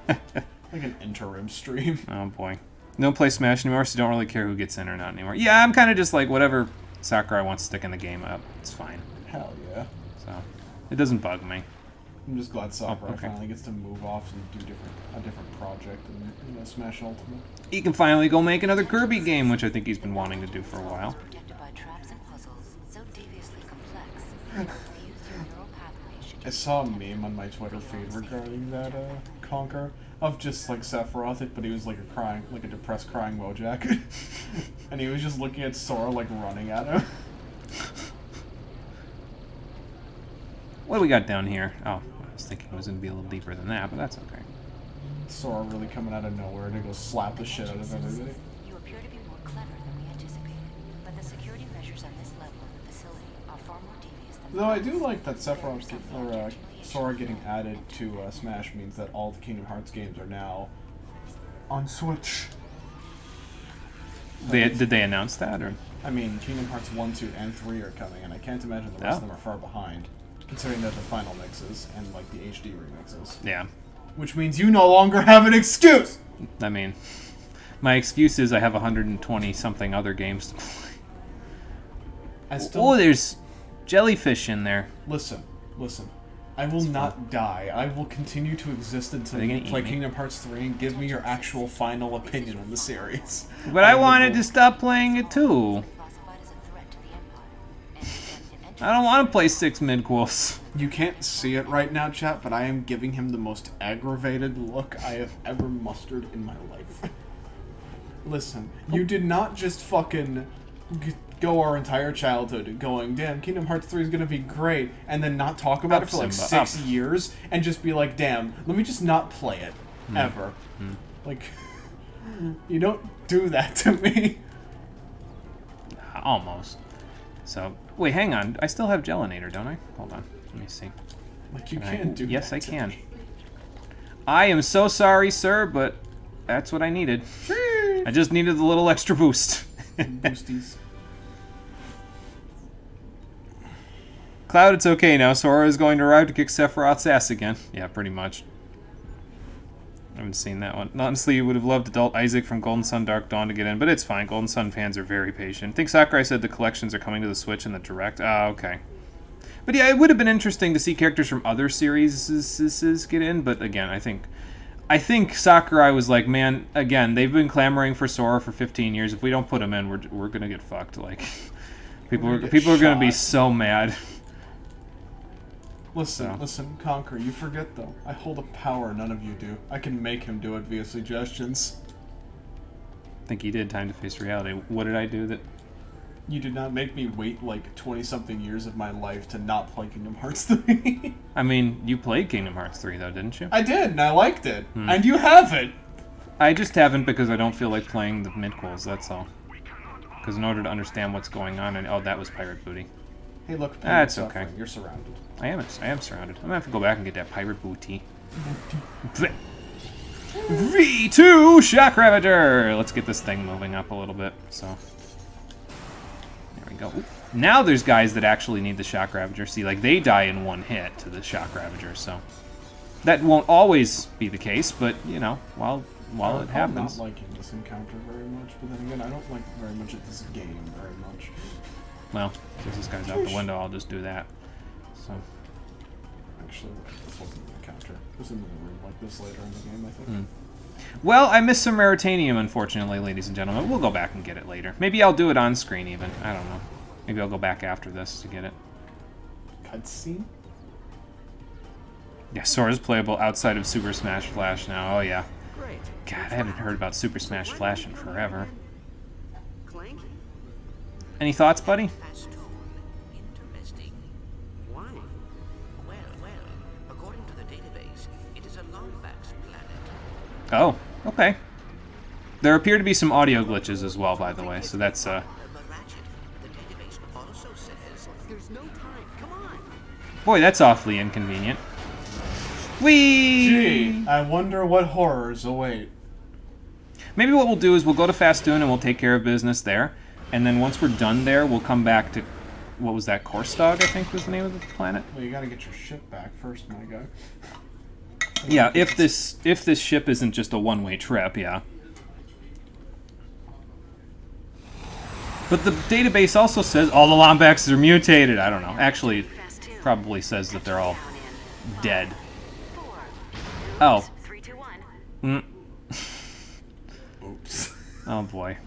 Like an interim stream. Oh boy. Don't play Smash anymore, so you don't really care who gets in or not anymore. Yeah, I'm kind of just like, whatever Sakurai wants to stick in the game up, it's fine. Hell yeah. So, it doesn't bug me. I'm just glad Sakurai finally gets to move off and do a different project in Smash Ultimate. He can finally go make another Kirby game, which I think he's been wanting to do for a while. I saw a meme on my Twitter feed regarding that Conquer of just like Sephiroth, but he was like a depressed crying Wojak, and he was just looking at Sora like running at him. What do we got down here? Oh, was thinking it was going to be a little deeper than that, but that's okay. Sora really coming out of nowhere to go slap the shit out of everybody. You appear to be more clever than we anticipated, but the security measures on this level of the facility are far more devious than... Though I do like that Sora getting added to Smash means that all the Kingdom Hearts games are now on Switch. Did they announce that, or? I mean, Kingdom Hearts 1, 2, and 3 are coming, and I can't imagine the rest of them are far behind, considering that the final mixes and like the HD remixes. Yeah. Which means you no longer have an excuse! I mean, my excuse is I have 120 something other games to play. Oh, there's jellyfish in there. Listen. I will not die. I will continue to exist until you play Kingdom Hearts 3 and give me your actual final opinion on the series. But I wanted to stop playing it too. I don't want to play 6 midquels. You can't see it right now, chat, but I am giving him the most aggravated look I have ever mustered in my life. Listen, you did not just fucking go our entire childhood going, damn, Kingdom Hearts 3 is going to be great, and then not talk about it for like 6 years, and just be like, damn, let me just not play it, ever. Like, you don't do that to me. Almost. So, wait, hang on. I still have Gelinator, don't I? Hold on. Let me see. Like, you can't do that. Yes, I can. I am so sorry, sir, but that's what I needed. I just needed the little extra boost. Boosties. Cloud, it's okay now. Sora is going to arrive to kick Sephiroth's ass again. Yeah, pretty much. I haven't seen that one. Honestly, you would have loved Adult Isaac from Golden Sun Dark Dawn to get in, but it's fine. Golden Sun fans are very patient. I think Sakurai said the collections are coming to the Switch in the Direct. Ah, okay. But yeah, it would have been interesting to see characters from other series get in, but again, I think Sakurai was like, man, again, they've been clamoring for Sora for 15 years. If we don't put him in, we're gonna get fucked. Like, people are gonna be so mad. Listen, Conquer, you forget though. I hold a power none of you do. I can make him do it via suggestions. I think he did Time to Face Reality. What did I do that... You did not make me wait like 20-something years of my life to not play Kingdom Hearts 3. I mean, you played Kingdom Hearts 3 though, didn't you? I did, and I liked it. And you haven't! I just haven't because I don't feel like playing the midquels, that's all. Because in order to understand what's going on, and oh, that was Pirate Booty. Hey, look, that's okay. You're surrounded. I am surrounded. I'm gonna have to go back and get that Pirate Booty. V2 Shock Ravager! Let's get this thing moving up a little bit, so... There we go. Ooh. Now there's guys that actually need the Shock Ravager. See, like, they die in one hit to the Shock Ravager, so... That won't always be the case, but, you know, while it happens... I'm not liking this encounter very much, but then again, I don't like very much at this game very much. Well, since this guy's out the window, I'll just do that. So... Actually, this wasn't an encounter. It was in the room like this later in the game, I think. Well, I missed some Raritanium, unfortunately, ladies and gentlemen. We'll go back and get it later. Maybe I'll do it on screen, even. I don't know. Maybe I'll go back after this to get it. Cutscene? Yeah, Sora's playable outside of Super Smash Flash now. Oh, yeah. Great. God, I haven't heard about Super Smash Flash in forever. Clank? Any thoughts, buddy? Interesting. Why? Well, according to the database, it is a Lombax planet. Oh, okay. There appear to be some audio glitches as well, by the way, so that's, But Ratchet, the database also says... There's no time. Come on. Boy, that's awfully inconvenient. Whee! Gee, I wonder what horrors await. Maybe what we'll do is we'll go to Fastoon and we'll take care of business there. And then once we're done there, we'll come back to... What was that? Korstog, I think was the name of the planet? Well, you gotta get your ship back first, my guy. Yeah, if this ship isn't just a one-way trip, yeah. But the database also says all the Lombaxes are mutated. I don't know. Actually, it probably says that they're all dead. Oh. Oops. Oh, boy.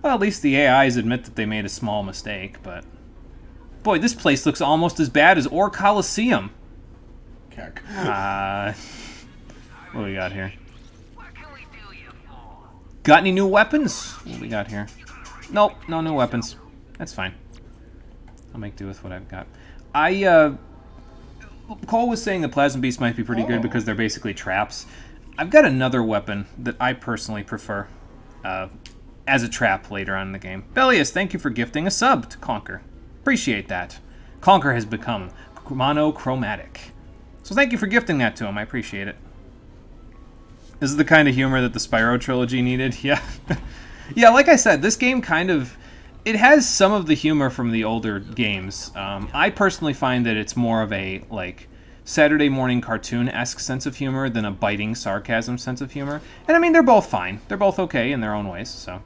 Well, at least the AIs admit that they made a small mistake, but... Boy, this place looks almost as bad as Ore Coliseum. Keck. What do we got here? Got any new weapons? What do we got here? Nope, no new weapons. That's fine. I'll make do with what I've got. Cole was saying the Plasma Beast might be pretty good because they're basically traps. I've got another weapon that I personally prefer as a trap later on in the game. Bellius, thank you for gifting a sub to Conquer. Appreciate that. Conquer has become monochromatic. So thank you for gifting that to him. I appreciate it. This is the kind of humor that the Spyro trilogy needed. Yeah. Yeah, like I said, this game kind of... It has some of the humor from the older games. I personally find that it's more of a, like, Saturday morning cartoon-esque sense of humor than a biting sarcasm sense of humor. And I mean, they're both fine. They're both okay in their own ways, so...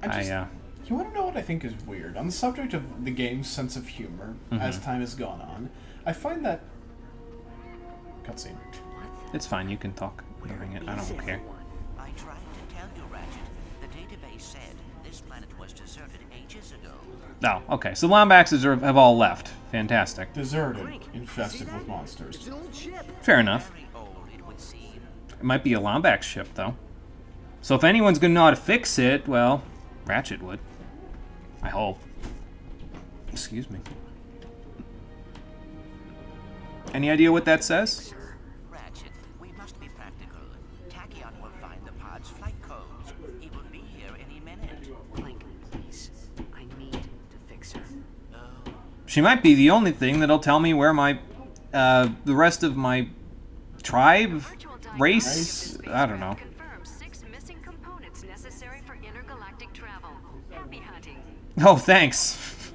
You want to know what I think is weird? On the subject of the game's sense of humor, as time has gone on, I find that... Cutscene. It's fine, you can talk during it. I don't care. I tried to tell you, Ratchet. The database said this planet was deserted ages ago. Oh, okay. So Lombaxes have all left. Fantastic. Deserted, infested with monsters. It's an old ship. Fair enough. Very old, it would seem. It might be a Lombax ship, though. So if anyone's going to know how to fix it, well, Ratchet would. I hope. Excuse me. Any idea what that says? Ratchet, we must be practical. Tachyon will find the pod's flight codes. He will be here any minute. Clank, please. I need to fix her. She might be the only thing that'll tell me where my, the rest of my tribe, race, I don't know. Confirm 6 missing components necessary for intergalactic travel. Happy hunting. Oh, thanks.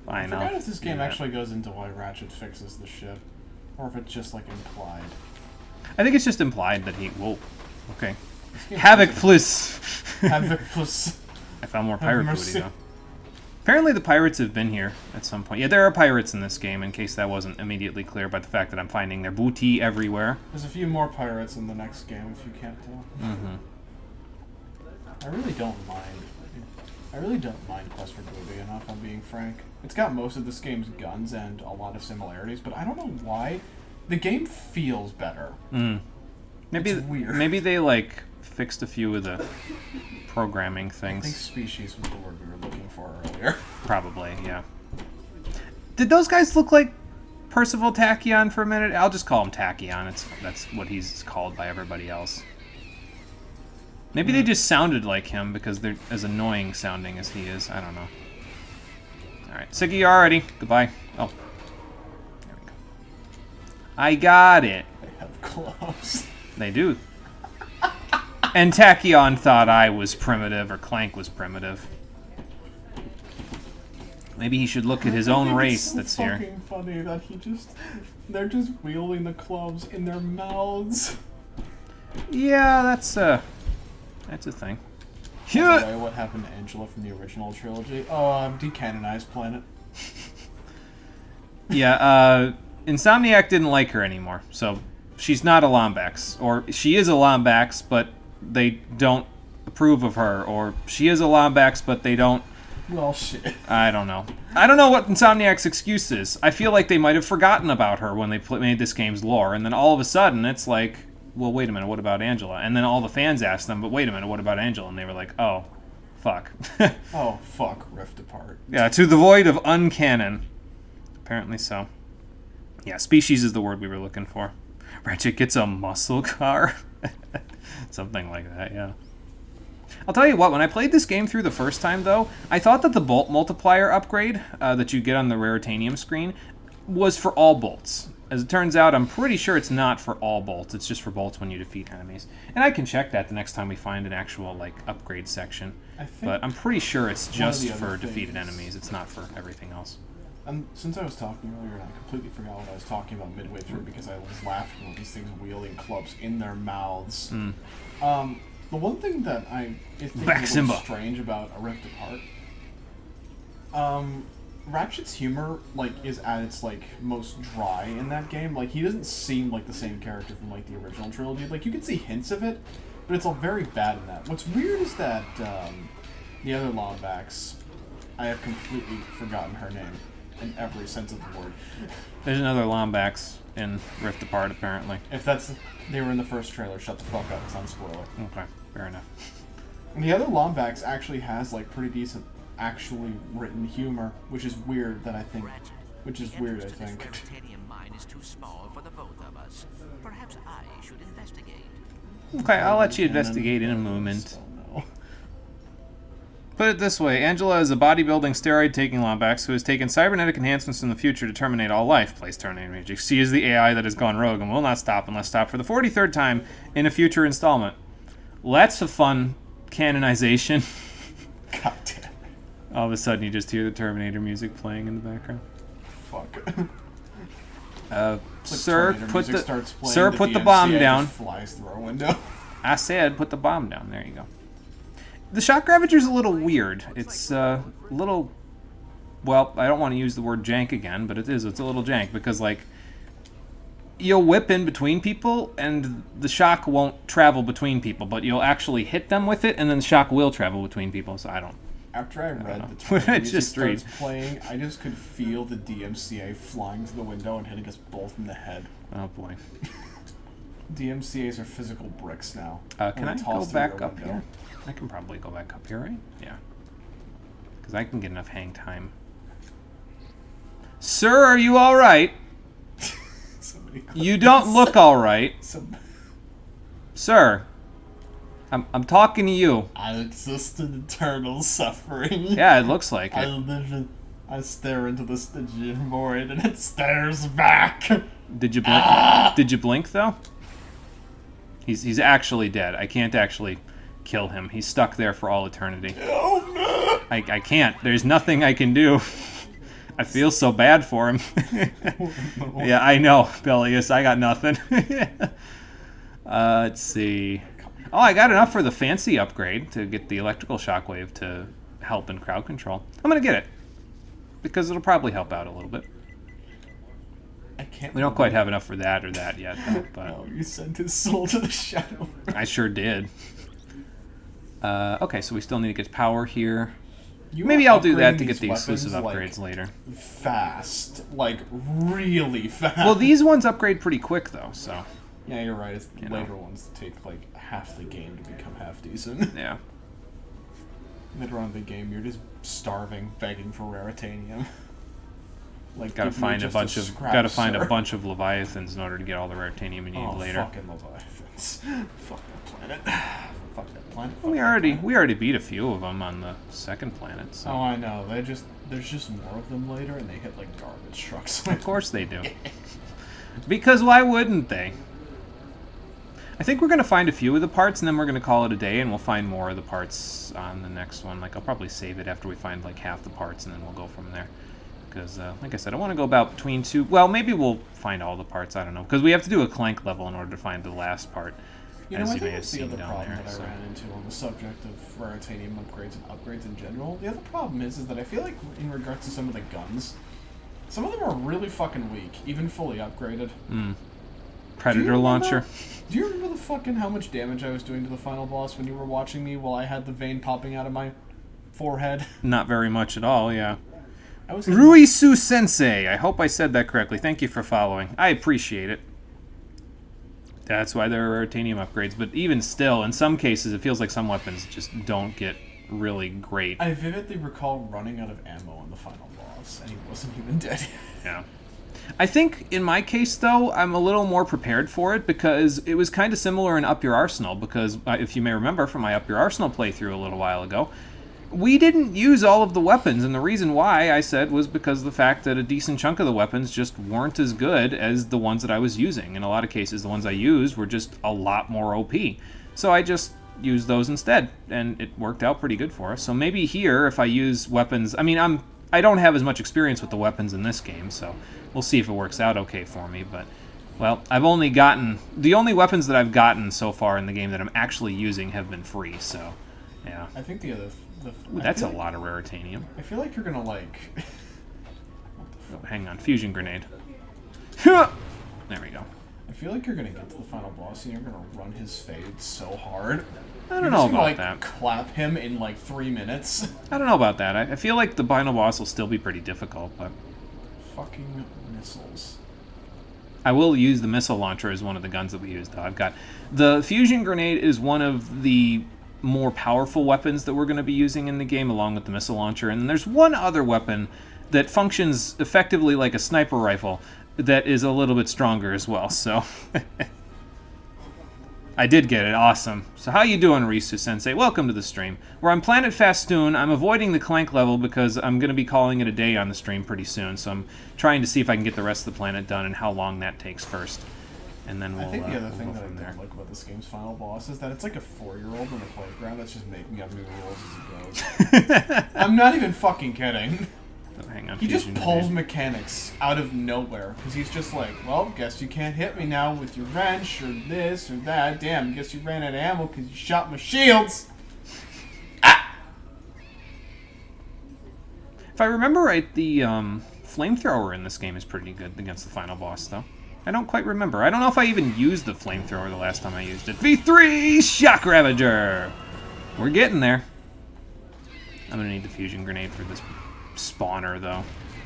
I Fine, forgot I'll if this do game that. actually goes into why Ratchet fixes the ship, or if it's just like implied. I think it's just implied that he... Whoa. Okay. Havoc plus. Havoc plus. I found more pirate booty, mercy. though. Apparently the pirates have been here at some point. Yeah, there are pirates in this game, in case that wasn't immediately clear by the fact that I'm finding their booty everywhere. There's a few more pirates in the next game, if you can't tell. I really don't mind. I really don't mind Quest for Booty enough, I'm being frank. It's got most of this game's guns and a lot of similarities, but I don't know why. The game feels better. Maybe It's weird. Maybe they like fixed a few of the programming I think things. species was the word we were looking for earlier. Probably, yeah. Did those guys look like Percival Tachyon for a minute? I'll just call him Tachyon. That's what he's called by everybody else. Maybe they just sounded like him because they're as annoying sounding as he is. I don't know. Alright, Siggy already. Goodbye. Oh. There we go. I got it. They have gloves. They do. And Tachyon thought I was primitive, or Clank was primitive. Maybe he should look at his own race that's here. It's fucking funny that they're just wielding the clubs in their mouths. Yeah, that's a thing. By the way, what happened to Angela from the original trilogy? Oh, decanonized planet. Yeah, Insomniac didn't like her anymore, so she's not a Lombax. Or she is a Lombax, but they don't approve of her. Or she is a Lombax, but they don't... Well, shit. I don't know. I don't know what Insomniac's excuse is. I feel like they might have forgotten about her when they made this game's lore, and then all of a sudden it's like, well, wait a minute, what about Angela? And then all the fans asked them, but wait a minute, what about Angela? And they were like, oh, fuck. Oh, fuck, Rift Apart. Yeah, to the void of uncanon. Apparently so. Yeah, species is the word we were looking for. Ratchet gets a muscle car. Something like that, yeah. I'll tell you what, when I played this game through the first time, though, I thought that the bolt multiplier upgrade that you get on the Raritanium screen was for all bolts. As it turns out, I'm pretty sure it's not for all bolts. It's just for bolts when you defeat enemies. And I can check that the next time we find an actual, like, upgrade section. But I'm pretty sure it's just for defeated enemies. It's not for everything else. Since I was talking earlier, and I completely forgot what I was talking about midway through because I was laughing at these things wielding clubs in their mouths. The one thing that I think is a little strange about A Rift Apart, Ratchet's humor, like, is at its, like, most dry in that game. Like, he doesn't seem like the same character from, like, the original trilogy. Like, you can see hints of it, but it's all very bad in that. What's weird is that, the other Lombax, I have completely forgotten her name in every sense of the word. There's another Lombax in Rift Apart, apparently. If they were in the first trailer, shut the fuck up, it's not a spoiler. Okay, fair enough. And the other Lombax actually has, like, pretty decent, actually written humor, which is weird that I think Which is The weird, I entrance to this think. Raritanium mine is too small for the both of us. Perhaps I should investigate. Okay, I'll let you investigate in a moment. Oh no. Put it this way, Angela is a bodybuilding steroid-taking Lombax who has taken cybernetic enhancements in the future to terminate all life. Plays Terminator Music. She is the AI that has gone rogue and will not stop unless stopped for the 43rd time in a future installment. Lots of fun canonization. God damn it. All of a sudden you just hear the Terminator music playing in the background. Fuck. Sir, Terminator put music starts the playing, sir, the put the bomb DMCA down. just flies through our window. I said put the bomb down. There you go. The shock Ravager's a little weird. It's a little... Well, I don't want to use the word jank again, but it is. It's a little jank because, like, you'll whip in between people and the shock won't travel between people, but you'll actually hit them with it and then the shock will travel between people, so I don't... After I read know. the Terminator It music just starts reads. playing, I just could feel the DMCA flying through the window and hitting us both in the head. Oh, boy. DMCA's are physical bricks now. Can And I it's go tossed through back your up window. here? I can probably go back up here, right? Yeah. Because I can get enough hang time. Sir, are you all right? Somebody You don't look all right. Some... Sir, I'm talking to you. I exist in eternal suffering. Yeah, it looks like I it. live in... I stare into the Stygian void and it stares back. Did you blink? Did you blink though? He's actually dead. I can't actually kill him. He's stuck there for all eternity. Oh no! I can't. There's nothing I can do. I feel so bad for him. Yeah, I know, Bellius. I got nothing. Let's see. Oh, I got enough for the fancy upgrade to get the electrical shockwave to help in crowd control. I'm gonna get it because it'll probably help out a little bit. I can't. We don't quite have enough for that or that yet, though, but Oh, you sent his soul to the shadow. I sure did. Okay, so we still need to get power here. You Maybe are I'll do that upgrading to get these the exclusive weapons, upgrades later. Fast, like really fast. Well, these ones upgrade pretty quick, though, so... Yeah, you're right. It's the You know. later ones that take like half the game to become half decent. Yeah. Later on in the game, you're just starving, begging for Raritanium. Like, Gotta give me find a just bunch of scrap, sir. Leviathans in order to get all the Raritanium you need Oh, later. fucking Leviathans. Fuck that planet. Fuck that planet. We Fuck that planet. already beat a few of them on the second planet, so... Oh, I know. There's just more of them later, and they hit like garbage trucks. Of course they do. Because why wouldn't they? I think we're going to find a few of the parts, and then we're going to call it a day, and we'll find more of the parts on the next one. Like, I'll probably save it after we find, like, half the parts, and then we'll go from there. Because, like I said, I want to go about between two... Well, maybe we'll find all the parts, I don't know. Because we have to do a Clank level in order to find the last part, You know, as I you think may have that's the seen other down problem there. that So. I ran into on the subject of Raritanium upgrades and upgrades in general. The other problem is that I feel like in regards to some of the guns, some of them are really fucking weak, even fully upgraded. Predator launcher. Do you remember the fucking how much damage I was doing to the final boss when you were watching me while I had the vein popping out of my forehead? Not very much at all, yeah. I was Ruisu Sensei. I hope I said that correctly. Thank you for following. I appreciate it. That's why there are Raritanium upgrades, but even still, in some cases, it feels like some weapons just don't get really great. I vividly recall running out of ammo on the final boss, and he wasn't even dead. Yeah. I think, in my case, though, I'm a little more prepared for it because it was kind of similar in Up Your Arsenal, because if you may remember from my Up Your Arsenal playthrough a little while ago, we didn't use all of the weapons, and the reason why, I said, was because of the fact that a decent chunk of the weapons just weren't as good as the ones that I was using. In a lot of cases, the ones I used were just a lot more OP. So I just used those instead, and it worked out pretty good for us. So maybe here, if I use weapons... I mean, I don't have as much experience with the weapons in this game, so we'll see if it works out okay for me, but... Well, I've only gotten... The only weapons that I've gotten so far in the game that I'm actually using have been free, so... Yeah. I think the other... Ooh, that's a lot of Raritanium. I feel like you're gonna, like... Oh, hang on. Fusion grenade. There we go. I feel like you're gonna get to the final boss and you're gonna run his fade so hard. I don't know about like, that. Clap him in like 3 minutes. I don't know about that. I feel like the final boss will still be pretty difficult, but... Fucking missiles. I will use the missile launcher as one of the guns that we use, though. I've got... The fusion grenade is one of the more powerful weapons that we're going to be using in the game, along with the missile launcher. And there's one other weapon that functions effectively like a sniper rifle that is a little bit stronger as well, so... I did get it, awesome. So how you doing, Risu-sensei? Welcome to the stream. We're on Planet Fastoon. I'm avoiding the Clank level because I'm going to be calling it a day on the stream pretty soon, so I'm trying to see if I can get the rest of the planet done and how long that takes first. And then we'll I think the other we'll thing go that I from there. don't like about this game's final boss is that it's like a 4-year-old in the playground that's just making up new rules as it goes. I'm not even fucking kidding. Oh, hang on, He just Fusion pulls Grenade. mechanics out of nowhere because he's just like, well, guess you can't hit me now with your wrench or this or that. Damn, guess you ran out of ammo because you shot my shields. If I remember right, the flamethrower in this game is pretty good against the final boss, though. I don't quite remember. I don't know if I even used the flamethrower the last time I used it. V3 Shock Ravager! We're getting there. I'm gonna need the fusion grenade for this spawner, though.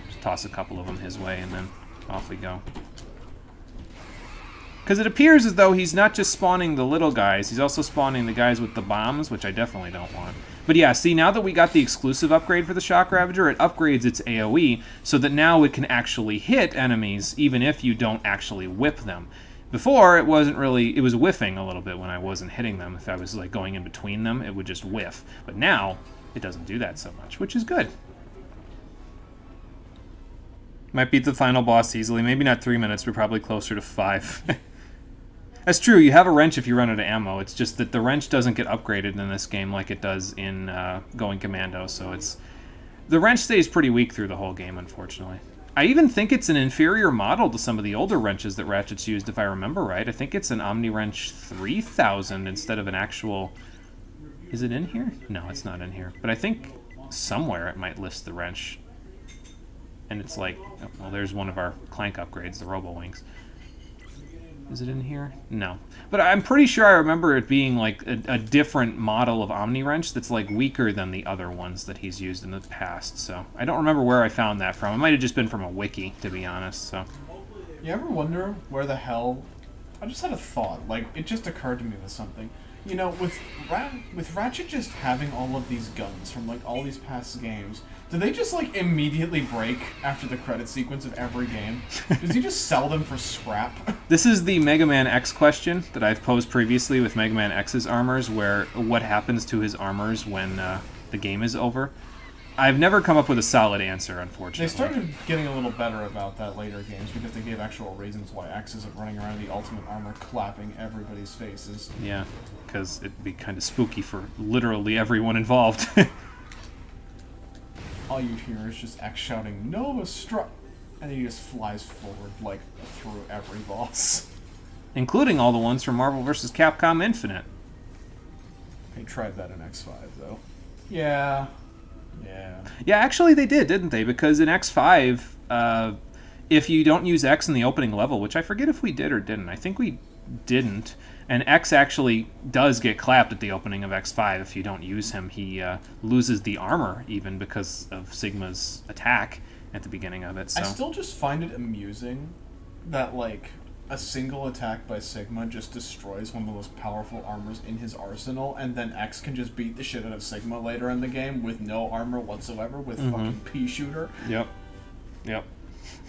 Just toss a couple of them his way, and then off we go. Because it appears as though he's not just spawning the little guys, he's also spawning the guys with the bombs, which I definitely don't want. But yeah, see, now that we got the exclusive upgrade for the Shock Ravager, it upgrades its AoE, so that now it can actually hit enemies, even if you don't actually whip them. Before, it wasn't really, it was whiffing a little bit when I wasn't hitting them. If I was like going in between them, it would just whiff. But now, it doesn't do that so much, which is good. Might beat the final boss easily. Maybe not 3 minutes, but probably closer to 5. That's true, you have a wrench if you run out of ammo. It's just that the wrench doesn't get upgraded in this game like it does in Going Commando, so it's... The wrench stays pretty weak through the whole game, unfortunately. I even think it's an inferior model to some of the older wrenches that Ratchet's used, if I remember right. I think it's an Omni Wrench 3000 instead of an actual... Is it in here? No, it's not in here. But I think somewhere it might list the wrench. And it's like... Well, there's one of our Clank upgrades, the Robo Wings. Is it in here? No. But I'm pretty sure I remember it being like a different model of Omni Wrench that's like weaker than the other ones that he's used in the past. So I don't remember where I found that from. It might have just been from a wiki, to be honest. So. You ever wonder where the hell... I just had a thought. Like, it just occurred to me with something. You know, with Ratchet just having all of these guns from like all these past games, do they just like immediately break after the credit sequence of every game? Does he just sell them for scrap? This is the Mega Man X question that I've posed previously with Mega Man X's armors, where what happens to his armors when the game is over. I've never come up with a solid answer, unfortunately. They started getting a little better about that later games because they gave actual reasons why X isn't running around in the ultimate armor clapping everybody's faces. Yeah, because it'd be kind of spooky for literally everyone involved. All you hear is just X shouting, Nova Strike! And then he just flies forward, like, through every boss. Including all the ones from Marvel vs. Capcom Infinite. They tried that in X5, though. Yeah. Yeah. Yeah, actually they did, didn't they? Because in X5, if you don't use X in the opening level, which I forget if we did or didn't. I think we didn't. And X actually does get clapped at the opening of X5 if you don't use him. He loses the armor, even, because of Sigma's attack at the beginning of it. So. I still just find it amusing that, like, a single attack by Sigma just destroys one of the most powerful armors in his arsenal, and then X can just beat the shit out of Sigma later in the game with no armor whatsoever, with fucking Pea-Shooter. Yep. Yep.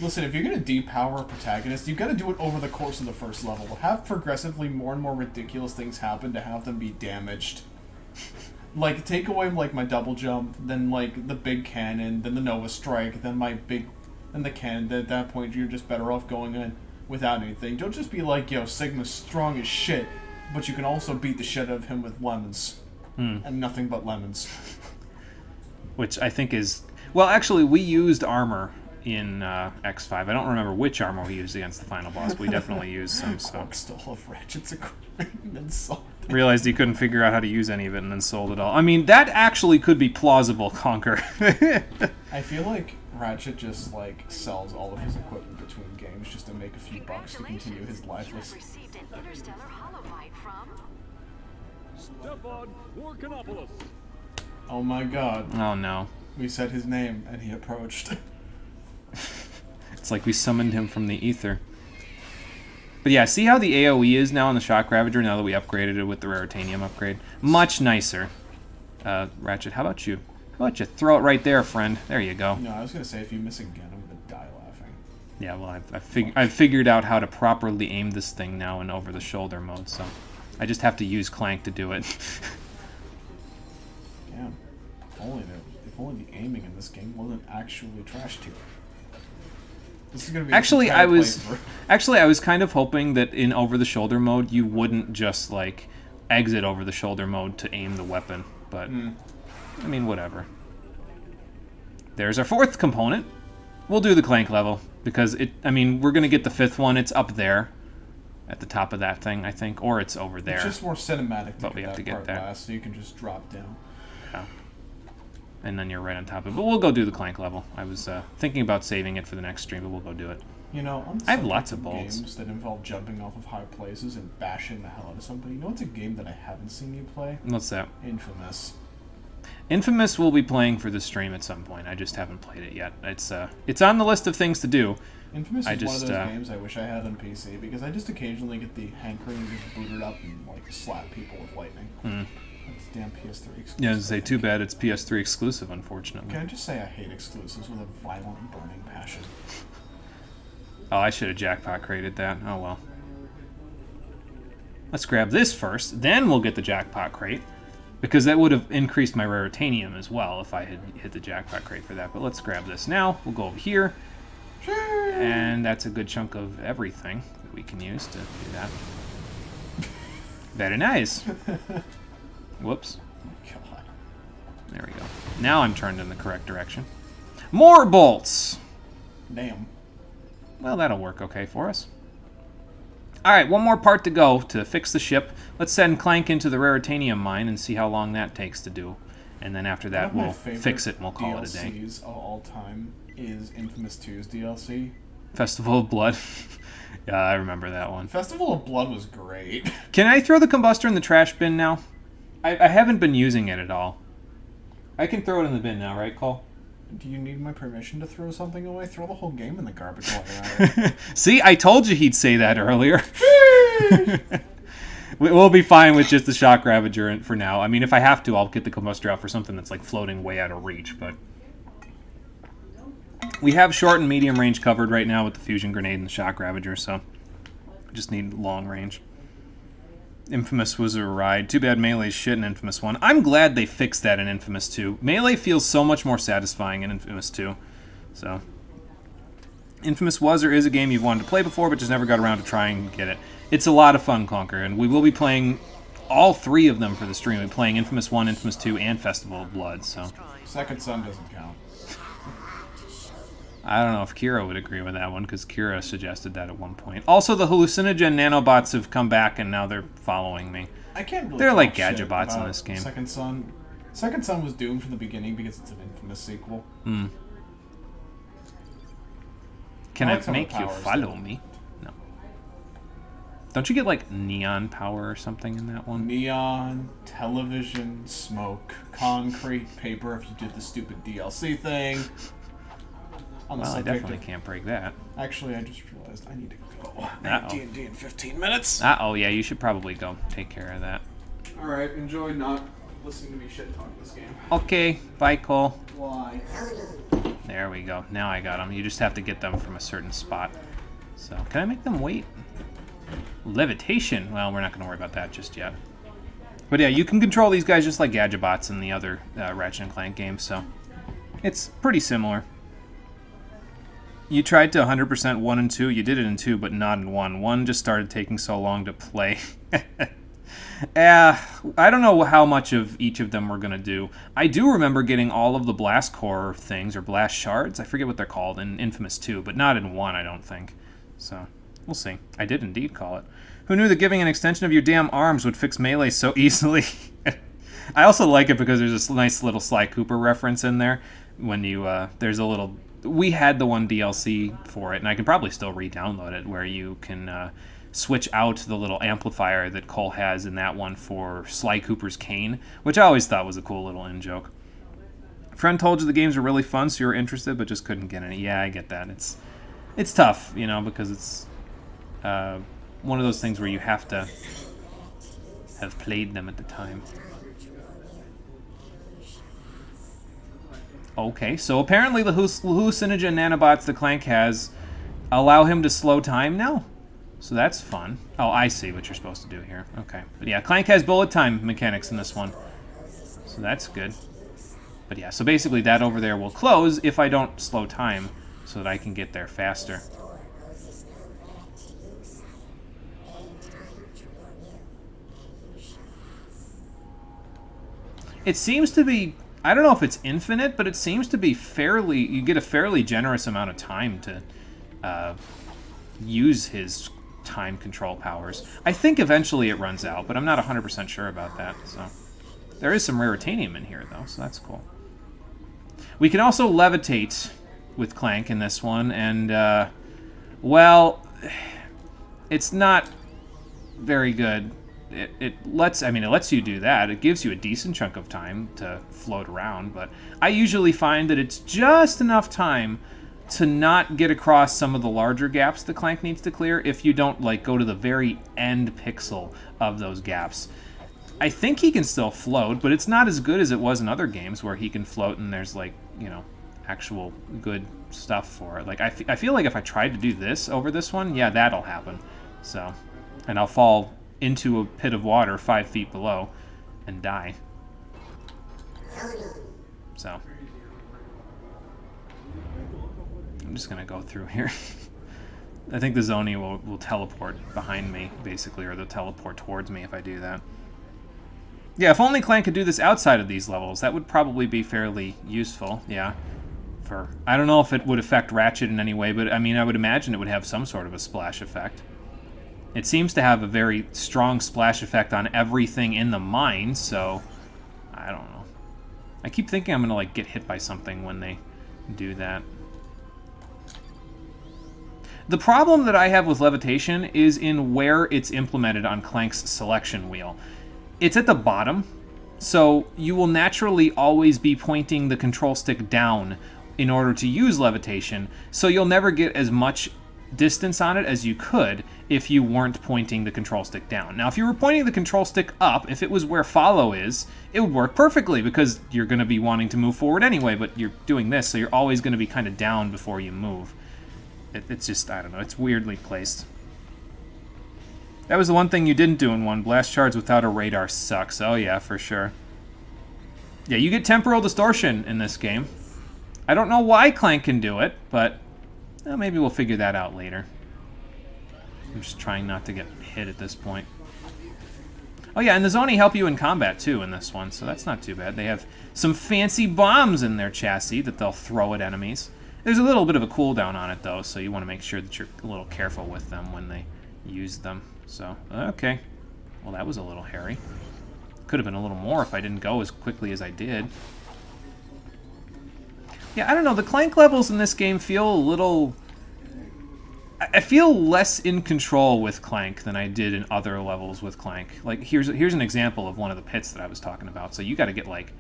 Listen, if you're gonna depower a protagonist, you've got to do it over the course of the first level. Have progressively more and more ridiculous things happen to have them be damaged. Like, take away, like, my double jump, then, like, the big cannon, then the Nova Strike, then the cannon. At that point, you're just better off going in without anything. Don't just be like, yo, Sigma's strong as shit, but you can also beat the shit out of him with lemons. And nothing but lemons. Which I think is... Well, actually, we used armor in X5. I don't remember which armor we used against the final boss, but we definitely used some, so... Quark stole all of Ratchet's equipment and then sold it. Realized he couldn't figure out how to use any of it and then sold it all. I mean, that actually could be plausible, Conker. I feel like Ratchet just, like, sells all of his equipment between games just to make a few bucks to continue his lifeless... Received an interstellar holobite from... Stefan Warkanopoulos. Oh my god. Oh no. We said his name and he approached. It's like we summoned him from the ether. But yeah, see how the AoE is now on the Shock Ravager now that we upgraded it with the Raritanium upgrade? Much nicer. Ratchet, how about you? Why don't you throw it right there, friend? There you go. No, I was gonna say if you miss again, I'm gonna die laughing. Yeah, well, I've figured out how to properly aim this thing now in over-the-shoulder mode, so I just have to use Clank to do it. Damn. If only the aiming in this game wasn't actually trash tier. This is gonna be Actually, I was kind of hoping that in over-the-shoulder mode you wouldn't just like exit over-the-shoulder mode to aim the weapon, but I mean, whatever. There's our fourth component. We'll do the Clank level because I mean, we're gonna get the fifth one. It's up there, at the top of that thing, I think, or it's over there. It's just more cinematic. But we have to get there. Last, so you can just drop down. Yeah. And then you're right on top of it. But we'll go do the Clank level. I was thinking about saving it for the next stream, but we'll go do it. You know, I have lots of bolts. Games that involve jumping off of high places and bashing the hell out of somebody. You know, it's a game that I haven't seen you play. What's that? Infamous. Infamous will be playing for the stream at some point. I just haven't played it yet. It's on the list of things to do. Infamous is one of those games I wish I had on PC because I just occasionally get the hankering to just boot it up and like slap people with lightning. It's damn PS3 exclusive. Yeah, I'd say too bad it's PS3 exclusive, unfortunately. Can I just say I hate exclusives with a violent, burning passion? Oh, I should have jackpot created that. Oh well. Let's grab this first, then we'll get the jackpot crate. Because that would have increased my Raritanium as well if I had hit the jackpot crate for that. But let's grab this now. We'll go over here. And that's a good chunk of everything that we can use to do that. Very nice. Whoops. Oh my god. There we go. Now I'm turned in the correct direction. More bolts! Damn. Well, that'll work okay for us. Alright, one more part to go to fix the ship. Let's send Clank into the Raritanium mine and see how long that takes to do. And then after that, we'll fix it and we'll call it a day. DLCs of all time is Infamous 2's DLC. Festival of Blood. Yeah, I remember that one. Festival of Blood was great. Can I throw the combustor in the trash bin now? I haven't been using it at all. I can throw it in the bin now, right, Cole? Do you need my permission to throw something away? Throw the whole game in the garbage while you're at it. See, I told you he'd say that earlier. We'll be fine with just the Shock Ravager for now. I mean, if I have to, I'll get the combustor out for something that's like floating way out of reach, but... We have short and medium range covered right now with the Fusion Grenade and the Shock Ravager, so... just need long range. Infamous was a ride. Too bad Melee's shit in Infamous 1. I'm glad they fixed that in Infamous 2. Melee feels so much more satisfying in Infamous 2. So... Infamous was or is a game you've wanted to play before, but just never got around to trying and get it. It's a lot of fun, Conquer, and we will be playing all three of them for the stream. We'll be playing Infamous 1, Infamous 2, and Festival of Blood, so... Second Son doesn't count. I don't know if Kira would agree with that one, because Kira suggested that at one point. Also, the hallucinogen nanobots have come back, and now they're following me. I can't really They're like talk shit gadget-bots in about this game. Second Son. Second Son was doomed from the beginning because it's an Infamous sequel. Can I I like some of make the you powers, follow though. me? No. Don't you get, like, neon power or something in that one? Neon, television, smoke, concrete, paper if you did the stupid DLC thing. On the Well, I subject definitely of- can't break that. Actually, I just realized I need to go. Uh-oh. D&D in 15 minutes. Uh-oh, yeah, you should probably go take care of that. Alright, enjoy not listening to me shit talk this game. Okay, bye, Cole. Why? There we go. Now I got them. You just have to get them from a certain spot. So, can I make them wait? Levitation. Well, we're not going to worry about that just yet. But yeah, you can control these guys just like Gadgetbots in the other Ratchet & Clank games, so it's pretty similar. You tried to 100% 1 and 2. You did it in 2, but not in 1. 1 just started taking so long to play. I don't know how much of each of them we're going to do. I do remember getting all of the Blast Core things, or Blast Shards. I forget what they're called in Infamous 2, but not in 1, I don't think. So, we'll see. I did indeed call it. Who knew that giving an extension of your damn arms would fix Melee so easily? I also like it because there's this nice little Sly Cooper reference in there. When you, there's a little... We had the one DLC for it, and I can probably still re-download it, where you can switch out the little amplifier that Cole has in that one for Sly Cooper's cane, which I always thought was a cool little in-joke. Friend told you the games were really fun, so you were interested, but just couldn't get any. Yeah, I get that. It's tough, you know, because it's one of those things where you have to have played them at the time. Okay, so apparently the hallucinogen nanobots that Clank has allow him to slow time now? So that's fun. Oh, I see what you're supposed to do here. Okay. But yeah, Clank has bullet time mechanics in this one. So that's good. But yeah, so basically that over there will close if I don't slow time so that I can get there faster. It seems to be, I don't know if it's infinite, but it seems to be fairly, you get a fairly generous amount of time to use his time control powers. I think eventually it runs out, but I'm not 100% sure about that. So there is some raritanium in here, though, so that's cool. We can also levitate with Clank in this one, and, well, it's not very good. It lets you do that. It gives you a decent chunk of time to float around, but I usually find that it's just enough time to not get across some of the larger gaps that Clank needs to clear if you don't, like, go to the very end pixel of those gaps. I think he can still float, but it's not as good as it was in other games where he can float and there's, like, you know, actual good stuff for it. Like, I feel like if I tried to do this over this one, yeah, that'll happen. So, and I'll fall into a pit of water 5 feet below and die. So I'm just gonna go through here. I think the Zoni will teleport behind me, basically, or they'll teleport towards me if I do that. Yeah, if only Clank could do this outside of these levels, that would probably be fairly useful, yeah. I don't know if it would affect Ratchet in any way, but I mean, I would imagine it would have some sort of a splash effect. It seems to have a very strong splash effect on everything in the mine, so I don't know. I keep thinking I'm gonna, like, get hit by something when they do that. The problem that I have with levitation is in where it's implemented on Clank's selection wheel. It's at the bottom, so you will naturally always be pointing the control stick down in order to use levitation, so you'll never get as much distance on it as you could if you weren't pointing the control stick down. Now, if you were pointing the control stick up, if it was where follow is, it would work perfectly because you're going to be wanting to move forward anyway, but you're doing this, so you're always going to be kind of down before you move. It's just, I don't know, it's weirdly placed. That was the one thing you didn't do in one. Blast shards without a radar sucks. Oh yeah, for sure. Yeah, you get temporal distortion in this game. I don't know why Clank can do it, but maybe we'll figure that out later. I'm just trying not to get hit at this point. Oh yeah, and the Zoni help you in combat too in this one, so that's not too bad. They have some fancy bombs in their chassis that they'll throw at enemies. There's a little bit of a cooldown on it though, so you want to make sure that you're a little careful with them when they use them. So, okay. Well, that was a little hairy. Could have been a little more if I didn't go as quickly as I did. Yeah, I don't know, the Clank levels in this game feel a little... I feel less in control with Clank than I did in other levels with Clank. Like, here's an example of one of the pits that I was talking about. So you gotta get, like,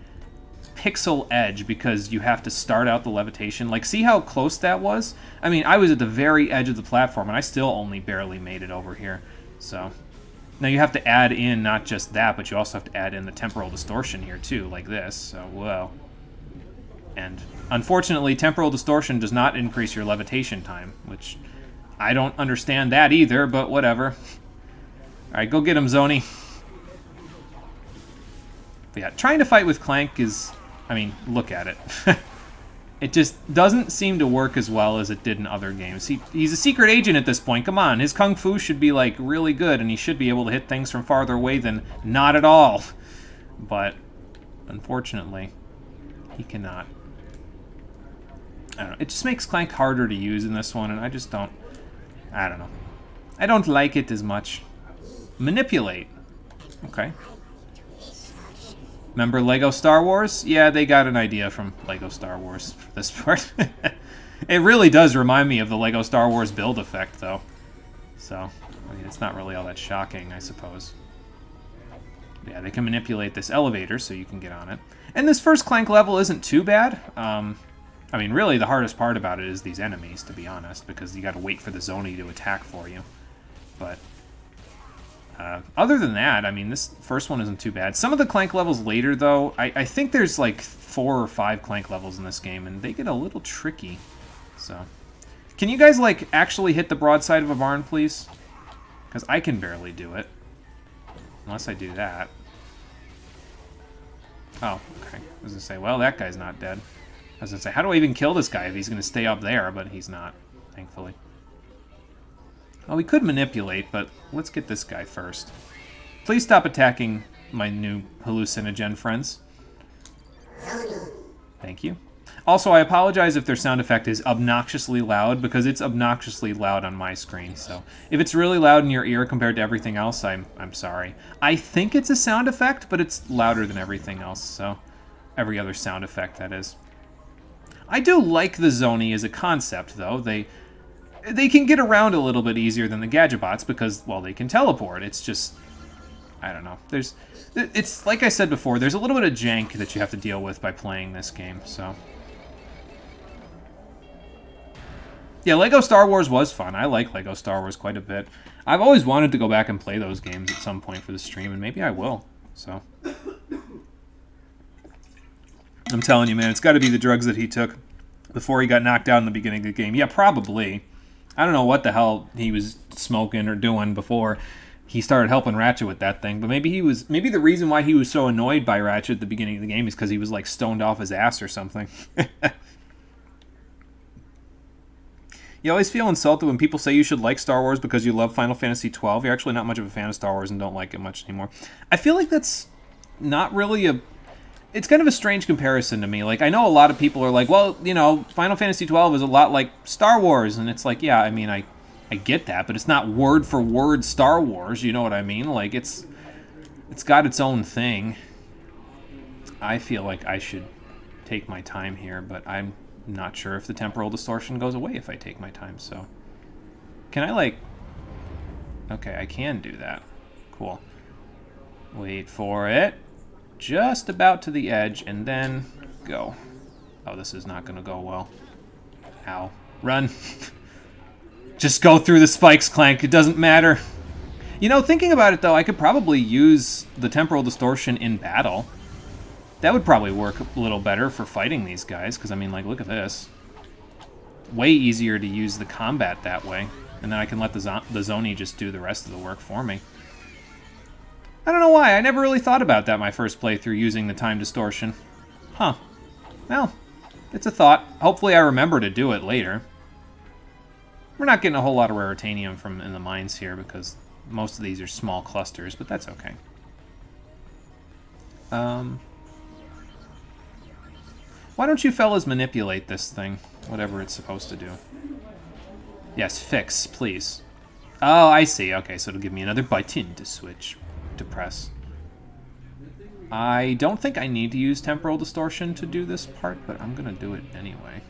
pixel edge because you have to start out the levitation. Like, see how close that was? I mean, I was at the very edge of the platform, and I still only barely made it over here. So, now you have to add in not just that, but you also have to add in the temporal distortion here, too, like this. So, whoa. And, unfortunately, temporal distortion does not increase your levitation time, which... I don't understand that either, but whatever. Alright, go get him, Zoni. But yeah, trying to fight with Clank is... I mean, look at it. It just doesn't seem to work as well as it did in other games. He's a secret agent at this point. Come on, his Kung Fu should be, like, really good, and he should be able to hit things from farther away than not at all. But, unfortunately, he cannot. I don't know. It just makes Clank harder to use in this one, and I just don't... I don't know. I don't like it as much. Manipulate. Okay. Remember Lego Star Wars? Yeah, they got an idea from Lego Star Wars for this part. It really does remind me of the Lego Star Wars build effect, though. So, I mean, it's not really all that shocking, I suppose. Yeah, they can manipulate this elevator so you can get on it. And this first Clank level isn't too bad. I mean, really, the hardest part about it is these enemies, to be honest, because you gotta wait for the Zoni to attack for you. But, Other than that, I mean, this first one isn't too bad. Some of the Clank levels later, though, I think there's like 4 or 5 Clank levels in this game, and they get a little tricky. So, can you guys, like, actually hit the broadside of a barn, please? Because I can barely do it. Unless I do that. Oh, okay. I was going to say, well, that guy's not dead. I was going to say, how do I even kill this guy if he's going to stay up there? But he's not, thankfully. Well, we could manipulate, but let's get this guy first. Please stop attacking my new hallucinogen friends. Thank you. Also, I apologize if their sound effect is obnoxiously loud, because it's obnoxiously loud on my screen. So if it's really loud in your ear compared to everything else, I'm sorry. I think it's a sound effect, but it's louder than everything else, so every other sound effect, that is. I do like the Zoni as a concept, though. They can get around a little bit easier than the Gadgetbots because, well, they can teleport. It's just, I don't know. It's like I said before, there's a little bit of jank that you have to deal with by playing this game, so. Yeah, Lego Star Wars was fun. I like Lego Star Wars quite a bit. I've always wanted to go back and play those games at some point for the stream, and maybe I will, so. I'm telling you, man, it's got to be the drugs that he took before he got knocked out in the beginning of the game. Yeah, probably. I don't know what the hell he was smoking or doing before he started helping Ratchet with that thing, but maybe the reason why he was so annoyed by Ratchet at the beginning of the game is because he was like stoned off his ass or something. You always feel insulted when people say you should like Star Wars because you love Final Fantasy XII. You're actually not much of a fan of Star Wars and don't like it much anymore. I feel like that's not really a... It's kind of a strange comparison to me. Like, I know a lot of people are like, well, you know, Final Fantasy XII is a lot like Star Wars. And it's like, yeah, I mean, I get that, but it's not word for word Star Wars. You know what I mean? Like, it's got its own thing. I feel like I should take my time here, but I'm not sure if the temporal distortion goes away if I take my time, so. Can I, like... Okay, I can do that. Cool. Wait for it. Just about to the edge, and then go. Oh, this is not going to go well. Ow. Run. Just go through the spikes, Clank. It doesn't matter. You know, thinking about it, though, I could probably use the temporal distortion in battle. That would probably work a little better for fighting these guys, because, I mean, like, look at this. Way easier to use the combat that way. And then I can let the Zoni just do the rest of the work for me. I don't know why. I never really thought about that my first playthrough, using the time distortion. Huh. Well, it's a thought. Hopefully I remember to do it later. We're not getting a whole lot of Raritanium from in the mines here, because most of these are small clusters, but that's okay. Why don't you fellas manipulate this thing? Whatever it's supposed to do. Yes, fix, please. Oh, I see. Okay, so it'll give me another button to press. I don't think I need to use temporal distortion to do this part, but I'm gonna do it anyway.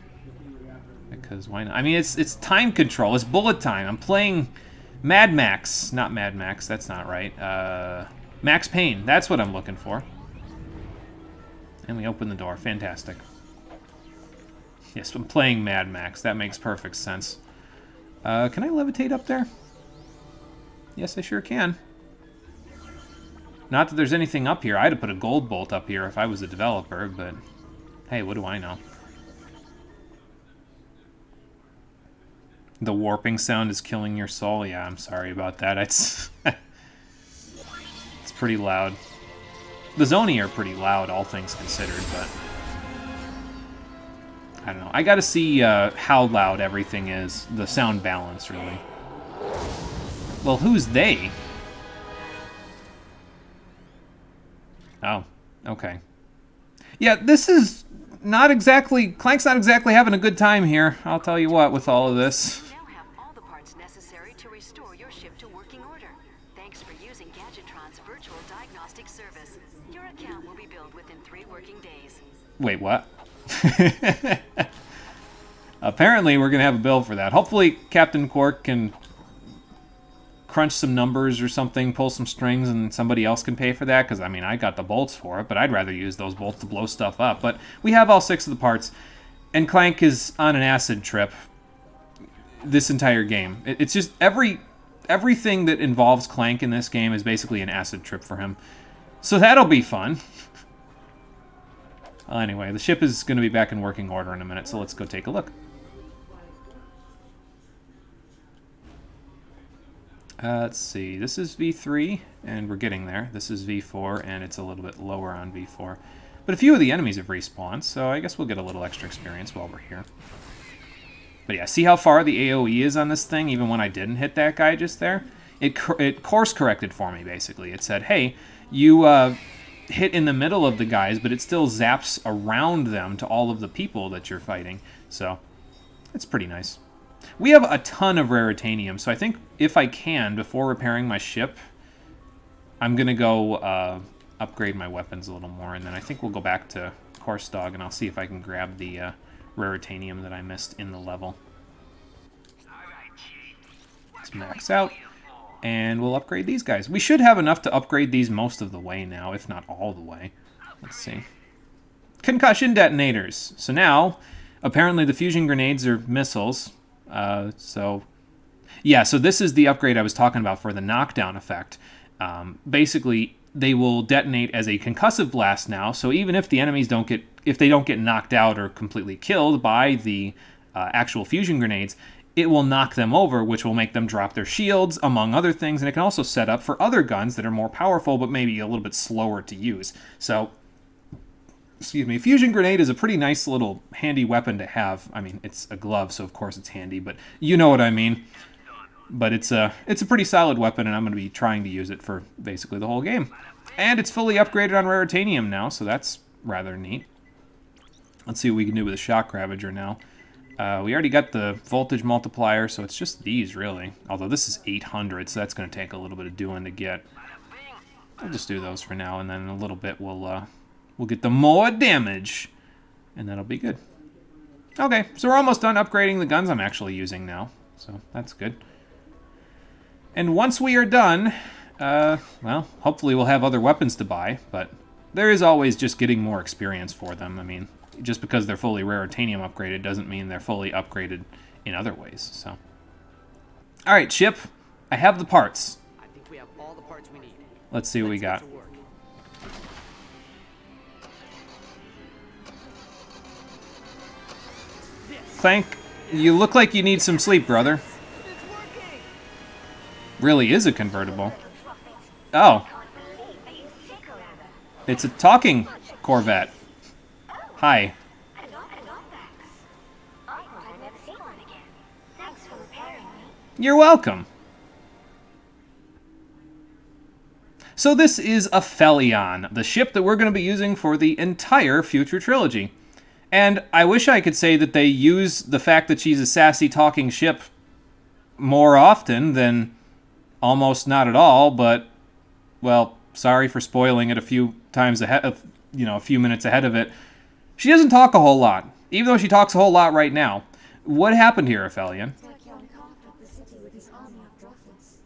Because why not? I mean, it's time control. It's bullet time. I'm playing Mad Max. Not Mad Max. That's not right. Max Payne. That's what I'm looking for. And we open the door. Fantastic. Yes, I'm playing Mad Max. That makes perfect sense. Can I levitate up there? Yes, I sure can. Not that there's anything up here. I'd have put a gold bolt up here if I was a developer, but hey, what do I know? The warping sound is killing your soul. Yeah, I'm sorry about that. It's it's pretty loud. The Zoni are pretty loud, all things considered, but I don't know. I gotta see how loud everything is. The sound balance, really. Well, who's they? Oh, okay. Yeah, this is not exactly... Clank's not exactly having a good time here. I'll tell you what, with all of this. You now have all the parts necessary to restore your ship to working order. Thanks for using Gadgetron's virtual diagnostic service. Your account will be billed within 3 working days. Wait, what? Apparently, we're going to have a bill for that. Hopefully, Captain Quark can crunch some numbers or something, pull some strings, and somebody else can pay for that, because, I mean, I got the bolts for it, but I'd rather use those bolts to blow stuff up. But we have all 6 of the parts, and Clank is on an acid trip this entire game. It's just every everything that involves Clank in this game is basically an acid trip for him. So that'll be fun. Anyway, the ship is going to be back in working order in a minute, so let's go take a look. Let's see, this is V3, and we're getting there. This is V4, and it's a little bit lower on V4. But a few of the enemies have respawned, so I guess we'll get a little extra experience while we're here. But yeah, see how far the AoE is on this thing, even when I didn't hit that guy just there? It course-corrected for me, basically. It said, hey, you hit in the middle of the guys, but it still zaps around them to all of the people that you're fighting. So, it's pretty nice. We have a ton of Raritanium, so I think if I can, before repairing my ship, I'm going to go upgrade my weapons a little more, and then I think we'll go back to Corse Dog, and I'll see if I can grab the Raritanium that I missed in the level. Let's max out, and we'll upgrade these guys. We should have enough to upgrade these most of the way now, if not all the way. Let's see. Concussion detonators. So now, apparently the fusion grenades are missiles. So this is the upgrade I was talking about for the knockdown effect. Basically, they will detonate as a concussive blast now. So even if the enemies don't get knocked out or completely killed by the actual fusion grenades, it will knock them over, which will make them drop their shields, among other things. And it can also set up for other guns that are more powerful, but maybe a little bit slower to use. So, excuse me, fusion grenade is a pretty nice little handy weapon to have. I mean, it's a glove, so of course it's handy, but you know what I mean. But it's a pretty solid weapon, and I'm going to be trying to use it for basically the whole game. And it's fully upgraded on Raritanium now, so that's rather neat. Let's see what we can do with the Shock Ravager now. We already got the voltage multiplier, so it's just these, really. Although this is 800, so that's going to take a little bit of doing to get. I'll just do those for now, and then in a little bit we'll get the more damage, and that'll be good. Okay, so we're almost done upgrading the guns I'm actually using now, so that's good. And once we are done, well, hopefully we'll have other weapons to buy, but there is always just getting more experience for them. I mean, just because they're fully Raritanium upgraded doesn't mean they're fully upgraded in other ways, so. Alright, ship, I have the parts. I think we have all the parts we need. Let's see what we got. Clank, you look like you need some sleep, brother. Really is a convertible. Oh. It's a talking Corvette. Hi. You're welcome. So this is Aphelion, the ship that we're going to be using for the entire future trilogy. And I wish I could say that they use the fact that she's a sassy talking ship more often than almost not at all, but, well, sorry for spoiling it a few times ahead of, a few minutes ahead of it. She doesn't talk a whole lot, even though she talks a whole lot right now. What happened here, Aphelion? Tachyon carved up the city with his army of Drothans.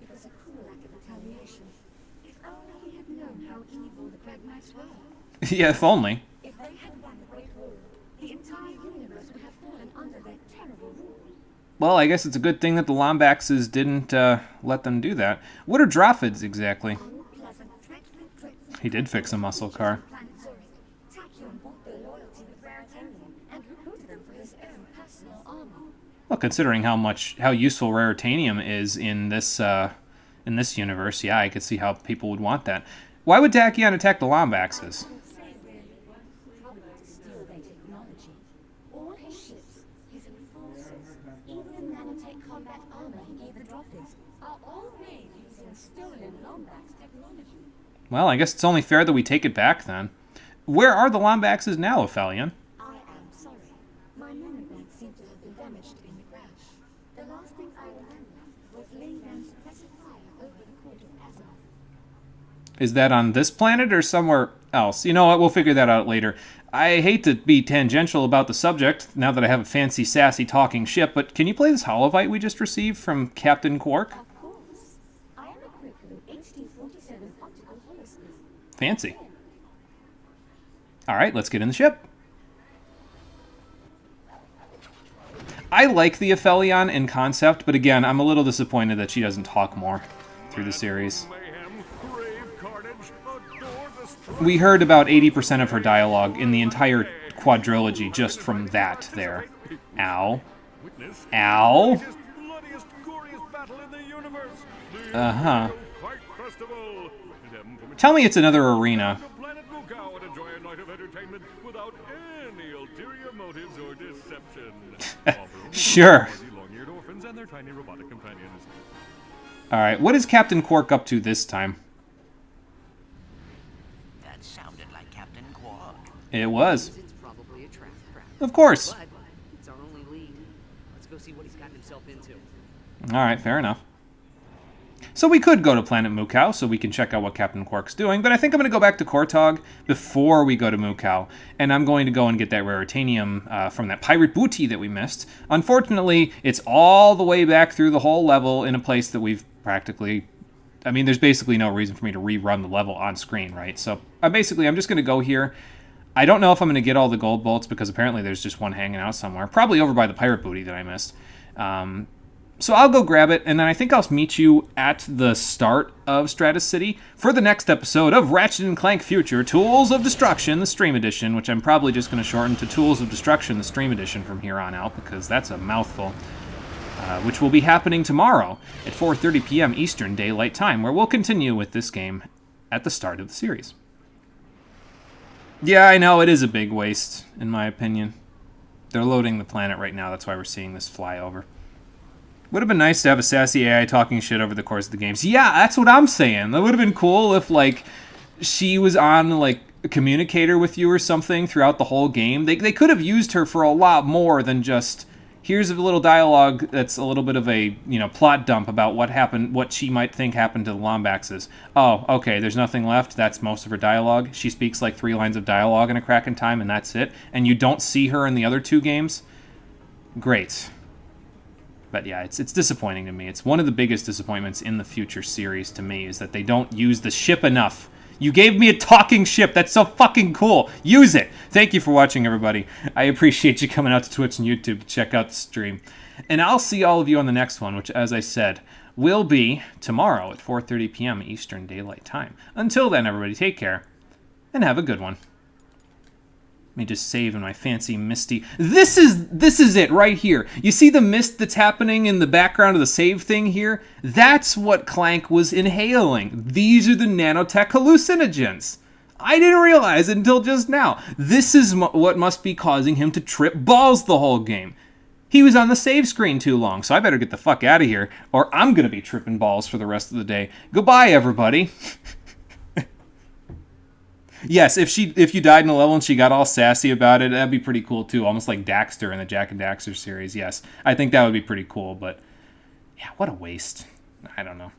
It was a cruel act of retaliation. If only he had known how evil the Crag Knights were. Yeah, if only. If they had won the Great War, the entire universe would have fallen under their terrible rule. Well, I guess it's a good thing that the Lombaxes didn't let them do that. What are Drophids exactly? He did fix a muscle car. Well, considering how useful Raritanium is in this universe, yeah, I could see how people would want that. Why would Tachyon attack the Lombaxes? All his ships, his enforcers, even the nanotech combat armor he gave the Drothans, are all made using stolen Lombax technology. Well, I guess it's only fair that we take it back then. Where are the Lombaxes now, Aphelion? I am sorry. My memory bank seemed to have been damaged in the crash. The last thing I remember was Lingran's suppressive fire over the court of Azeroth. Is that on this planet or somewhere else? You know what, we'll figure that out later. I hate to be tangential about the subject, now that I have a fancy, sassy, talking ship, but can you play this Holovite we just received from Captain Quark? Of course. I am equipped with an HD-47 optical holoscope. Fancy. Alright, let's get in the ship. I like the Aphelion in concept, but again, I'm a little disappointed that she doesn't talk more through the series. We heard about 80% of her dialogue in the entire quadrilogy just from that there. Ow. Ow. Uh-huh. Tell me it's another arena. Sure. Alright, what is Captain Quark up to this time? That sounded like Captain Quark. It was. It's probably a trap. Of course. But it's our only lead. Let's go see what he's gotten himself into. Alright, fair enough. So we could go to Planet Mukau so we can check out what Captain Quark's doing, but I think I'm going to go back to Kortog before we go to Mukau, and I'm going to go and get that Raritanium from that pirate booty that we missed. Unfortunately, it's all the way back through the whole level in a place that we've practically... I mean, there's basically no reason for me to rerun the level on screen, right? So I'm just going to go here. I don't know if I'm going to get all the gold bolts because apparently there's just one hanging out somewhere. Probably over by the pirate booty that I missed. So I'll go grab it, and then I think I'll meet you at the start of Stratus City for the next episode of Ratchet & Clank Future Tools of Destruction, the Stream Edition, which I'm probably just going to shorten to Tools of Destruction, the Stream Edition from here on out, because that's a mouthful, which will be happening tomorrow at 4:30 p.m. Eastern Daylight Time, where we'll continue with this game at the start of the series. Yeah, I know, it is a big waste, in my opinion. They're loading the planet right now, that's why we're seeing this flyover. Would have been nice to have a sassy AI talking shit over the course of the games. Yeah, that's what I'm saying. That would have been cool if, like, she was on, like, a communicator with you or something throughout the whole game. They could have used her for a lot more than just, here's a little dialogue that's a little bit of a, plot dump about what happened, what she might think happened to the Lombaxes. Oh, okay, there's nothing left. That's most of her dialogue. She speaks, like, 3 lines of dialogue in A Crack in Time, and that's it. And you don't see her in the other 2 games? Great. But yeah, it's disappointing to me. It's one of the biggest disappointments in the Future series to me is that they don't use the ship enough. You gave me a talking ship. That's so fucking cool. Use it. Thank you for watching, everybody. I appreciate you coming out to Twitch and YouTube to check out the stream. And I'll see all of you on the next one, which, as I said, will be tomorrow at 4:30 p.m. Eastern Daylight Time. Until then, everybody, take care and have a good one. Let me just save in my fancy misty... This is it right here. You see the mist that's happening in the background of the save thing here? That's what Clank was inhaling. These are the nanotech hallucinogens. I didn't realize it until just now. This is what must be causing him to trip balls the whole game. He was on the save screen too long, so I better get the fuck out of here, or I'm going to be tripping balls for the rest of the day. Goodbye, everybody. Yes, if you died in a level and she got all sassy about it, that'd be pretty cool too. Almost like Daxter in the Jak and Daxter series. Yes, I think that would be pretty cool. But yeah, what a waste. I don't know.